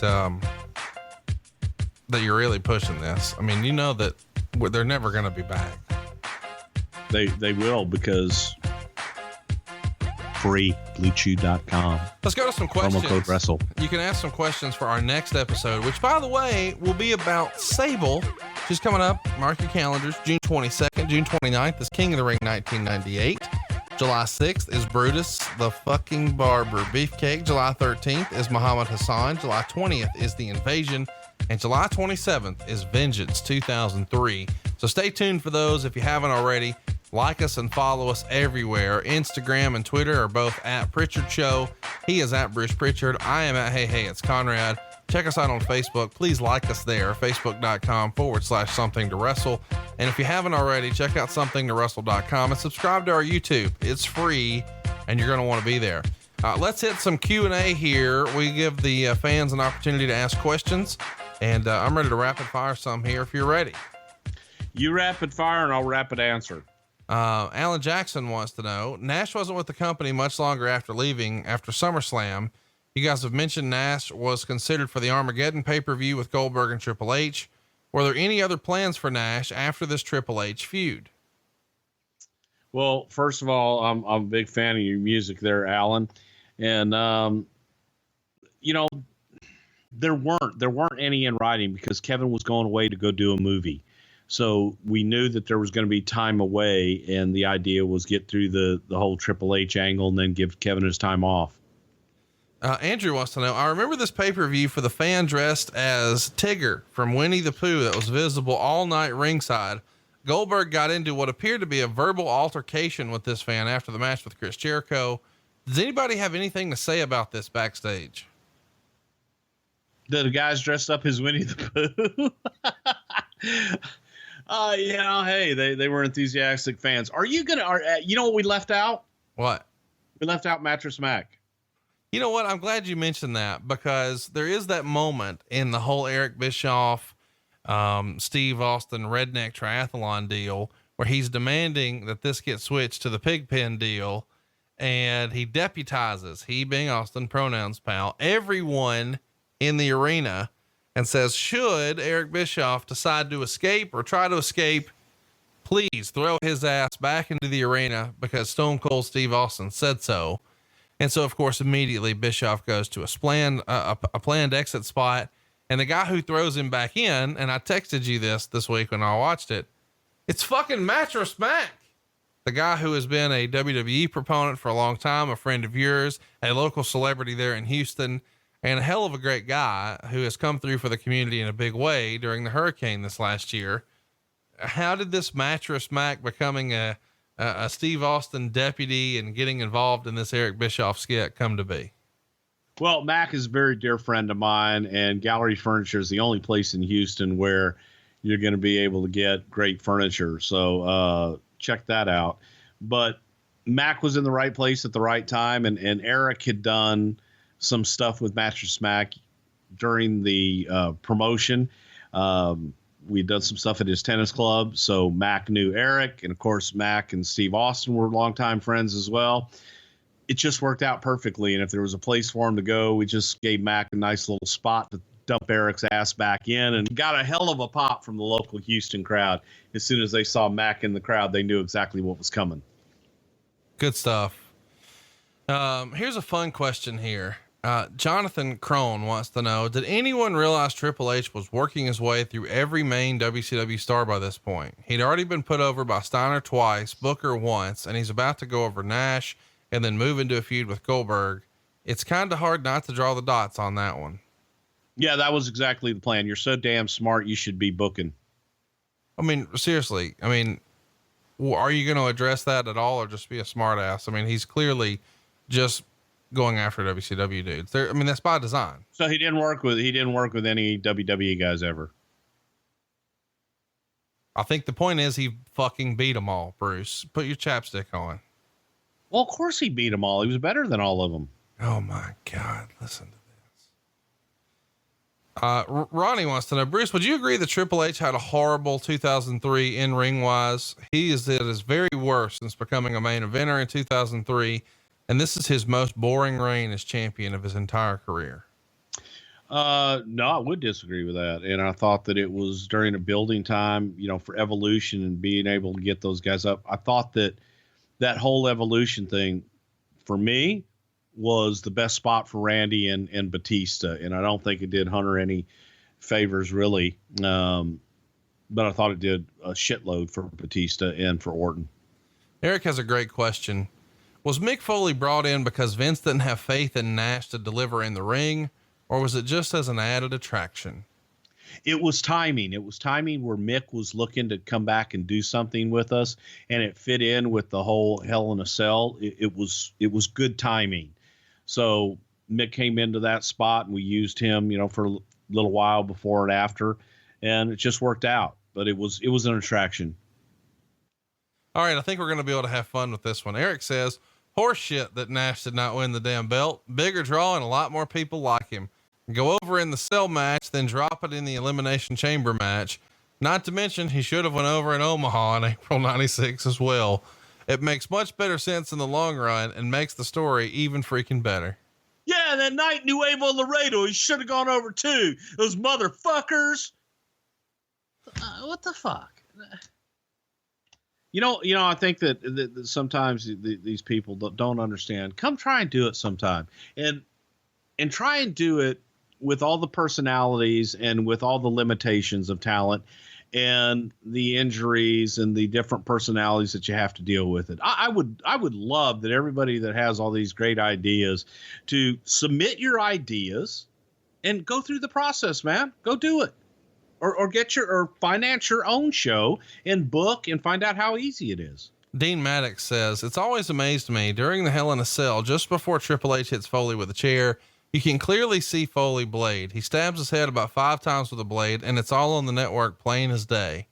that you're really pushing this. I mean, you know that they're never going to be back. They will, because free bluechew.com. Let's go to some questions. Promo code WRESTLE. You can ask some questions for our next episode, which, by the way, will be about Sable. She's coming up. Mark your calendars. June 22nd, June 29th is King of the Ring 1998. July 6th is Brutus the fucking Barber Beefcake. July 13th is Muhammad Hassan. July 20th is The Invasion. And July 27th is Vengeance 2003. So stay tuned for those if you haven't already. Like us and follow us everywhere. Instagram and Twitter are both at Prichard Show. He is at Bruce Prichard. I am at Hey, it's Conrad. Check us out on Facebook. Please like us there. Facebook.com/something to wrestle. And if you haven't already, check out somethingtowrestle.com and subscribe to our YouTube. It's free and you're going to want to be there. Let's hit some Q&A here. We give the fans an opportunity to ask questions, and I'm ready to rapid fire some here if you're ready. You rapid fire and I'll rapid answer. Alan Jackson wants to know, Nash wasn't with the company much longer after leaving after SummerSlam. You guys have mentioned Nash was considered for the Armageddon pay-per-view with Goldberg and Triple H. Were there any other plans for Nash after this Triple H feud? Well, first of all, I'm a big fan of your music there, Alan. And, there weren't any in writing because Kevin was going away to go do a movie. So we knew that there was going to be time away, and the idea was get through the whole Triple H angle and then give Kevin his time off. Andrew wants to know, I remember this pay-per-view for the fan dressed as Tigger from Winnie the Pooh that was visible all night ringside. Goldberg got into what appeared to be a verbal altercation with this fan after the match with Chris Jericho. Does anybody have anything to say about this backstage? The guys dressed up as Winnie the Pooh? Hey, they were enthusiastic fans. Are you know what we left out? What? We left out Mattress Mac. You know what? I'm glad you mentioned that, because there is that moment in the whole Eric Bischoff, Steve Austin redneck triathlon deal where he's demanding that this get switched to the Pigpen deal, and he deputizes, he being Austin, pronouns pal, everyone in the arena, and says, should Eric Bischoff decide to escape or try to escape, please throw his ass back into the arena because Stone Cold Steve Austin said so. And so, of course, immediately Bischoff goes to a planned exit spot, and the guy who throws him back in, and I texted you this week when I watched it, it's fucking Mattress Mac. The guy who has been a WWE proponent for a long time, a friend of yours, a local celebrity there in Houston, and a hell of a great guy who has come through for the community in a big way during the hurricane this last year. How did this Mattress Mac becoming a Steve Austin deputy and getting involved in this Eric Bischoff skit come to be? Well, Mac is a very dear friend of mine, and Gallery Furniture is the only place in Houston where you're going to be able to get great furniture. So check that out. But Mac was in the right place at the right time, and Eric had done some stuff with Mattress Mac during the promotion. We'd done some stuff at his tennis club, so Mac knew Eric, and of course Mac and Steve Austin were longtime friends as well. It just worked out perfectly, and if there was a place for him to go, we just gave Mac a nice little spot to dump Eric's ass back in, and got a hell of a pop from the local Houston crowd. As soon as they saw Mac in the crowd, they knew exactly what was coming. Good stuff. Here's a fun question here. Jonathan Crone wants to know, did anyone realize Triple H was working his way through every main WCW star by this point? He'd already been put over by Steiner twice, Booker once, and he's about to go over Nash and then move into a feud with Goldberg. It's kind of hard not to draw the dots on that one. Yeah, that was exactly the plan. You're so damn smart, you should be booking. I mean, seriously, I mean, are you going to address that at all or just be a smart ass? I mean, he's clearly just going after WCW dudes. I mean, that's by design. So he didn't work with any WWE guys ever. I think the point is he fucking beat them all, Bruce. Put your chapstick on. Well, of course he beat them all. He was better than all of them. Oh my God. Listen to this. Ronnie wants to know, Bruce, would you agree that Triple H had a horrible 2003 in ring wise? He is at his very worst since becoming a main eventer in 2003. And this is his most boring reign as champion of his entire career. No, I would disagree with that. And I thought that it was during a building time, for Evolution and being able to get those guys up. I thought that whole Evolution thing for me was the best spot for Randy and Batista. And I don't think it did Hunter any favors really. But I thought it did a shitload for Batista and for Orton. Eric has a great question. Was Mick Foley brought in because Vince didn't have faith in Nash to deliver in the ring, or was it just as an added attraction? It was timing. It was timing where Mick was looking to come back and do something with us, and it fit in with the whole Hell in a Cell. It was good timing. So Mick came into that spot, and we used him, for a little while before and after, and it just worked out. But it was an attraction. All right, I think we're going to be able to have fun with this one. Eric says, horse shit that Nash did not win the damn belt. Bigger draw and a lot more people like him. Go over in the cell match, then drop it in the Elimination Chamber match. Not to mention, he should have went over in Omaha in April 96 as well. It makes much better sense in the long run and makes the story even freaking better. Yeah, that night Nuevo Laredo, he should have gone over too. Those motherfuckers. What the fuck? I think that sometimes these people don't understand. Come try and do it sometime, and try and do it with all the personalities and with all the limitations of talent and the injuries and the different personalities that you have to deal with it. I would love that everybody that has all these great ideas to submit your ideas and go through the process, man. Go do it. Or finance your own show and book and find out how easy it is. Dean Maddox says, it's always amazed me during the Hell in a Cell, just before Triple H hits Foley with a chair, you can clearly see Foley blade. He stabs his head about 5 times with a blade, and it's all on the network plain as day.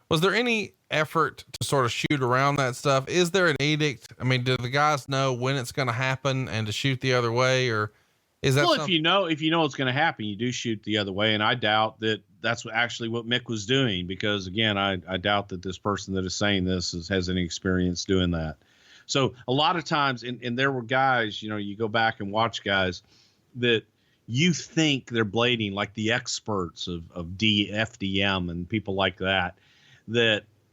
Was there any effort to sort of shoot around that stuff? Is there an edict? I mean, do the guys know when it's going to happen and to shoot the other way, or is that? Well, if you know it's going to happen, you do shoot the other way. And I doubt that that's actually what Mick was doing, because again, I doubt that this person that is saying this has any experience doing that. So a lot of times, and there were guys, you go back and watch guys that you think they're blading, like the experts of FDM and people like that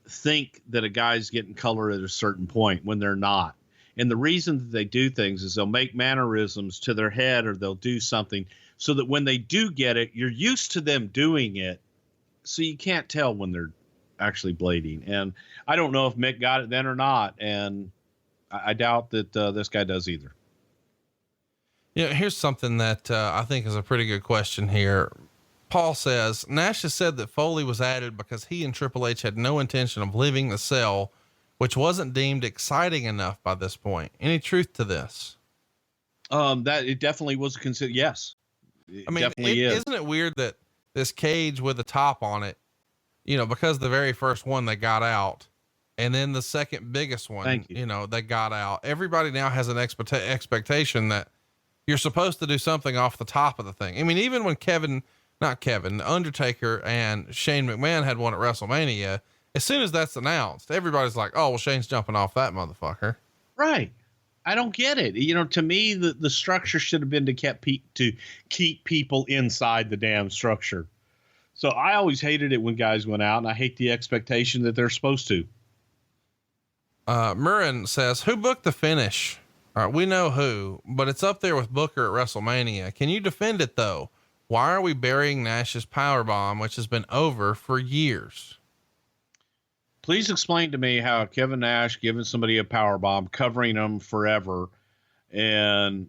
think that a guy's getting color at a certain point when they're not. And the reason that they do things is they'll make mannerisms to their head, or they'll do something so that when they do get it, you're used to them doing it. So you can't tell when they're actually blading. And I don't know if Mick got it then or not. And I doubt that this guy does either. Yeah. Here's something that I think is a pretty good question here. Paul says, Nash has said that Foley was added because he and Triple H had no intention of leaving the cell, which wasn't deemed exciting enough by this point. Any truth to this? That it definitely was yes. I mean, isn't it weird that this cage with a top on it because the very first one they got out, and then the second biggest one, they got out. Everybody now has an expectation that you're supposed to do something off the top of the thing. I mean, even when the Undertaker and Shane McMahon had one at WrestleMania, as soon as that's announced, everybody's like, oh, well, Shane's jumping off that motherfucker. Right. I don't get it. To me, the structure should have been to keep people inside the damn structure. So I always hated it when guys went out, and I hate the expectation that they're supposed to. Murren says, who booked the finish? All right, we know who, but it's up there with Booker at WrestleMania. Can you defend it though? Why are we burying Nash's powerbomb, which has been over for years? Please explain to me how Kevin Nash giving somebody a powerbomb, covering them forever, and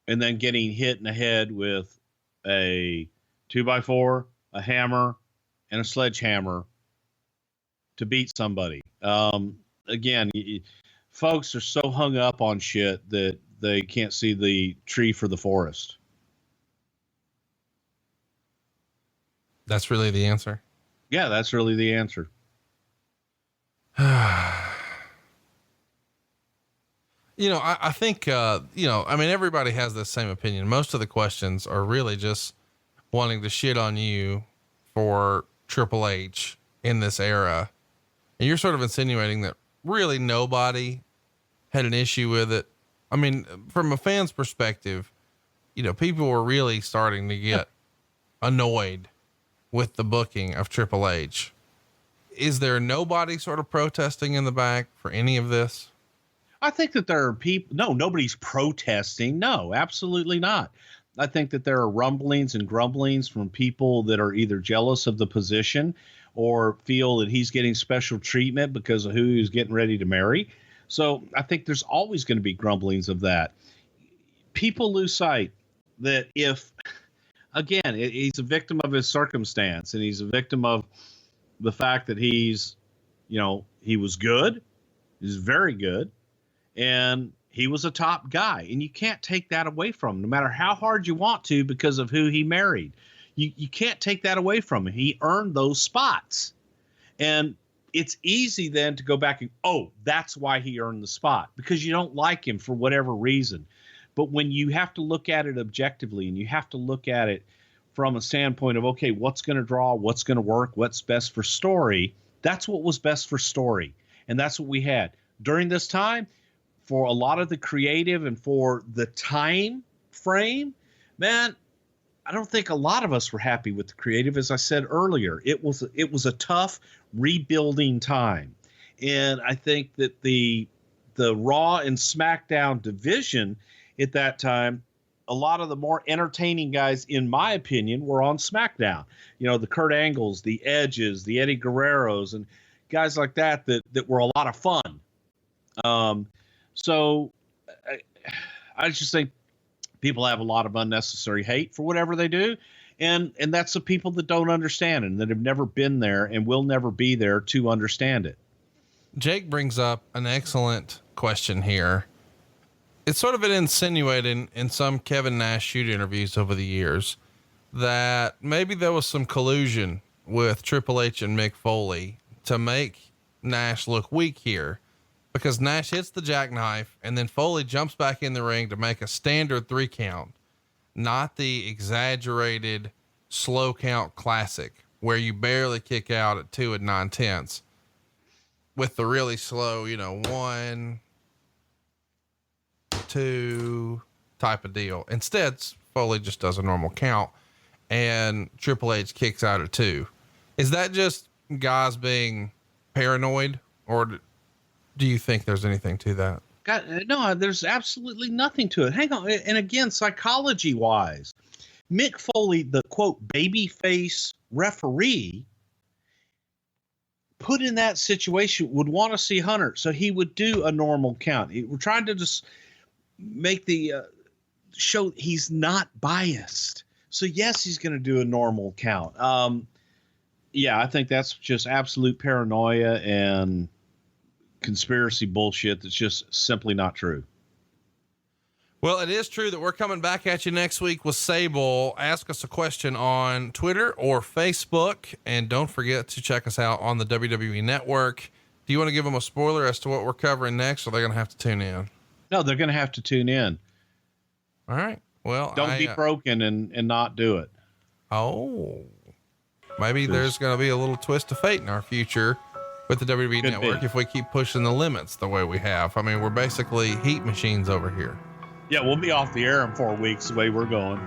then getting hit in the head with a 2x4, a hammer, and a sledgehammer to beat somebody. Again, folks are so hung up on shit that they can't see the tree for the forest. That's really the answer. Yeah, that's really the answer. I think, everybody has the same opinion. Most of the questions are really just wanting to shit on you for Triple H in this era. And you're sort of insinuating that really nobody had an issue with it. I mean, from a fan's perspective, people were really starting to get annoyed with the booking of Triple H. Is there nobody sort of protesting in the back for any of this? I think that there are people. No, nobody's protesting. No, absolutely not. I think that there are rumblings and grumblings from people that are either jealous of the position or feel that he's getting special treatment because of who he's getting ready to marry. So I think there's always going to be grumblings of that. People lose sight that he's a victim of his circumstance, and he's a victim of the fact that he was good. He's very good. And he was a top guy, and you can't take that away from him, no matter how hard you want to, because of who he married. You can't take that away from him. He earned those spots. And it's easy then to go back and, that's why he earned the spot, because you don't like him for whatever reason. But when you have to look at it objectively, and you have to look at it from a standpoint of, okay, what's going to draw, what's going to work, what's best for story, that's what was best for story. And that's what we had during this time. For a lot of the creative and for the time frame, man, I don't think a lot of us were happy with the creative. As I said earlier, it was a tough rebuilding time. And I think that the Raw and SmackDown division at that time, a lot of the more entertaining guys, in my opinion, were on SmackDown. The Kurt Angles, the Edges, the Eddie Guerreros, and guys like that were a lot of fun. So I just think people have a lot of unnecessary hate for whatever they do. And that's the people that don't understand and that have never been there and will never be there to understand it. Jake brings up an excellent question here. It's sort of been insinuated in some Kevin Nash shoot interviews over the years that maybe there was some collusion with Triple H and Mick Foley to make Nash look weak here. Because Nash hits the jackknife and then Foley jumps back in the ring to make a standard 3 count, not the exaggerated slow count classic where you barely kick out at 2 9/10 with the really slow, 1, 2 type of deal. Instead, Foley just does a normal count and Triple H kicks out at 2. Is that just guys being paranoid, or do you think there's anything to that? God, no, there's absolutely nothing to it. Hang on. And again, psychology wise, Mick Foley, the quote, babyface referee, put in that situation, would want to see Hunter. So he would do a normal count. We're trying to just make the show he's not biased. So yes, he's going to do a normal count. Yeah, I think that's just absolute paranoia and conspiracy bullshit that's just simply not true. Well, it is true that we're coming back at you next week with Sable. Ask us a question on Twitter or Facebook, and don't forget to check us out on the WWE Network. Do you want to give them a spoiler as to what we're covering next, or they're going to have to tune in? No, they're going to have to tune in. All right. Well, don't be broken and not do it. Oh, maybe there's going to be a little twist of fate in our future with the WWE Network if we keep pushing the limits the way we have. I mean, we're basically heat machines over here. Yeah, we'll be off the air in 4 weeks the way we're going.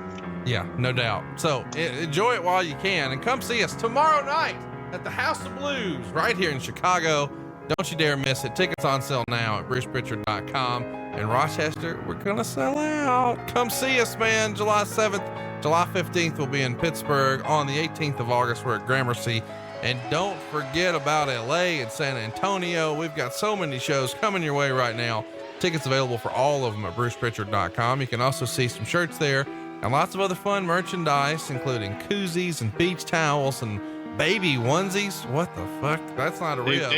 Yeah, no doubt. So enjoy it while you can, and come see us tomorrow night at the House of Blues right here in Chicago. Don't you dare miss it. Tickets on sale now at brucepritchard.com. In Rochester, we're going to sell out. Come see us, man. July 7th, July 15th, we'll be in Pittsburgh. On the 18th of August, we're at Gramercy. And don't forget about LA and San Antonio. We've got so many shows coming your way right now. Tickets available for all of them at brucepritchard.com. You can also see some shirts there and lots of other fun merchandise, including koozies and beach towels and baby onesies. What the fuck? That's not a real.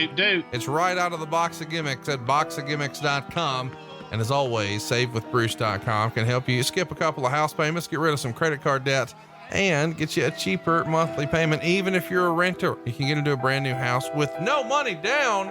It's right out of the box of gimmicks at boxofgimmicks.com. And as always, savewithbruce.com can help you skip a couple of house payments, get rid of some credit card debt, and get you a cheaper monthly payment. Even if you're a renter, you can get into a brand new house with no money down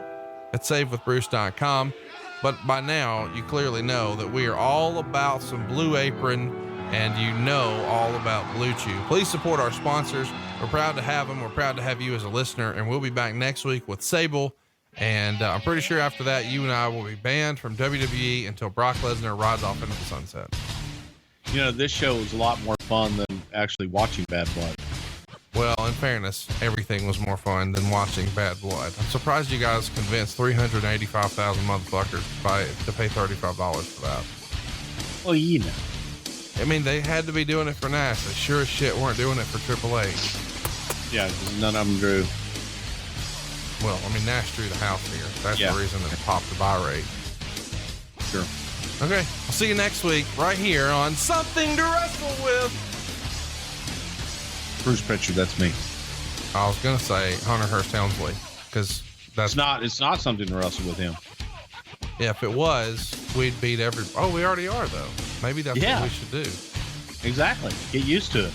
at savewithbruce.com. But by now, you clearly know that we are all about some Blue Apron, and you know all about Blue Chew. Please support our sponsors. We're proud to have them. We're proud to have you as a listener, and we'll be back next week with Sable. And I'm pretty sure after that, you and I will be banned from WWE until Brock Lesnar rides off into the sunset. You know, this show was a lot more fun than actually watching Bad Blood. Well, in fairness, everything was more fun than watching Bad Blood. I'm surprised you guys convinced 385,000 motherfuckers to pay $35 for that. Well, you know. I mean, they had to be doing it for Nash. They sure as shit weren't doing it for Triple H. Yeah, 'cause none of them drew. Well, I mean, Nash drew the house here. That's the reason that it popped the buy rate. Sure. Okay, I'll see you next week right here on Something to Wrestle With. Bruce Prichard, that's me. I was gonna say Hunter Hearst Helmsley because that's it's not something to wrestle with him. Yeah, if it was, we'd beat every. Oh, we already are though. Maybe that's what we should do. Exactly. Get used to it.